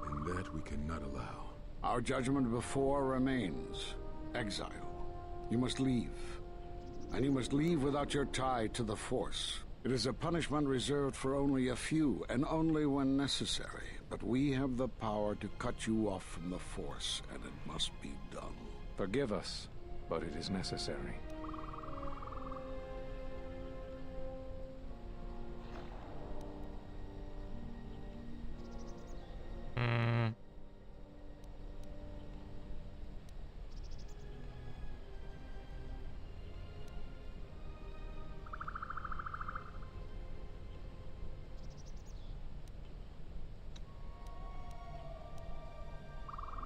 and that we cannot allow. Our judgment before remains. Exile. You must leave. And you must leave without your tie to the Force. It is a punishment reserved for only a few, and only when necessary. But we have the power to cut you off from the Force, and it must be done. Forgive us, but it is necessary.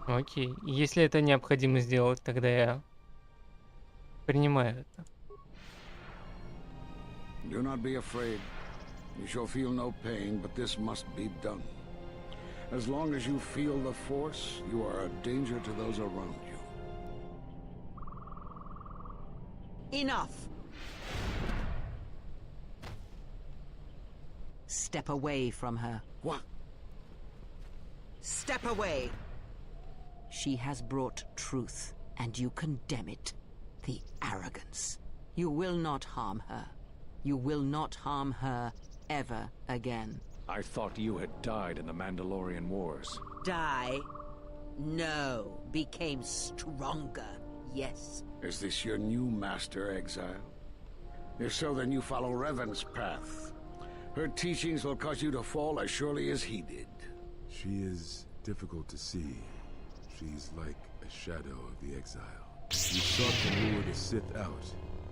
Окей. Если это необходимо сделать, тогда я принимаю это. Do not be afraid. You shall feel no pain, but this must be done. As long as you feel the Force, you are a danger to those around you. Enough! Step away from her. What? Step away! She has brought truth, and you condemn it. The arrogance. You will not harm her. You will not harm her ever again. I thought you had died in the Mandalorian Wars. Die? No. Became stronger. Yes. Is this your new master, Exile? If so, then you follow Revan's path. Her teachings will cause you to fall as surely as he did. She is difficult to see. She's like a shadow of the Exile. We sought to lure the Sith out,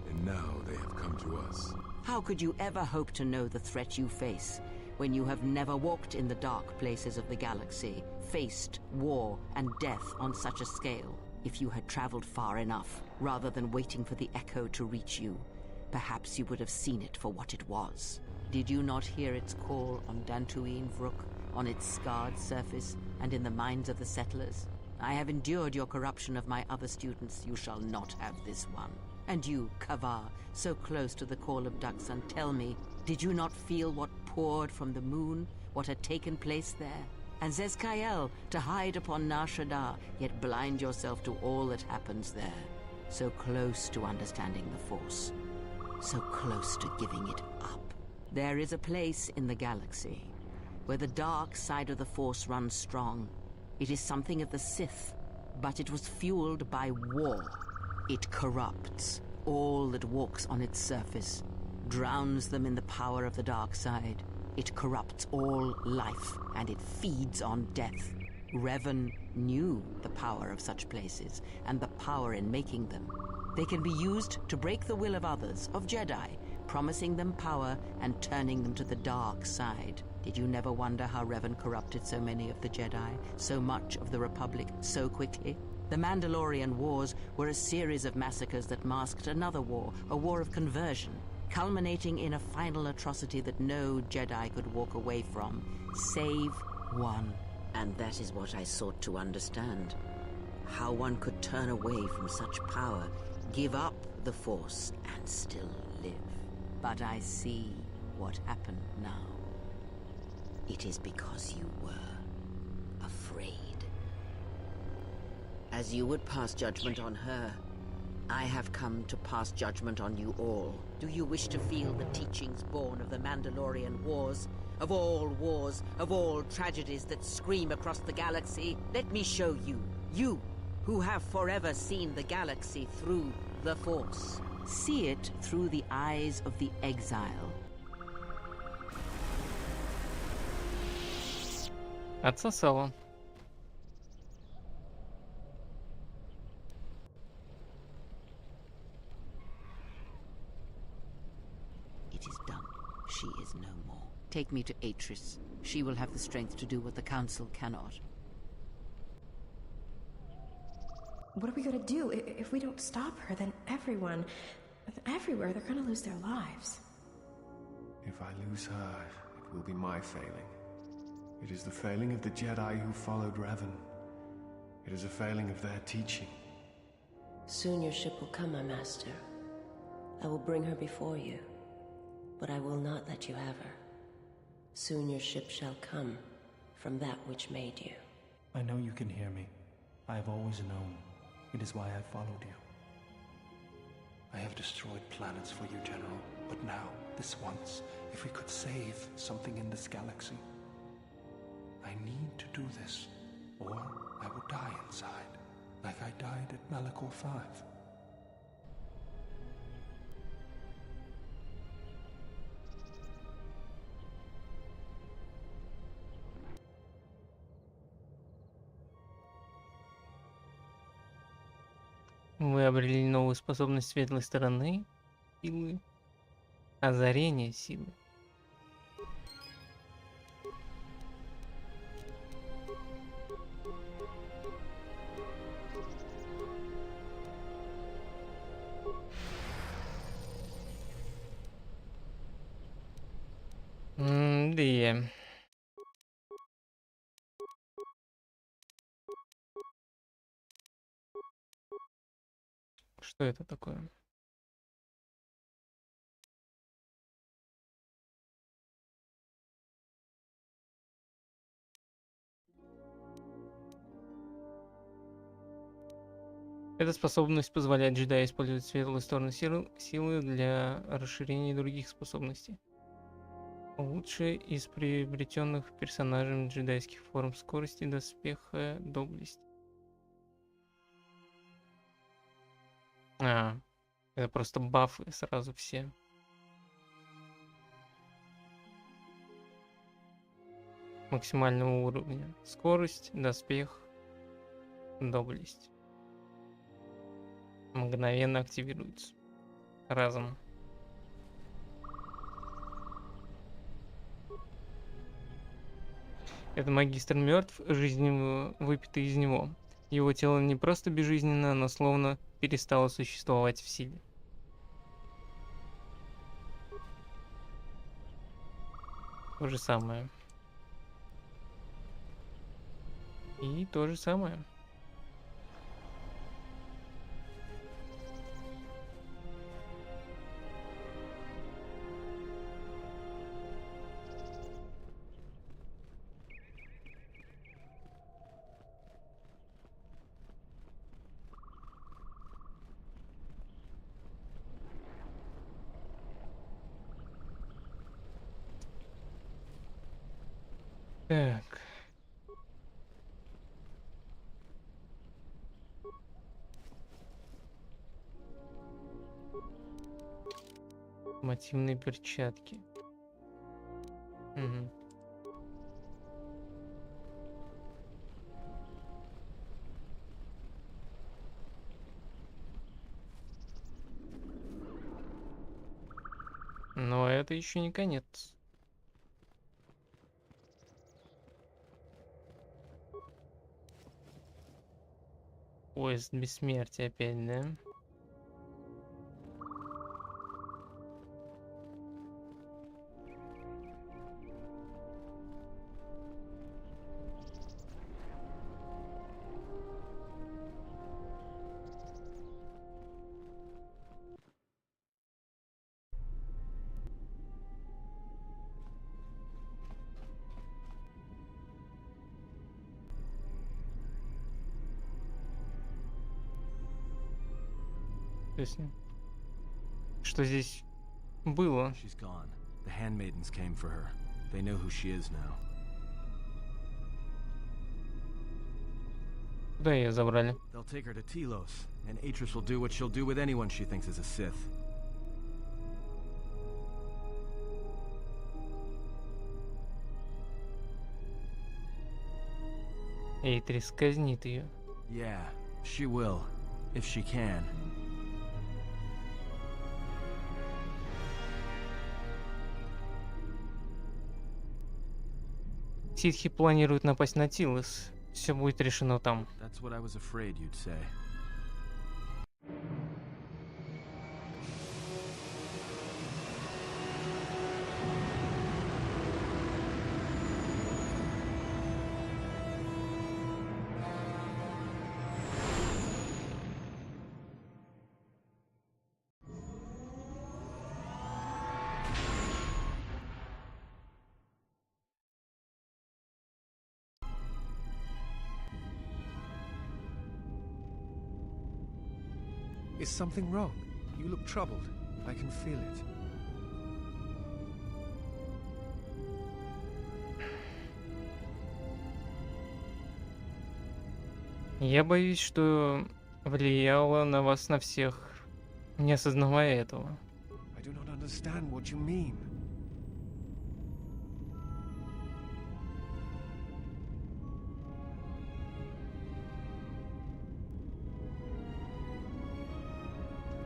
and now they have come to us. How could you ever hope to know the threat you face when you have never walked in the dark places of the galaxy, faced war and death on such a scale. If you had traveled far enough, rather than waiting for the echo to reach you, perhaps you would have seen it for what it was. Did you not hear its call on Dantooine Vrook, on its scarred surface, and in the minds of the settlers? I have endured your corruption of my other students. You shall not have this one. And you, KotOR, so close to the call of Duxan, tell me, did you not feel what poured from the moon, what had taken place there? And Zezkael, to hide upon Nar Shaddaa, yet blind yourself to all that happens there. So close to understanding the Force, so close to giving it up. There is a place in the galaxy where the dark side of the Force runs strong. It is something of the Sith, but it was fueled by war. It corrupts all that walks on its surface, drowns them in the power of the dark side. It corrupts all life, and it feeds on death. Revan knew the power of such places, and the power in making them. They can be used to break the will of others, of Jedi, promising them power and turning them to the dark side. Did you never wonder how Revan corrupted so many of the Jedi, so much of the Republic, so quickly? The Mandalorian Wars were a series of massacres that masked another war, a war of conversion, culminating in a final atrocity that no Jedi could walk away from, save one. And that is what I sought to understand. How one could turn away from such power, give up the Force, and still live. But I see what happened now. It is because you were afraid. As you would pass judgment on her, I have come to pass judgment on you all. Do you wish to feel the teachings born of the Mandalorian Wars? Of all tragedies that scream across the galaxy? Let me show you. You, who have forever seen the galaxy through the Force. See it through the eyes of the exile. Отсосало. It is done. She is no more. Take me to Atris. She will have the strength to do what the Council cannot. What are we gonna do? If we don't stop her, then everyone, everywhere, they're gonna lose their lives. If I lose her, it will be my failing. It is the failing of the Jedi who followed Revan. It is a failing of their teaching. Soon your ship will come, my master. I will bring her before you, but I will not let you have her. Soon your ship shall come from that which made you. I know you can hear me. I have always known. It is why I followed you. I have destroyed planets for you, General, but now, this once, if we could save something in this galaxy, I need to do this, or I will die inside, like I died at Malachor 5. Вы обрели новую способность светлой стороны силы, озарение силы. Да. Что это такое? Эта способность позволяет джедаю использовать светлую сторону силы для расширения других способностей. Лучшие из приобретенных персонажем джедайских форм скорости, доспеха, доблести. Это просто бафы сразу все. Максимального уровня. Скорость, доспех, доблесть. Мгновенно активируется. Разом. Этот магистр мертв, жизнь выпита из него. Его тело не просто безжизненно, но словно перестало существовать в силе. То же самое. И то же самое. Так. Мотивные перчатки. Угу. Но это еще не конец. Поезд бессмертия опять, да? То есть, что здесь было? She's gone. The handmaidens came for her. They know who she is now. Куда ее забрали? They'll take her to Telos, and Atris will do what she'll do with anyone she thinks is a Sith. Эйтрис казнит ее. Yeah, she will, if she can. Ситхи планируют напасть на Тилос. Все будет решено там. That's what I was afraid you'd say. Is something wrong? You look troubled. I can feel it. Я боюсь, что влияло на вас на всех, не осознавая этого. I do not understand what you mean.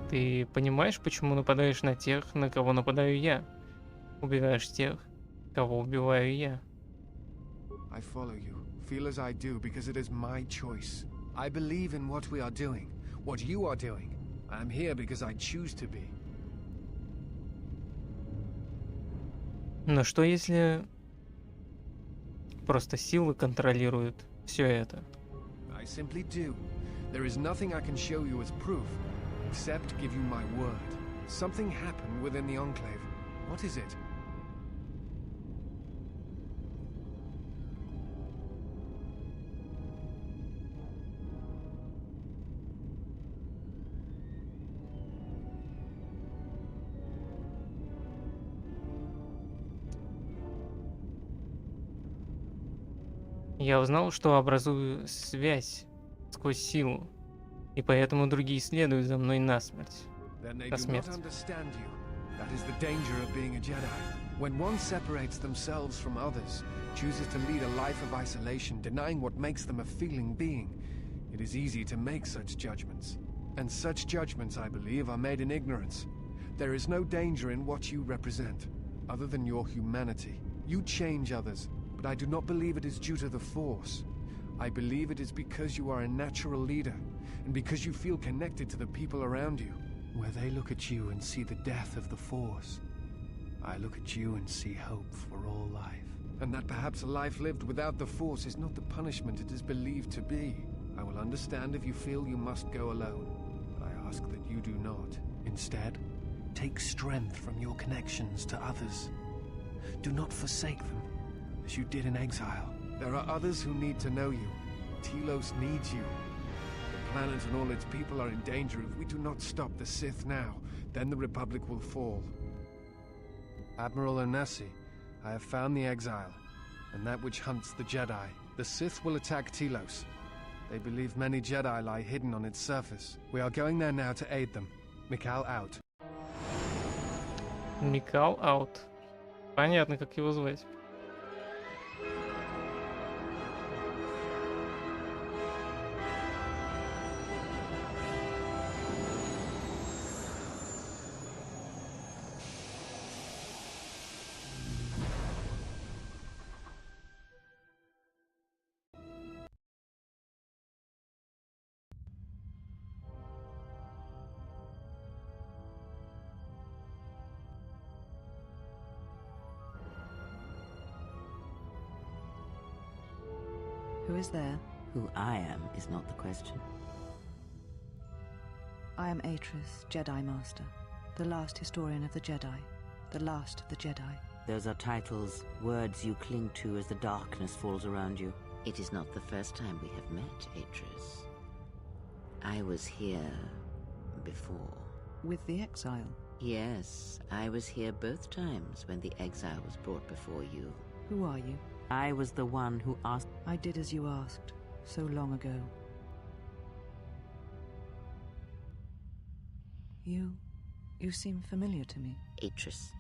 Ты понимаешь, почему нападаешь на тех, на кого нападаю я? Убиваешь тех, кого убиваю я. I follow you, feel as I do, because it is my choice. I believe in what we are doing, what you are doing. I am here because I choose to be. Но что если просто силы контролируют все это? I simply do. There is nothing I can show you as proof, except give you my word. Something happened within the Enclave. What is it? Я узнал, что образую связь сквозь силу, и поэтому другие следуют за мной насмерть. Then they На do not смерть. understand you. That is the danger of being a Jedi. When one separates themselves from others, chooses to lead a life of isolation, denying what makes them a feeling being, it is easy to make such judgments. And such judgments, I believe, are made in ignorance. There is no danger in what you represent, other than your humanity. You change others, but I do not believe it is due to the Force. I believe it is because you are a natural leader, and because you feel connected to the people around you. Where they look at you and see the death of the Force, I look at you and see hope for all life. And that perhaps a life lived without the Force is not the punishment it is believed to be. I will understand if you feel you must go alone, but I ask that you do not. Instead, take strength from your connections to others. Do not forsake them, as you did in exile. There are others who need to know you. Telos needs you. The planet and all its people are in danger. If we do not stop the Sith now, then the Republic will fall. Admiral Onesi, I have found the exile, and that which hunts the Jedi. The Sith will attack Telos. They believe many Jedi lie hidden on its surface. We are going there now to aid them. Mikal out. Mikal out. Понятно, как его звать. Who is there? Who I am is not the question. I am Atris, Jedi Master, the last historian of the Jedi, the last of the Jedi. Those are titles, words you cling to as the darkness falls around you. It is not the first time we have met, Atris. I was here before. With the exile? Yes, I was here both times when the exile was brought before you. Who are you? I was the one who asked. I did as you asked, so long ago. You seem familiar to me. Atris,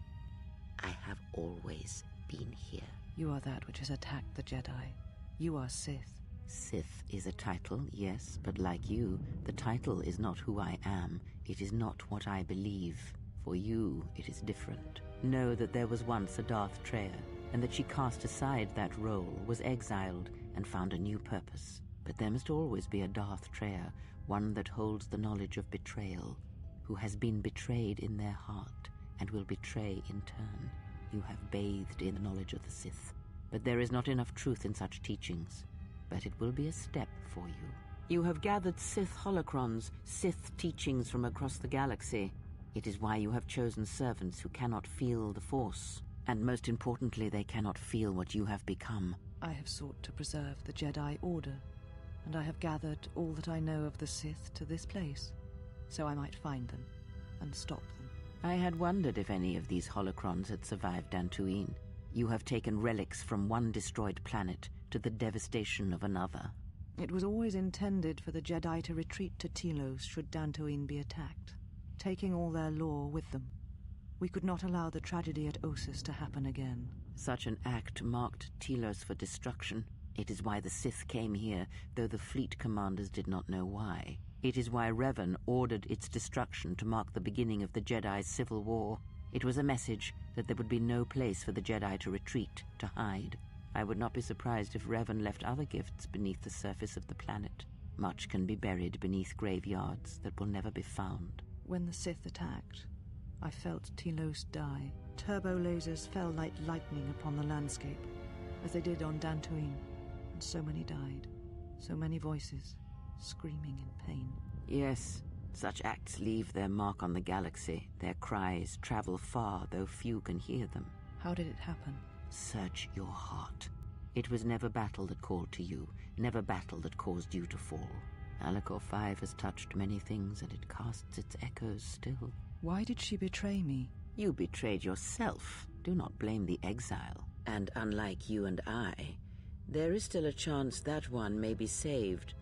I have always been here. You are that which has attacked the Jedi. You are Sith. Sith is a title, yes, but like you, the title is not who I am. It is not what I believe. For you, it is different. Know that there was once a Darth Treya, and that she cast aside that role, was exiled, and found a new purpose. But there must always be a Darth Treya, one that holds the knowledge of betrayal, who has been betrayed in their heart, and will betray in turn. You have bathed in the knowledge of the Sith. But there is not enough truth in such teachings. But it will be a step for you. You have gathered Sith holocrons, Sith teachings from across the galaxy. It is why you have chosen servants who cannot feel the Force. And most importantly, they cannot feel what you have become. I have sought to preserve the Jedi Order, and I have gathered all that I know of the Sith to this place, so I might find them and stop them. I had wondered if any of these holocrons had survived Dantooine. You have taken relics from one destroyed planet to the devastation of another. It was always intended for the Jedi to retreat to Telos should Dantooine be attacked, taking all their lore with them. We could not allow the tragedy at Ossus to happen again. Such an act marked Telos for destruction. It is why the Sith came here, though the fleet commanders did not know why. It is why Revan ordered its destruction to mark the beginning of the Jedi's civil war. It was a message that there would be no place for the Jedi to retreat, to hide. I would not be surprised if Revan left other gifts beneath the surface of the planet. Much can be buried beneath graveyards that will never be found. When the Sith attacked, I felt Telos die. Turbo lasers fell like lightning upon the landscape, as they did on Dantooine, and so many died. So many voices, screaming in pain. Yes, such acts leave their mark on the galaxy. Their cries travel far, though few can hear them. How did it happen? Search your heart. It was never battle that called to you, never battle that caused you to fall. Alacor 5 has touched many things, and it casts its echoes still. Why did she betray me? You betrayed yourself. Do not blame the exile. And unlike you and I, there is still a chance that one may be saved.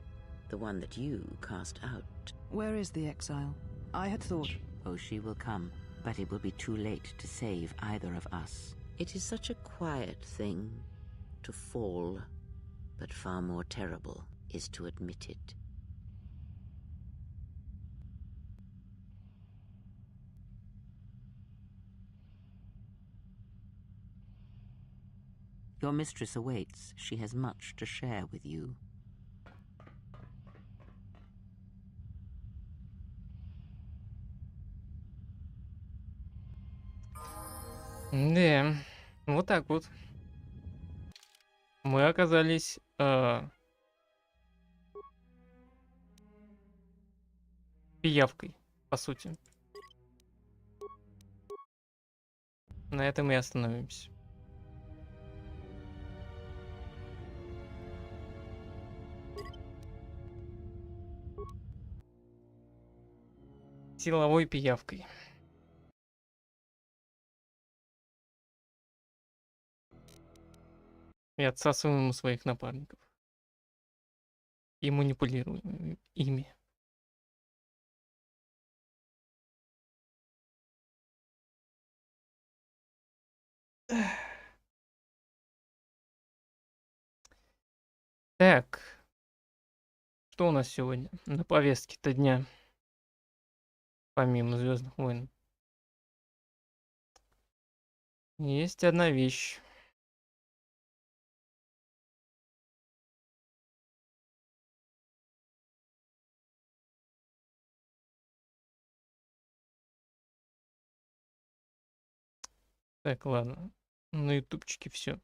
The one that you cast out. Where is the exile? I had thought... Oh, she will come, but it will be too late to save either of us. It is such a quiet thing to fall, but far more terrible is to admit it. Your mistress awaits. She has much to share with you. Да, вот так вот. Мы оказались пиявкой, по сути. На этом и остановимся. Силовой пиявкой. И отсасываем у своих напарников. И манипулируем ими. Так. Что у нас сегодня на повестке-то дня? Помимо Звездных войн. Есть одна вещь. Так, ладно. На ютубчике все.